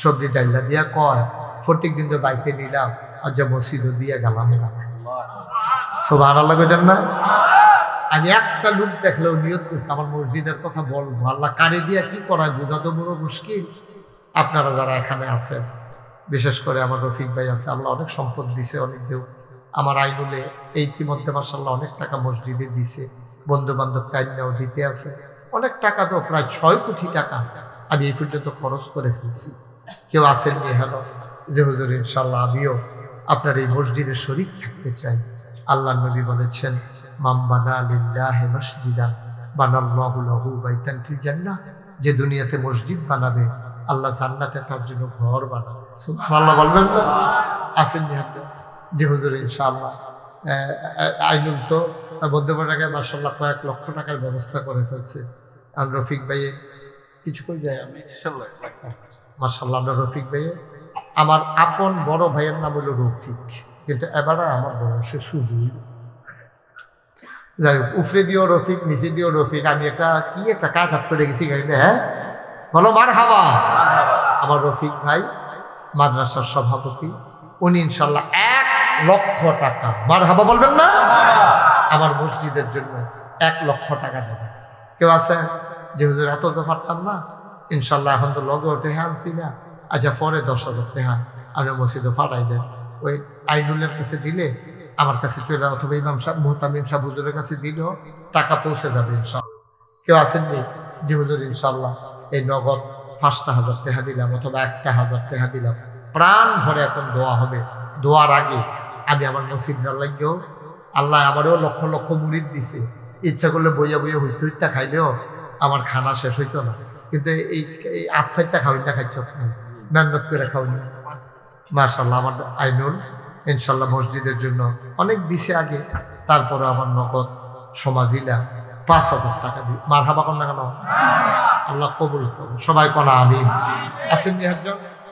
সবজি ডাইলা দিয়া কয় প্রত্যেক দিন তো বাইতে নিলাম, আর যা মসজিদও দিয়ে গেলাম। সুবহানাল্লাহ কইতেন না? আমি একটা লোক দেখলেও নিয়ত করছি আমার মসজিদের কথা বলবো, আল্লাহ কারে দিয়া কি করায় বোঝা তো বড় মুশকিল। আপনারা যারা এখানে আছেন, বিশেষ করে আমার রফিক ভাই আছে, আল্লাহ অনেক সম্পদ দিছে, অনেক দেব। আমার আইনুলে এই ইতিমধ্যে মাশাআল্লাহ অনেক টাকা মসজিদে দিছে, বন্ধু বান্ধব কাইন্যাও দিতে আছে অনেক টাকা, তো প্রায় 6 কোটি টাকা আমি এই পর্যন্ত খরচ করে ফেলছি। কেউ আসেন নিয়ে হলো যে হুজুর ইনশাল্লাহ আমিও আপনার এই মসজিদে শরীক থাকতে চাই। আল্লাহ নবী বলেছেন, মান বানা লিল্লাহি মাসজিদান বানাল্লাহু লাহু বাইতান ফিল জান্নাহ, যে দুনিয়াতে মসজিদ বানাবে আল্লাহ জান্নাতে তার জন্য ঘর বানাবে। সুবহানাল্লাহ বলবেন না? আসেন নিয়ে আসেন যে হুজুর ইনশাআল্লাহ আইনুল তো তার বন্ধুবার টাকায় মার্শাল্লাহ কয়েক লক্ষ টাকার ব্যবস্থা করে ফেলছে। আর রফিক ভাইয়ে কিছু কই যায় আমি মার্শাল্লাহ। আমরা রফিক ভাইয়ে আমার আপন বড় ভাইয়ের নাম হলো রফিক, কিন্তু এবারে আমার বয়সে শুরু। যাই হোক, উফরে দিও রফিক, নিচে দিও রফিক। আমি একটা কাজ ফেলে গেছি গাইলে। হ্যাঁ বলো মার হাবা। আমার রফিক ভাই মাদ্রাসার সভাপতি, উনি ইনশাল্লাহ 1 লক্ষ টাকা, মার হাবা বলবেন না, আমার মসজিদের জন্য 1 লক্ষ টাকা দেবে। কেউ আছে যে হুজুর এত তো পারতাম না, ইনশাল্লাহ এখন তো লগে ওঠে আনছি না, আচ্ছা পরে 10,000 টাকা আমি মসজিদে ফাটাই দেন। ওই আইনুলের কাছে দিলে আমার কাছে চলে, অথবা ইমাম সাহেব মুহতামিম সাহেব হুজুরের কাছে দিলেও টাকা পৌঁছে যাবে ইনশাল্লাহ। কেউ আসেননি যে হুজুর ইনশাল্লাহ এই নগদ 5,000 টাকা দিলাম অথবা 1,000 টাকা দিলাম, প্রাণ ভরে এখন দোয়া হবে। দোয়ার আগে আমি আমার মসজিদটার লাগেও, আল্লাহ আমারও লক্ষ লক্ষ মুরিদ দিছে, ইচ্ছা করলে বইয়া বইয়া হইতে হইতে খাইলেও আমার খানা শেষ হইতো না। কিন্তু এই 8-4টা খাওয়াই না খাইছ, মেহনত করে খাওয়াই না। মাশাআল্লাহ আমার আইনুল ইনশাল্লাহ মসজিদের জন্য অনেক দিছে আগে, তারপরে আমার নগদ সমাজিলা 5,000 টাকা দিই। মার হাবা কন্যা কেন, আল্লাহ কবুল করুন। সবাই কনা আমিন। আসেন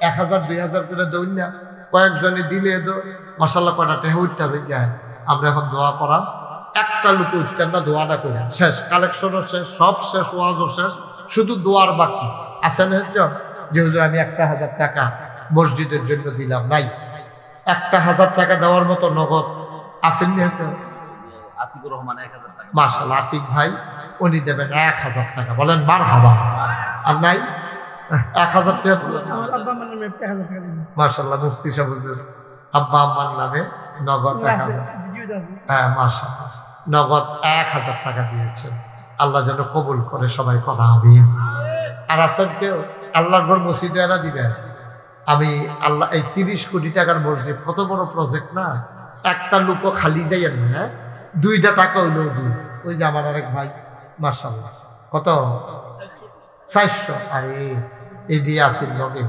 1,000 2,000 করে দৌড় না, কয়েকজনে দিলে মাশাআল্লাহ কয়টা টেহা উঠতে যায়। আমরা এখন দোয়া করাম, একটা লোক উঠতেন না, দোয়াটা করে শেষ, কালেকশনও শেষ, সব শেষ, ওয়াজও শেষ, শুধু দোয়ার বাকি। আসেন যে হুজুর আমি 1,000 টাকা মসজিদের জন্য দিলাম, নাই 1,000 টাকা দেওয়ার মতো নগদ আসেন নি? আতিকুর রহমান 1,000 টাকা। মাশাআল্লাহ আতিক ভাই উনি দেবেন 1,000 টাকা, বলেন মার হাবা। আর নাই 1,000 টাকা, মাশাআল্লাহ মুফতি সাহেব হুজুর আব্বা আম্মার নামে নগদ 1,000। হ্যাঁ মাশাআল্লাহ নগদ 1,000 টাকা দিয়েছেন, আল্লাহ যেন কবুল করে। সবাই করা আমিন। আর আছেন কেউ আল্লাহর ঘর মসজিদে এরা দিবেন। আমি আল্লাহ এই 30 কোটি টাকার মসজিদ কত বড় প্রজেক্ট না, একটা লোকও খালি যাইয়েন না। হ্যাঁ 2টা টাকা হইলো দিই। ওই যে আমার আরেক ভাই মাশাআল্লাহ কত 400, আরে এই দিয়ে আসেন লগে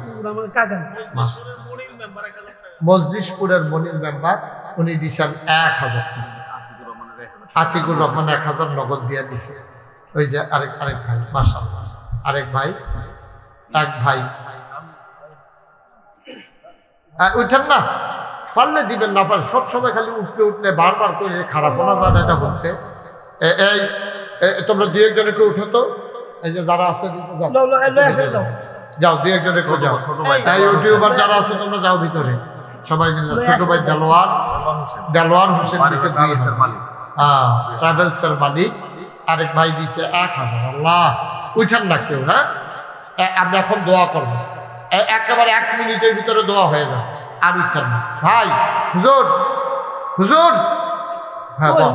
মজলিশপুরের মনির মেম্বার, উনি দিচ্ছেন 1,000 টাকা। আতিকুর রহমান 1,000 নগদ দিয়া দিছে। ওই যে আরেক ভাই মাশাআল্লাহ, আরেক ভাই, এক ভাই উঠেন না, পারলে দিবেন, না পারলে সবসময় খালি উঠলে বারবার করে খারাপ হওয়া যায় না এটা বলতে। এই তোমরা 2-1 জন একটু উঠো তো, এই যে যারা আছে যাও 2-1 জন একটু যাও। এই ইউটিউবার যারা আছে তোমরা যাও ভিতরে সবাই মিলে। ছোট ভাই দেলোয়ার হোসেন দিছে 2,000, ট্রাভেলসের মালিক। আরেক ভাই দিছে 1,000। আল্লাহ উঠেন না কেউ। হ্যাঁ আমরা এখন দোয়া করবো, একেবারে 1 মিনিটের ভিতরে দোয়া হয়ে যায়। আর উঠতেন না ভাই। হুজুর হুজুর, হ্যাঁ বল,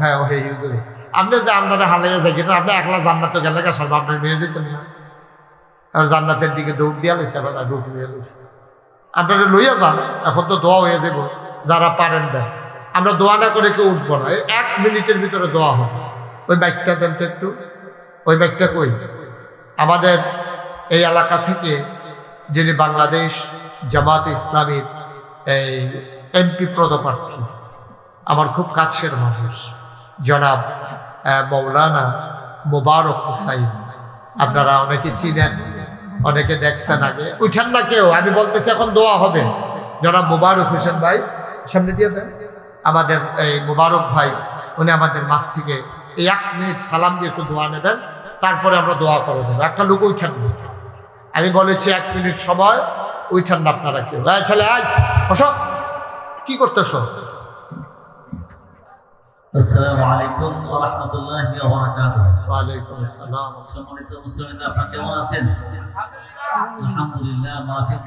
হ্যাঁ ও হে হুজুর, আপনি যে আপনারা হালাইয়া যাই, কিন্তু আপনি একলা জান্নাতে গেলে সব আপনার নিয়ে যেতেন না। আর জান্নাতের দিকে দৌড় দিয়া লইছে, আবার রূপ নিয়ে লইছে। আপনারা লইয়া যান, এখন তো দোয়া হয়ে যাব। যারা পারেন দেন, আমরা দোয়া না করে কেউ উঠবো না। 1 মিনিটের ভিতরে দোয়া হবে। ওই বাইকটা দেন তো একটু, ওই বাইকটা কই। আমাদের এই এলাকা থেকে যিনি বাংলাদেশ জামাতে ইসলামীর এই এমপি পদপ্রার্থী, আমার খুব কাছের মানুষ, জনাব মৌলানা মোবারক হুসাইন, আপনারা অনেকে চিনেন, অনেকে দেখছেন আগে। উঠেন না কেউ, আমি বলতেছি এখন দোয়া হবে। জনাব মোবারক হোসেন ভাই সামনে দিয়ে দেন। আমাদের এই মোবারক ভাই উনি আমাদের মাছ থেকে এই 1 মিনিট সালাম দিয়ে একটু দোয়া নেবেন, তারপরে আমরা দোয়া করে দেবো। একটা লোক উঠেন না, আমি বলেছি 1 মিনিট সময়, উঠেন না আপনারা কেউ। ছেলে আয় বসো, কি করতেছ? আসসালামু আলাইকুম ওয়া রাহমাতুল্লাহি ওয়া বারাকাতুহু। ওয়া আলাইকুম আসসালাম। সম্মানিত মুসলিম, আপনারা কেমন আছেন? আলহামদুলিল্লাহ, মাহফিল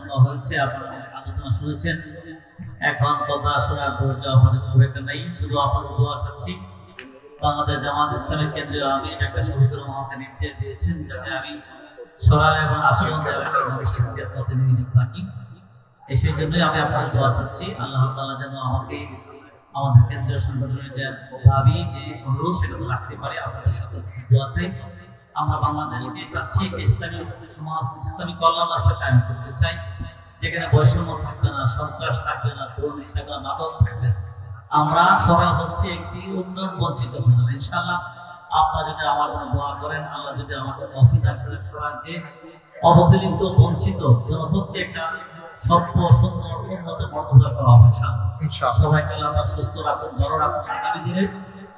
তো হয়েছে, আপনারা আলোচনা শুনেছেন। এখন কথা শোনার ধৈর্য আমাদের খুব একটা নেই, শুধু আপনাদের দোয়া চাচ্ছি। বাংলাদেশ জামাত ইসলামের কেন্দ্রীয় আমির একটা শহীদুর আমাকে নির্দেশ দিয়েছেন যাতে আমি সরাই এবং আসন এলাকার মানুষের খেদমতে নিয়োজিত থাকি। সেই জন্যই আমি আপনাদের দোয়া চাচ্ছি, আল্লাহ তাআলা যেন আমাকে আমাদের কেন্দ্রীয় সংগঠনের যে দাবি, যে অনুরোধ, সেটা রাখতে পারে। আপনাদের সাথে দোয়া চাই। আমরা বাংলাদেশকে চাচ্ছি ইসলামী সমাজ, ইসলামী কল্যাণ রাষ্ট্র কায়েম করতে চাই, যেখানে বৈষম্য থাকবে না, সন্ত্রাস থাকবে না, দুর্নীতি থাকবে না, মাদক থাকবে না। আমরা সবাই হচ্ছে একটি উন্নয়ন বঞ্চিত হতাম। ইনশাআল্লাহ আপনারা যদি আমার জন্য দোয়া করেন, আল্লাহ যদি আমাকে তৌফিক দান করেন, সবাইকে অবহেলিত বঞ্চিত প্রত্যেকটা সভ্য সুন্দর উন্নত মর্যাদা করা হবে ইনশাআল্লাহ। ইনশাআল্লাহ। সবাইকে আল্লাহ সুস্থ রাখুন, ভালো রাখুন, আগামী দিনের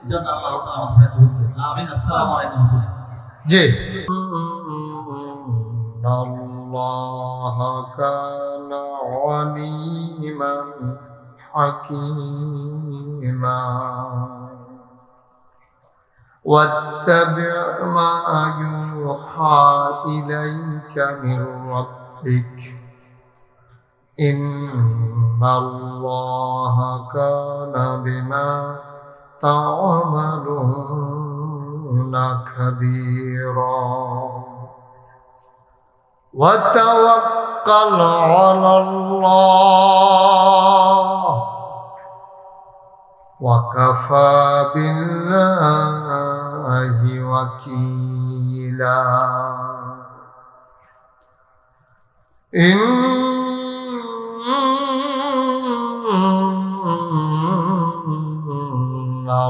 জন্য আল্লাহ তাআলা আমাদের সাথে কবুল করুন। আমিন। আসসালামু আলাইকুম। জি। আল্লাহ কানা আলিমান হাকীমা واتبع ما يوحى إليك من ربك إن الله كان بما تعملون خبيرا وتوكل على الله وكفى بالله وكيلا إن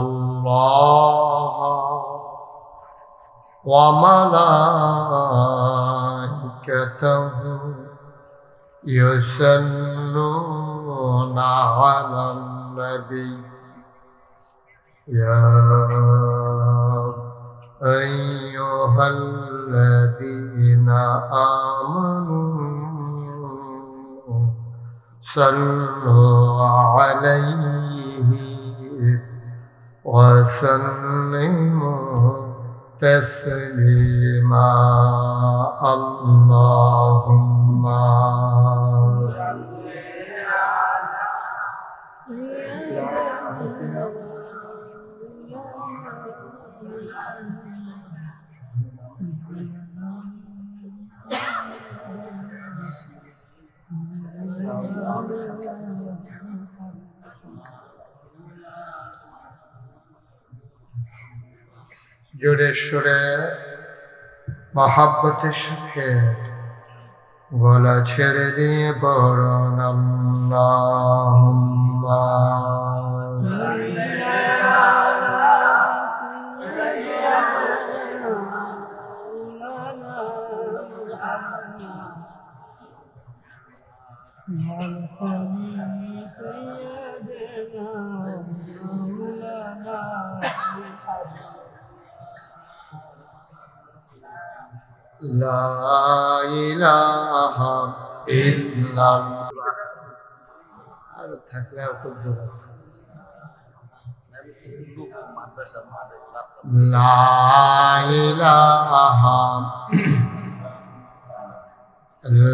الله وملائكته يصلون على النبي يا أيها الذين آمنوا صلوا عليه وسلموا تسليما اللهم صل জোরে সুরে মহাব্বতের সাথে গলা ছেড়ে দিয়ে পড়ুন আল্লাহুম্মা লা ইলাহা ইল্লাল্লাহ। আর থাকলে আর খুব দূর আছে। মাদ্রাসার মাঝে রাস্তা লা ইলাহা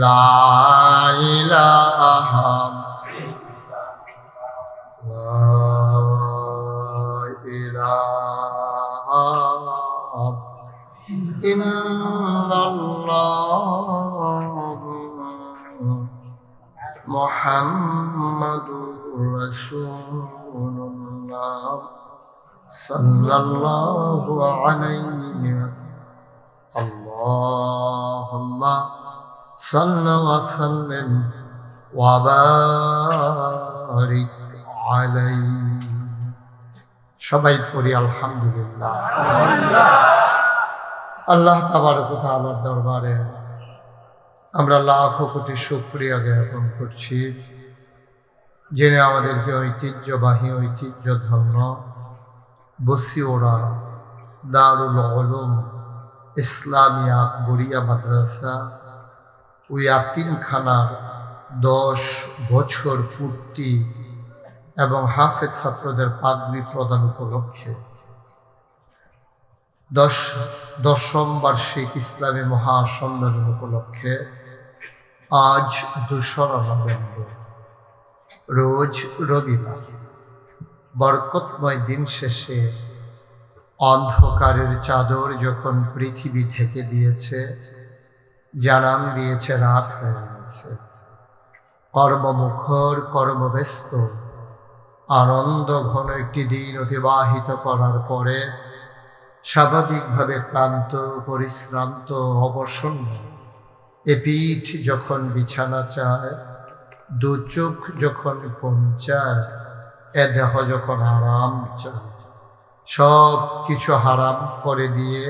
লা ইলাহা লা ইলাহা ইল্লাল্লাহ মুহাম্মাদুর রাসূলুল্লাহ সাল্লাল্লাহু আলাইহি ওয়াসাল্লাম। আল্লাহুম্মা সাল্লি ওয়া সাল্লিম ওয়া বারিক আলাইহি। সবাই পড়ি আলহামদুলিল্লাহ। আল্লাহ তাবারক ওয়া তাআলার দরবারে আমরা লাখো কোটি শুকরিয়া জ্ঞাপন করছি, যিনি আমাদেরকে ঐতিহ্যবাহী ঐতিহ্যধন্য বসিওরা দারুল উলুম ইসলামিয়া আকবরিয়া মাদ্রাসা ওই ইয়াতিমখানার 10 বছর পূর্তি এবং হাফেজ ছাত্রদের পাগড়ি প্রদান উপলক্ষে 10ম বার্ষিক ইসলামী মহাসম্মেলন উপলক্ষে আজ 2রা নভেম্বর রোজ রবিবার বরকতময় দিন শেষে অন্ধকারের চাদর যখন পৃথিবী ঢেকে দিয়েছে, জানান দিয়েছে রাত হয়ে গেছে, কর্মমুখর কর্মব্যস্ত আনন্দ ঘন একটি দিন অতিবাহিত করার পরে স্বাভাবিকভাবে ক্লান্ত পরিশ্রান্ত অবসন্ন এ পিঠ যখন বিছানা চায়, দু চোখ যখন ঘুম চায়, এ দেহ যখন আরাম চায়, সব কিছু হারাম করে দিয়ে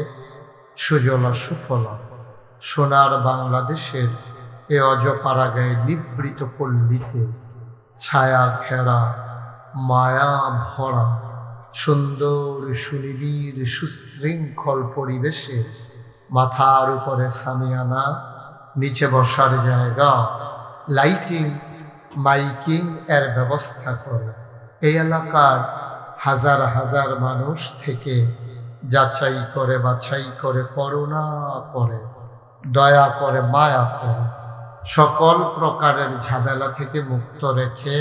সুজলা সুফলা সোনার বাংলাদেশের এ অজপাড়াগায় নিবৃত পল্লীতে ছায়া ঘেরা মায়া ভরা সুন্দর সুনিবিড় সুশৃঙ্খল পরিবেশে মাথার উপরে সামিয়ানা, নিচে বসার জায়গা, লাইটিং, মাইকিং এর ব্যবস্থা করে এই এলাকার হাজার হাজার মানুষ থেকে যাচাই করে বাছাই করে করুণা করে দয়া করে মায়া করে সকল প্রকারের ঝামেলা থেকে মুক্ত রেখে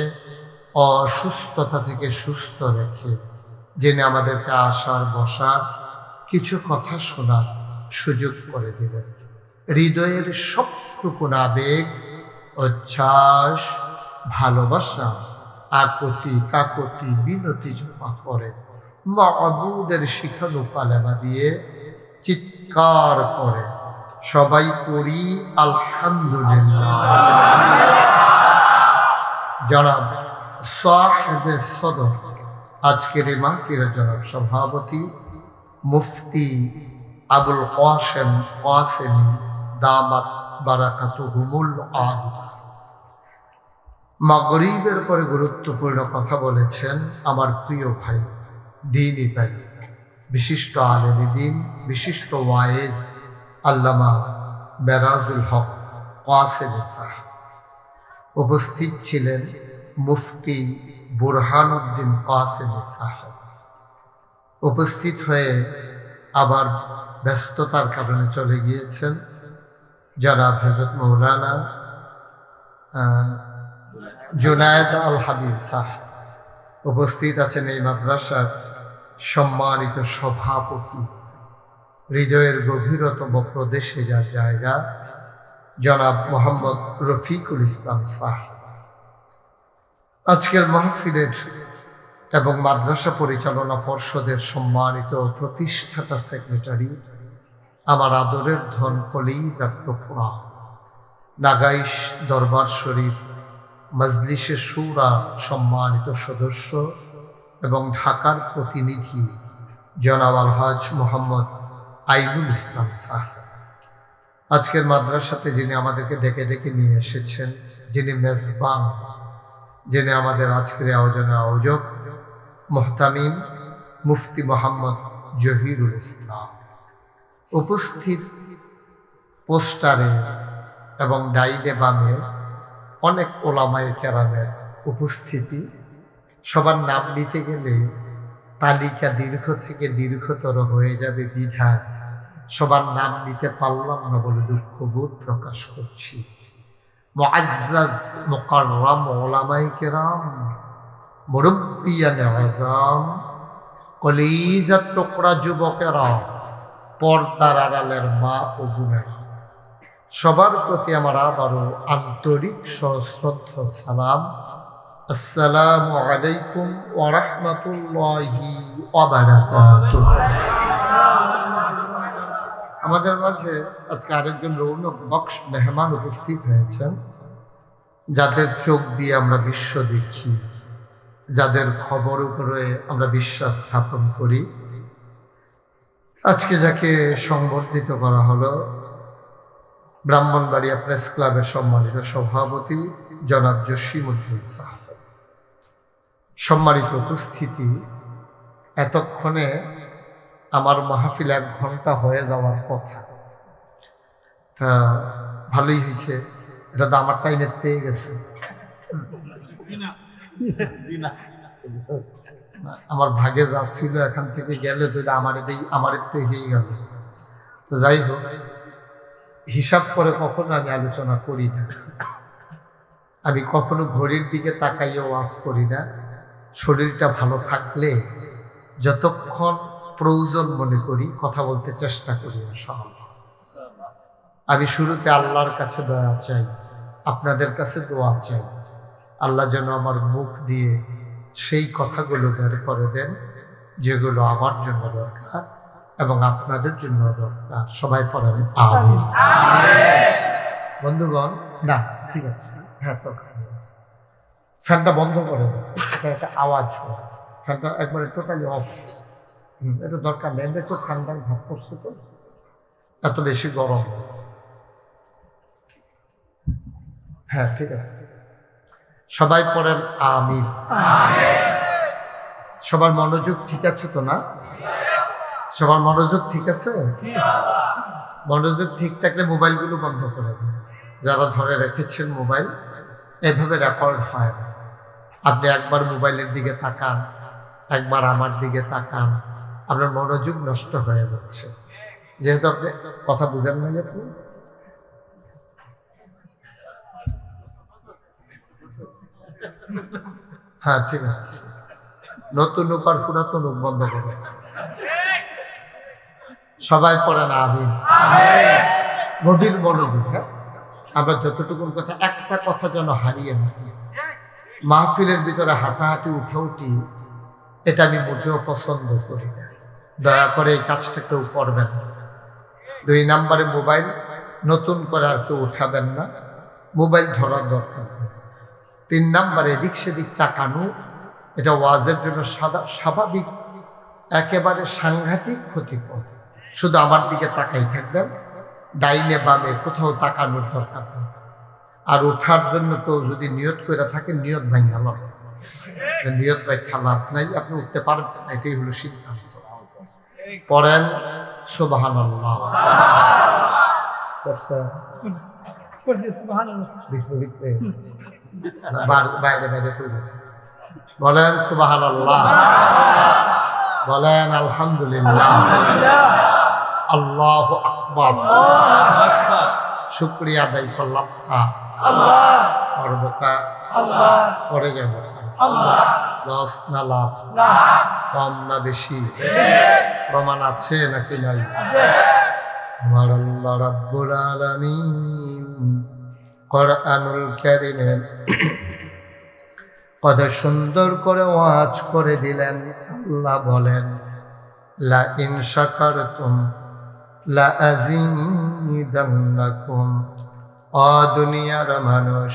অসুস্থতা থেকে সুস্থ রেখে যিনি আমাদেরকে আসার বসার কিছু কথা শোনার সুযোগ করে দিলেন। হৃদয়ের সবটুকু আবেগ, উচ্ছ্বাস, ভালোবাসা, আকুতি কাকুতি বিনতি জমা করে মাবুদের শিখানো কালেমা দিয়ে চিৎকার করে সবাই করি আলহামদুলিল্লাহ। জনাব সাহেবে সদর আজকের এই মাহফিলের জনাব সভাপতি মুফতি আবুল কাসেম কাসেমি দামাত বারাকাতুহুমুল আলিয়া মাগরিবের পরে গুরুত্বপূর্ণ কথা বলেছেন আমার প্রিয় ভাই, দ্বীনি ভাই, বিশিষ্ট আলেম দ্বীন, বিশিষ্ট ওয়াইজ আল্লামা মেরাজুল হক কাসেমি সাহেব। উপস্থিত ছিলেন মুফতি বুরহানুদ্দিন কাসেমি সাহেব। উপস্থিত হয়ে আবার ব্যস্ততার কারণে চলে গিয়েছেন জনাব হযরত মৌলানা জুনায়েদ আল হাবিব সাহেব। উপস্থিত আছেন এই মাদ্রাসার সম্মানিত সভাপতি, হৃদয়ের গভীরতম প্রদেশে যার জায়গা, জনাব মোহাম্মদ রফিকুল ইসলাম সাহেব। আজকের মাহফিলের এবং মাদ্রাসা পরিচালনা পর্ষদের সম্মানিত প্রতিষ্ঠাতা সেক্রেটারি, আমার আদরের ধন কলিজার টুকরা, নাগাইশ দরবার শরীফ মজলিসে শুরা সম্মানিত সদস্য এবং ঢাকার প্রতিনিধি জনাব আলহাজ মোহাম্মদ আইনুল ইসলাম সাহেব। আজকের মাদ্রাসাতে যিনি আমাদেরকে ডেকে ডেকে নিয়ে এসেছেন, যিনি মেজবান, যিনি আমাদের আজকের আয়োজনের আয়োজক, মুহতামিম মুফতি মোহাম্মদ জহিরুল ইসলাম। উপস্থিত পোস্টারে এবং ডাইনে বামে অনেক ওলামায়ে কেরামের উপস্থিতি। সবার নাম নিতে গেলে তালিকা দীর্ঘ থেকে দীর্ঘতর হয়ে যাবে বিধায় সবার নাম নিতে পারলাম না বলে দুঃখবোধ প্রকাশ করছি। মুআজ্জাজ মুকাররম ওলামায়ে কেরাম, মুরব্বিয়ানে আযম, কলিজার টুকরা যুবকেরা, পর্দার আড়ালের মা ও বোনেরা, সবার প্রতি আমার আবারও আন্তরিক সশ্রদ্ধ সালাম। আসসালামু আলাইকুম ওয়া রাহমাতুল্লাহি ওয়া বারাকাতুহু। আমাদের মাঝে আজকে আরেকজন রৌনক বক্স মেহমান উপস্থিত হয়েছেন, যাদের চোখ দিয়ে আমরা বিশ্ব দেখি, যাদের খবর উপরে আমরা বিশ্বাস স্থাপন করি। আজকে যাকে সংবর্ধিত করা হলো ব্রাহ্মণবাড়িয়া প্রেস ক্লাবের সম্মানিত সভাপতি জনাব জসিমউদ্দিন সাহেব। সম্মানিত উপস্থিতি, এতক্ষণে আমার মাহফিল 1 ঘন্টা হয়ে যাওয়ার কথা, তা ভালোই হয়েছে। এটা তো আমার টাইমের পেয়ে গেছে। আমার ভাগে যা ছিল এখান থেকে গেলে তো আমার থেকেই গেল। তো যাই হোক, হিসাব করে কখনো আমি আলোচনা করি না, আমি কখনো ঘড়ির দিকে তাকাইয়ে ওয়াজ করি না। শরীরটা ভালো থাকলে যতক্ষণ প্রয়োজন মনে করি কথা বলতে চেষ্টা করি ইনশাআল্লাহ। আমি শুরুতে আল্লাহর কাছে দয়া চাই, আপনাদের কাছে দোয়া চাই, আল্লাহ যেন আমার মুখ দিয়ে সেই কথাগুলো বের করে দেন যেগুলো আমার জন্য দরকার এবং আপনাদের জন্য দরকার। সবাই পড়েন আমিন। বন্ধুগণ, না ঠিক আছে, হ্যাঁ তো ফ্যানটা বন্ধ করে দেন। সেখানে একটা আওয়াজ হয়, ফ্যানটা একবারে টোটালি অফ। এটা দরকার নেই, একটু ঠান্ডা ভাব করছে তো, এত বেশি গরম। হ্যাঁ ঠিক আছে, সবাই পড়েন আমিন। সবার মনোযোগ ঠিক আছে তো না? সবার মনোযোগ ঠিক আছে? মনোযোগ ঠিক থাকলে মোবাইলগুলো বন্ধ করে দেন। যারা ধরে রেখেছেন মোবাইল, এভাবে রেকর্ড হয় না। আপনি একবার মোবাইলের দিকে তাকান, একবার আমার দিকে তাকান, আপনার মনোযোগ নষ্ট হয়ে যাচ্ছে। যেহেতু আপনি কথা বুঝেন না, আপনি হ্যাঁ ঠিক আছে, নতুন লোক আর পুরাতন লোক বন্ধ করে। সবাই পড়েন আমিন। গভীর মনোযোগ। হ্যাঁ, আমরা যতটুকুন কথা, একটা কথা যেন হারিয়ে না যাই। মাহফিলের ভিতরে হাঁটাহাঁটি উঠাউঠি, এটা আমি মোটেও পছন্দ করি না। দয়া করে এই কাজটা কেউ করবেন না। 2 নম্বরে মোবাইল নতুন করে আর কেউ উঠাবেন না, মোবাইল ধরার দরকার নেই। 3 নম্বরে এদিক সেদিক তাকানো, এটা ওয়াজের জন্য স্বাভাবিক, একেবারে সাংঘাতিক ক্ষতিকর। শুধু আমার দিকে তাকাই থাকবেন, ডাইনে বামে কোথাও তাকানোর দরকার নেই। আর ওঠার জন্য তো যদি নিয়ত করে থাকেন, নিয়ত ভাঙা নয়, নিয়ত রাখা লাভ নাই, আপনি উঠতে পারবেন না, এটাই হলো সিদ্ধান্ত। পড়েন সুবহানাল্লাহ। ভিতরে ভিতরে না, বাইরে বাইরে ফুলবে। বলেন সুবহানাল্লাহ, বলেন আলহামদুলিল্লাহ, আল্লাহু আকবার। শুকরিয়া আদায় করলাম পরে যাব। লস না লাভ, কম না বেশি, প্রমাণ আছে নাকি নাই? আমার আল্লাহ রাব্বুল আলামিন কোরআনুল কারীমে কত সুন্দর করে ওয়াজ করে দিলেন। আল্লাহ বলেন, লা ইন শাকারতুম লা আযীদান্নাকুম। ও দুনিয়ার মানুষ,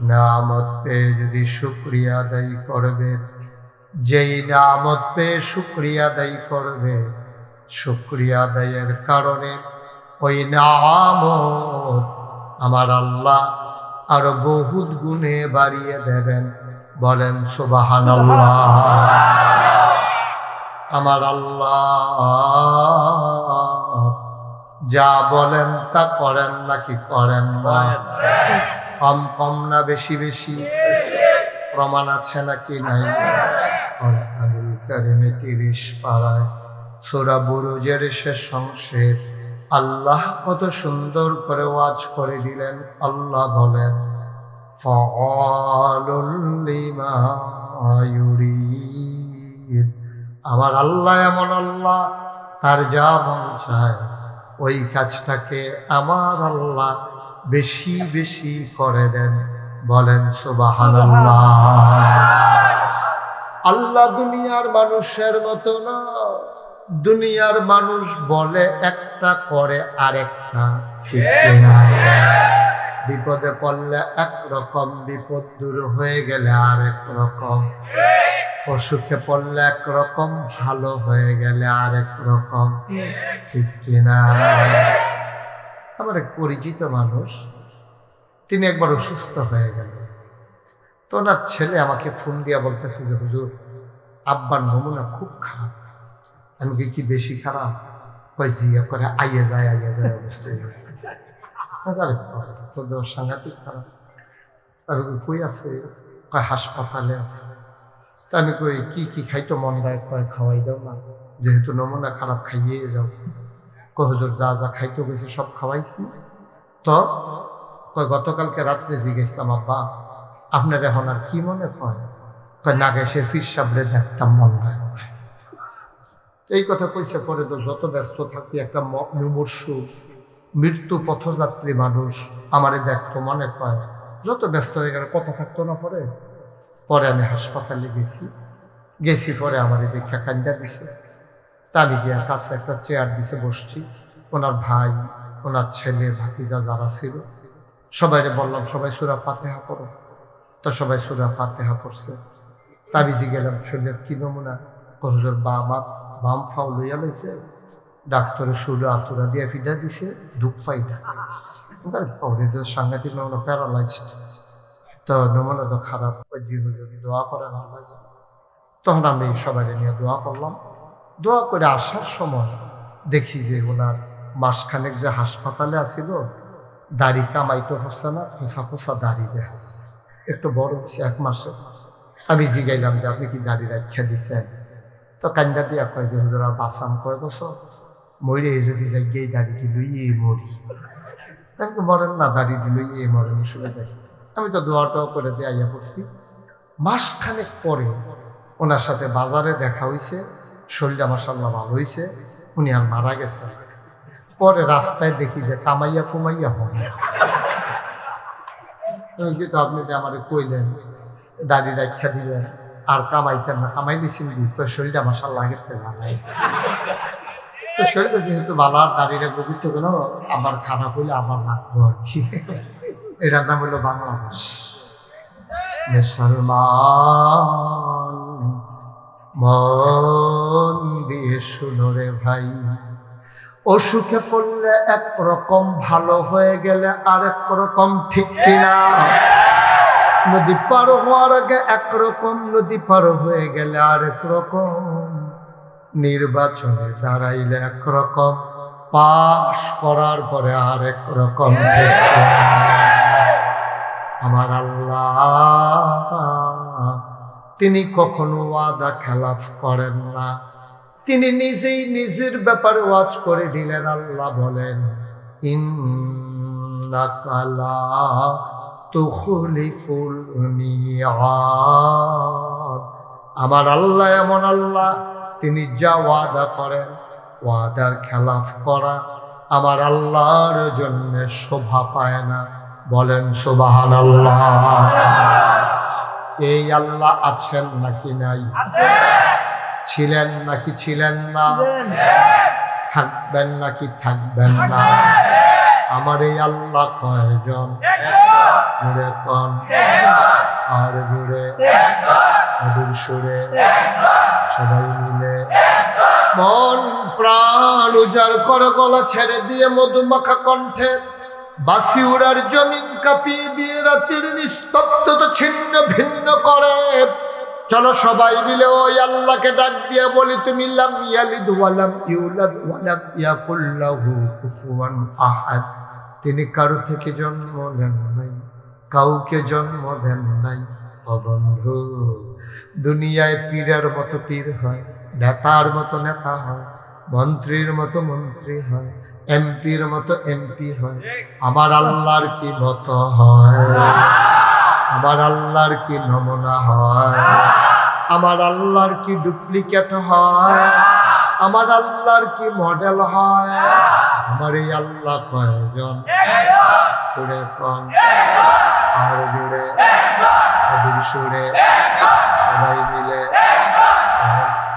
নিয়ামত পেয়ে যদি শুকরিয়া আদায় করবে, যেই নিয়ামত পেয়ে শুকরিয়া আদায় করবে, শুকরিয়া আদায়ের কারণে ওই নিয়ামত আমার আল্লাহ আরো বহুত গুণে বাড়িয়ে দেবেন। বলেন সুবহানাল্লাহ। আমার আল্লাহ যা বলেন তা করেন নাকি করেন না? কম কম না বেশি বেশি, প্রমাণ আছে নাকি নাই? কোরআনুল কারীমে 30 পারায় সূরা বুরুজের শেষ অংশে আল্লাহ কত সুন্দর করে ওয়াজ করে দিলেন। আল্লাহ বলেন, ফাআলুল লিমা ইউরিদ। আমার আল্লাহ এমন আল্লাহ, তার যা মন চায় ওই কাজটাকে আমার আল্লাহ বেশি বেশি করে দেন। বলেন সুবহানাল্লাহ। আল্লাহ দুনিয়ার মানুষের মতো না। দুনিয়ার মানুষ বলে একটা, করে আরেকটা, ঠিক কিনা? বিপদে পড়লে একরকম, বিপদ দূর হয়ে গেলে আরেক রকম, অসুখে পড়লে একরকম, ভালো হয়ে গেলে আরেক রকম, ঠিক কিনা? আমার এক পরিচিত মানুষ, তিনি একবার অসুস্থ হয়ে গেল। তো ওনার ছেলে আমাকে ফোন দিয়া বলতেছে যে, হুজুর আব্বার নমুনা খুব খারাপ। আমি কি বেশি খারাপ? কয় জি, করে আইয়ে যায় অবস্থা হয়ে গেছে। তোদের সাংঘাতিক খারাপ। আমি কই আছে? কয় হাসপাতালে আছে। তা আমি কই কি কি খাইতো মন দেয়? কয় খাওয়াই দাও না, যেহেতু নমুনা খারাপ, খাইয়ে যাও। কয় হুজুর যা যা খাইতো গেছে সব খাওয়াইছি। তো কয় গতকালকে রাত্রে জিজ্ঞেসলাম, আব্বা আপনার এখন আর কি মনে কয়? কয় নাগেশের ফির সাবরে দেখতাম মন দেয়। এই কথা কইছে। পরে তো যত ব্যস্ত থাকি, একটা মুমূর্ষু মৃত্যু পথযাত্রী মানুষ আমারে দেখতো, মনে কয় যত ব্যস্ত হয়ে গেলে কথা থাকতো না। পরে আমি হাসপাতালে গেছি। পরে আমার দীক্ষা কান্দা দিছে। তা আমি গিয়া কাছে একটা চেয়ার দিছে, বসছি। ওনার ভাই, ওনার ছেলে, ভাতিজা যারা ছিল সবাইরে বললাম, সবাই সূরা ফাতিহা পড়ো। তো সবাই সূরা ফাতিহা পড়ছে। তাবিজি গেলাম শরীরের কি নমুনা হুজুর বাম ফাউ লইয়া লইছে ডাক্তারের সুরে আতুরা দিয়ে ফিটা দিছে দুঃখ ফাইটা সাংঘাতিক নমুনা প্যারালাইজড তো নমুনা তো খারাপ জি হুজুর দোয়া করেন আল্লাহ জানে। তখন আমি সবাই নিয়ে দোয়া করলাম। দোয়া করে আসার সময় দেখি যে ওনার মাসখানেক যে হাসপাতালে আসিল দাড়ি কামাইতে হচ্ছে না, খোঁচা খোঁচা দাড়ি দেখা একটু বড় হচ্ছে 1 মাসে। আমি জিগাইলাম যে আপনি কি দাড়ি রাখা দিচ্ছেন? তো কান্দা দিয়া কয় যে হুজুর আর বাঁচাম কয় বছর মরে যদি যাই এই দাড়ি কি লইয়ে মরি, তাকে মরেন না দাড়ি লইয়ে মরেন শুনে দেখি। আমি তো দোয়াটাও করে দিয়ে আইয়া পড়ছি। মাসখানেক পরে ওনার সাথে বাজারে দেখা হয়েছে, শরীরটা মাশাআল্লাহ ভালো হয়েছে, উনি আর মারা গেছেন। পরে রাস্তায় দেখি যে কামাইয়া কুমাইয়া হবে। কিন্তু আপনি তো আমার কইলেন দাড়ি রাখা দিলেন আর কামাইতেন না, কামাই দিচ্ছেন তো শরীরটা মাশাআল্লাহ আগের থেকে ভালো। তো শরীরটা যেহেতু ভালো আর দাড়ি রাখবো কিন্তু কেন আমার খারাপ হইলে আবার রাখবো আর কি। এটার নাম হলো বাংলাদেশ। মুসলমান মন দিয়ে শুনো রে ভাই, অসুখে পড়লে একরকম, ভালো হয়ে গেলে আরেক রকম, ঠিক কিনা? নদী পার হওয়ার আগে একরকম, নদী পার হয়ে গেলে আরেক রকম, নির্বাচনে দাঁড়াইলে একরকম, পাশ করার পরে আরেক রকম, ঠিক কিনা? আমার আল্লাহ তিনি কখনো ওয়াদা খেলাফ করেন না। তিনি নিজেই নিজের ব্যাপারে ওয়াজ করে দিলেন। আল্লাহ বলেন ইন্নাকা লা তুখলিফুল মিআদ। আমার আল্লাহ এমন আল্লাহ, তিনি যা ওয়াদা করেন ওয়াদার খেলাফ করা আমার আল্লাহর জন্য শোভা পায় না। বলেন সুবহানাল্লাহ। এই আল্লাহ আছেন নাকি নাই? ছিলেন নাকি ছিলেন না? থাকবেন নাকি থাকবেন না? আমার এই আল্লাহ কয়জন? জুড়ে কন আর জুড়ে মধুর সুরে সবাই মিলে মন প্রাণ উজাড় করে গলা ছেড়ে দিয়ে মধুমাখা কণ্ঠে বাসি উড়ার জমিন কাঁপিয়ে দিয়ে রাতের নিস্তব্ধতা ছিন্ন ভিন্ন করে চলো সবাই মিলে ওই আল্লাহকে ডাক দিয়ে বলি, তুমি লাম ইয়ালিদ ওয়ালাম ইউলাদ ওয়ালাম ইয়াকুল লাহু কুফুয়ান আহাদ। তিনি কারো থেকে জন্ম নেন নাই, কাউকে জন্ম দেন নাই। ও বন্ধু, দুনিয়ায় পীরের মতো পীর হয়, নেতার মতো নেতা হয়, মন্ত্রীর মতো মন্ত্রী হয়, এমপির মতো এমপি হয়। আমার আল্লাহর কি মতো হয়? আমার আল্লাহর কি নমুনা হয়? আমার আল্লাহর কি ডুপ্লিকেট হয়? আমার আল্লাহর কি মডেল হয়? আমার এই আল্লাহ কয়জন? জুড়ে কন আর জুড়ে মধুর সুরে সবাই মিলে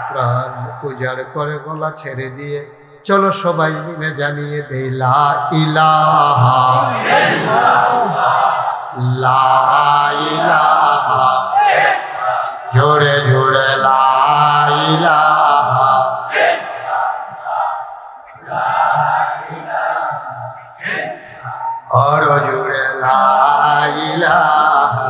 প্রাণ উজাড় করে গলা ছেড়ে দিয়ে চলো সবাই মিলে জানিয়ে দেই লা ইলাহা লা ইলাহা, জোরে জোরে লা ইলাহা আর জোরে লা ইলাহা।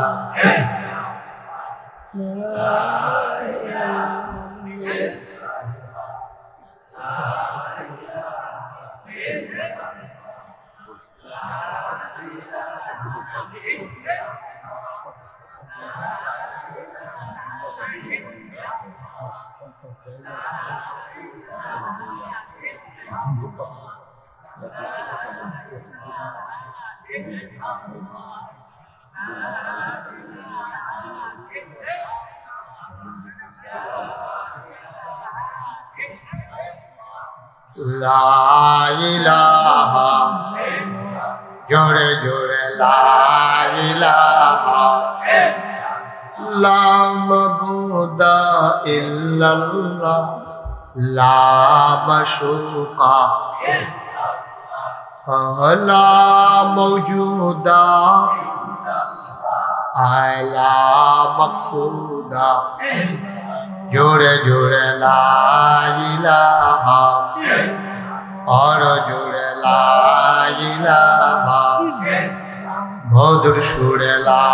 লা ইলাহা, জোরে জোরে লা ইলাহা, লা মাবুদা ইল্লাল্লাহ, লা মাশরুকা লা মাওজুদা আলা মকসুদা জোরে জোরে লা ইলাহা আর জোরে লা ইলাহা মধুর সুরে লা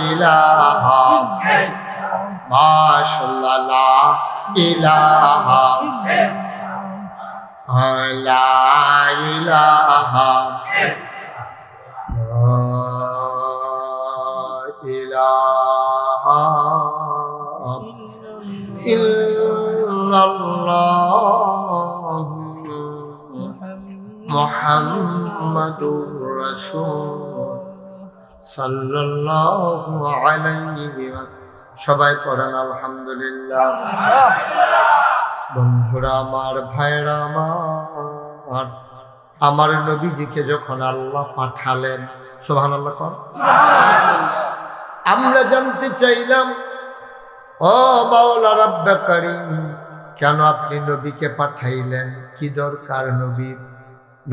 ইলাহা মাশাআল্লাহ লা ইলাহা লা ইলাহা লা ইলাহা ইল্লাল্লাহ মুহাম্মাদুর রাসূল সাল্লাল্লাহু আলাইহি ওয়াসাল্লাম। সবাই পড়েন আলহামদুলিল্লাহ। বন্ধুরা আমার, ভাইরা আমার, আমার নবীজিকে যখন আল্লাহ পাঠালেন, সুবহানাল্লাহ কর, আমরা জানতে চাইলাম ও মাওলা রাব্বে কারীম, কেন আপনি নবীকে পাঠাইলেন? কি দরকার নবীর?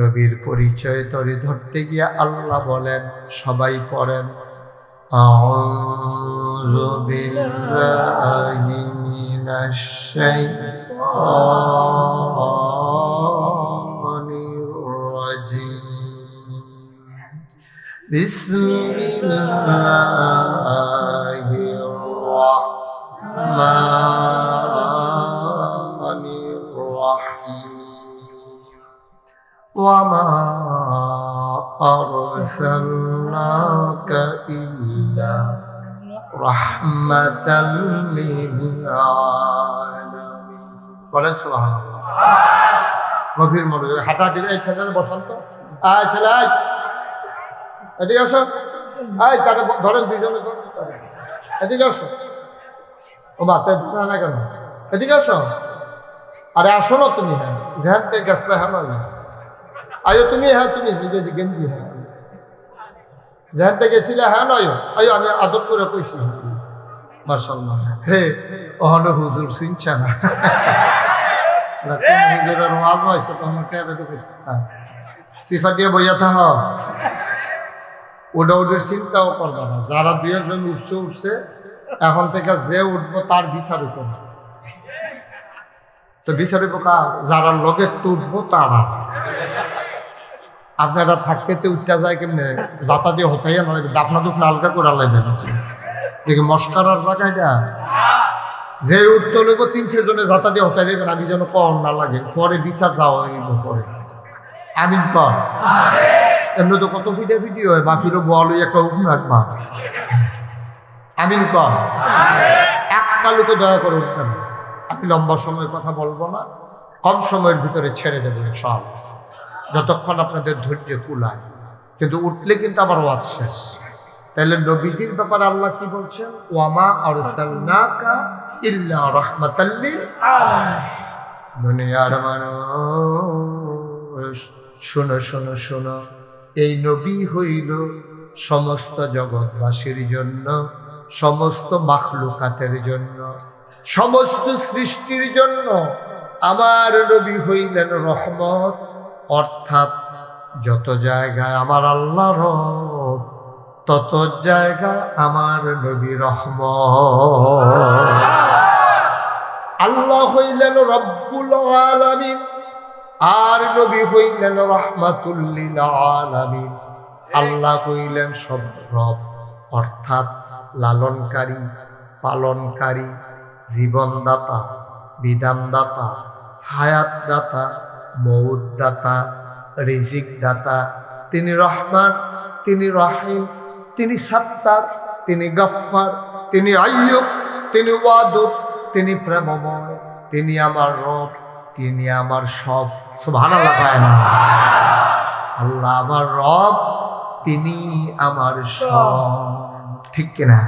নবীর পরিচয় তরে ধরতে গিয়ে আল্লাহ বলেন, সবাই পড়েন, আউযু বিল্লাহি মিনাশ শাইতানির রাজীম। বিসমিল্লাহির রাহমানির রাহিম। وما أرسلناك إلا رحمة للعالمين। বলেন সুবহানাল্লাহ। গভীর মনোযোগ, হাঁটাহাঁটি। এই ছেলের বসন্ত, আয় ছেলে, আয় এদিকে আসো, আয় তাকে ধরেন, দুইজনে এদিকে আসো। ও বাতে ধরে না কেন? এদিকে আসো। আরে আসো না তুমি, হ্যাঁ যেখান থেকে গেছলে, হ্যাঁ না আয়ো তুমি, হ্যাঁ তুমি গেঞ্জি, হ্যাঁ যেখান থেকে গেছিলে, হ্যাঁ নয় আয়ো, আমি আদর করে কইছি মাশাআল্লাহ। হে ওহনো হুজুর চিনছে না, হুজুরের ওয়াজ হয়েছে তখন সিফা দিয়ে বইয়া থাক, ওটা ওদের চিন্তাও করবে না। যারা দুই একজন উঠছে, এখন থেকে যে উঠবো তার বিচার উঠবো না, তো বিচার উঠবো কার? যারা লগে উঠবো তারা। আপনারা থাকতে তো উঠতে যায় কেমনে, যাতা দিয়ে হতাইয়া না লাগবে, দাফনা দুফনা হালকা করে লাগবেন দেখি মস্কারার জায়গাটা। যে উঠতে লইব 3-4 জনে যাতা দিয়ে হতাই লাগবেন, আমি যেন কম না লাগে, পরে বিচার যাওয়া হইব পরে। আমিন কর। এমনি তো কত ভিডিও হয়, বাফিরও বল একটা হুকুম রাখবা। আমিন কর। একটা লোকে দয়া করে উঠবেন। আমি লম্বা সময়ের কথা বলবো না, কম সময়ের ভিতরে ছেড়ে দেবেন সব, যতক্ষণ আপনাদের ধৈর্য কুলায়। কিন্তু উঠলে কিন্তু আবার ওয়াজ শেষ। তাহলে নবীজির ব্যাপারে আল্লাহ কি বলছেন? ওয়ামা আরসালনাকা ইল্লা রাহমাতাল লিল আলামিন। দুনিয়ার মানুষ শোনো শোনো শোনো, এই নবী হইল সমস্ত জগৎবাসীর জন্য, সমস্ত মাখলুকাতের জন্য, সমস্ত সৃষ্টির জন্য। আমার নবী হইলেন রহমত, অর্থাৎ যত জায়গায় আমার আল্লাহ রব, তত জায়গায় আমার নবী রহমত। আল্লাহ হইলেন রব্বুল আলামিন, আর নবী হইলেন রাহমাতুল লিল আলামিন। আল্লাহ হইলেন সব রব, অর্থাৎ লালনকারী, পালনকারী, জীবনদাতা, বিধানদাতা, হায়াতদাতা, মউতদাতা, রিজিক দাতা। তিনি রহমান, তিনি রহিম, তিনি সাত্তার, তিনি গফফার, তিনি আইয়ুব, তিনি ওয়াদুদ, তিনি প্রেমময়, তিনি আমার রব, তিনি আমার সব। সুবহানাল্লাহ কয় না? আল্লাহ আমার রব, তিনি আমার সব, ঠিক কিনা?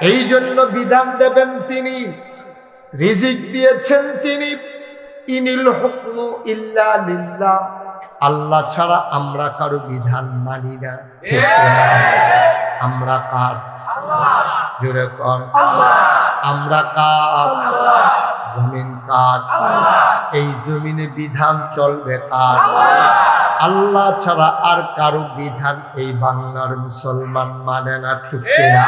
এই জন্য বিধান দেবেন তিনি, রিজিক দিয়েছেন তিনি। ইনিল হুকমু ইল্লা লিল্লাহ। আল্লাহ ছাড়া আমরা কারো বিধান মানি না, ঠিক কিনা? আমরা কার? জোরে কর। আমরা কার? জমিন কার? এই জমিনে বিধান চলবে কার? আল্লাহ ছাড়া আর কারো বিধান এই বাংলার মুসলমান মানে না, ঠিক কিনা?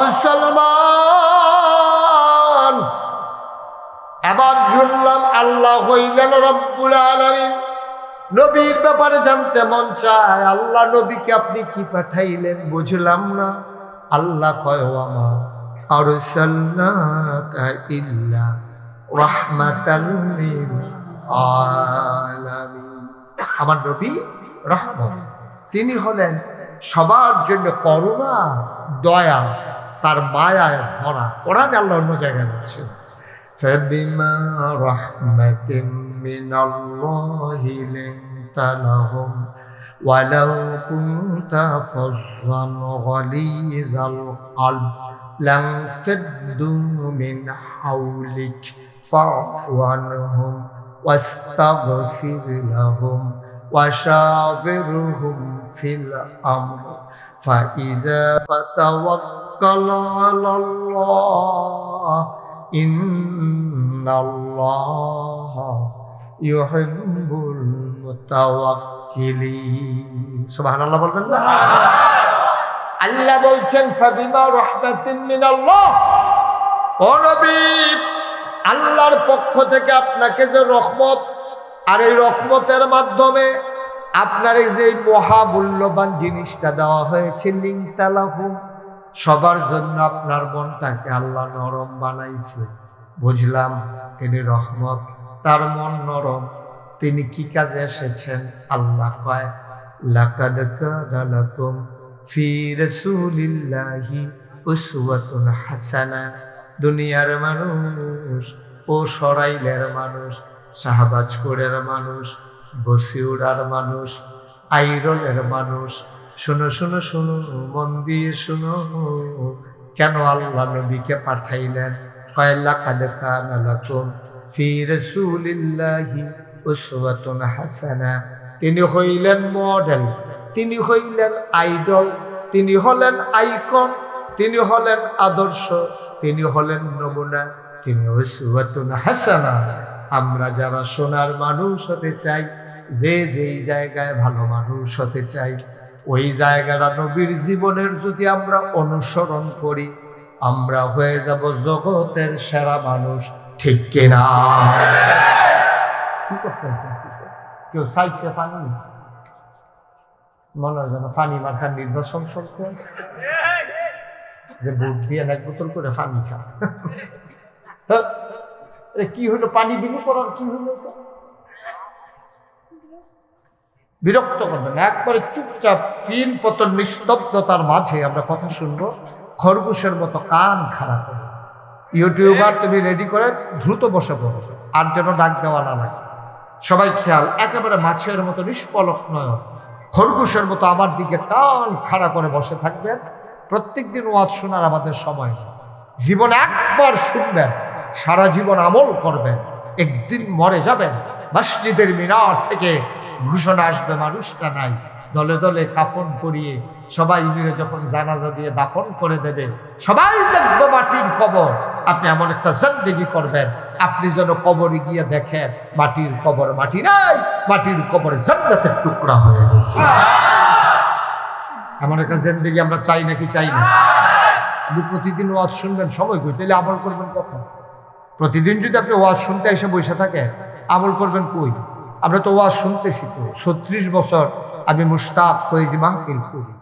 মুসলমান, এবার শুনলাম আল্লাহ হইলেন রব্বুল আলামিন। নবীর ব্যাপারে জানতে মন চায়, আল্লাহ নবীকে আপনি কি পাঠাইলেন? বুঝলাম না। আল্লাহ কয় ওয়ামা আরসালনাকা ইল্লা রাহমাতাল লিল আলামিন। আমার নবী রহমত, তিনি হলেন সবার জন্য করুণা, দয়া, তার মায়ায় ভরা। কোরআনে আল্লাহ অন্য জায়গায় বলছে ফাবিমা রাহমাতিন মিনাল্লাহি লিনতা লাহুম ওয়ালাউ কুনতা ফাজ্জান গালিযাল কলব লানফাদ্দু মিন হাওলিক ফা'ফু আনহুম ওয়াস্তাগফির লাহুম وشاورهم في الأمر فإذا فتوكل على الله إن الله يحب المتوكلين سبحان الله বলবেন না? আল্লাহ বলছেন ফাবিমা রাহমাতিন মিনাল্লাহ, ও নবী, আল্লাহর পক্ষ থেকে আপনাকে যে রহমত, আর এই রহমতের মাধ্যমে আপনার এই যে মহামূল্যবান জিনিসটা দেওয়া হয়েছে, লিনতালাহুম, সবার জন্য আপনার মনটাকে আল্লাহ নরম বানাইছে। বুঝলাম তিনি রহমত, তার মন নরম। তিনি কি কাজে এসেছেন? আল্লাহ কয় লাকাদ কানা লাকুম ফি রাসূলিল্লাহি উসওয়াতুন হাসানা। দুনিয়ার মানুষ, ও সরাইলের মানুষ, শাহবাজপুরের মানুষ, বসিউড়ার মানুষ, আইরলের মানুষ, শুনো শুনো শুনো, মন দিয়ে শুনো, কেন আল্লাহ নবীকে পাঠাইলেন? লাকাদ কানা লাকুম ফি রাসূলিল্লাহি উসওয়াতুন হাসানা। তিনি হইলেন মডেল, তিনি হইলেন আইডল, তিনি হলেন আইকন, তিনি হলেন আদর্শ, তিনি হলেন নমুনা, তিনি উসওয়াতুন হাসানা। আমরা যারা সোনার মানুষ হতে চাই, যে যেই জায়গায় ভালো মানুষ হতে চাই, ওই জায়গাটা নবীর জীবনের যদি আমরা অনুসরণ করি, আমরা হয়ে যাব জগতের সেরা মানুষ, ঠিক কিনা? কি করতেছে? কেউ চাইছে পানি? মনে হয় যেন পানি মার্কার নির্বাচন চলতে আছে, যে ভোট দিয়ে এক বোতল করে পানি খা। কি হলো? পানি বিলি করার কি হলো? বিরক্ত করবেন, একবারে চুপচাপ পিন পতন নিস্তব্ধতার মাঝে আমরা কথা শুনবো, খরগোশের মতো কান খারাপ করে। ইউটিউবার তুমি রেডি করে দ্রুত বসে পড়ো, আর যেন ডাক দেওয়া না লাগে। সবাই খেয়াল, একেবারে মাছের মতো নিষ্পলক নয়, খরগোশের মতো আমার দিকে কান খাড়া করে বসে থাকবেন। প্রত্যেক দিন ওয়াজ শোনার আমাদের সময় নেই। জীবনে একবার শুনবেন, সারা জীবন আমল করবেন, একদিন মরে যাবেন। মসজিদের মিনার থেকে ঘোষণা আসবে মানুষটা নাই, দলে দলে কাফন করিয়ে সবাই মিলে যখন জানাজা দিয়ে দাফন করে দেবে, সবাই দেখবে মাটির কবর। আপনি এমন একটা জিন্দেগি করবেন, আপনি যেন কবরে গিয়ে দেখেন মাটির কবর মাটি নাই, মাটির কবরে জান্নাতের টুকরা হয়ে গেছে। এমন একটা জিন্দেগি আমরা চাই নাকি চাই না? আপনি প্রতিদিন ওয়াজ শুনবেন, সময় কই, তাহলে আমল করবেন কখন? প্রতিদিন যদি আপনি ওয়াজ শুনতে এসে বসে থাকেন, আমল করবেন কই? আমরা তো ওয়াজ শুনতেছি তো 36 বছর আমি মুশতাক ফয়েজি মাহফিল করি।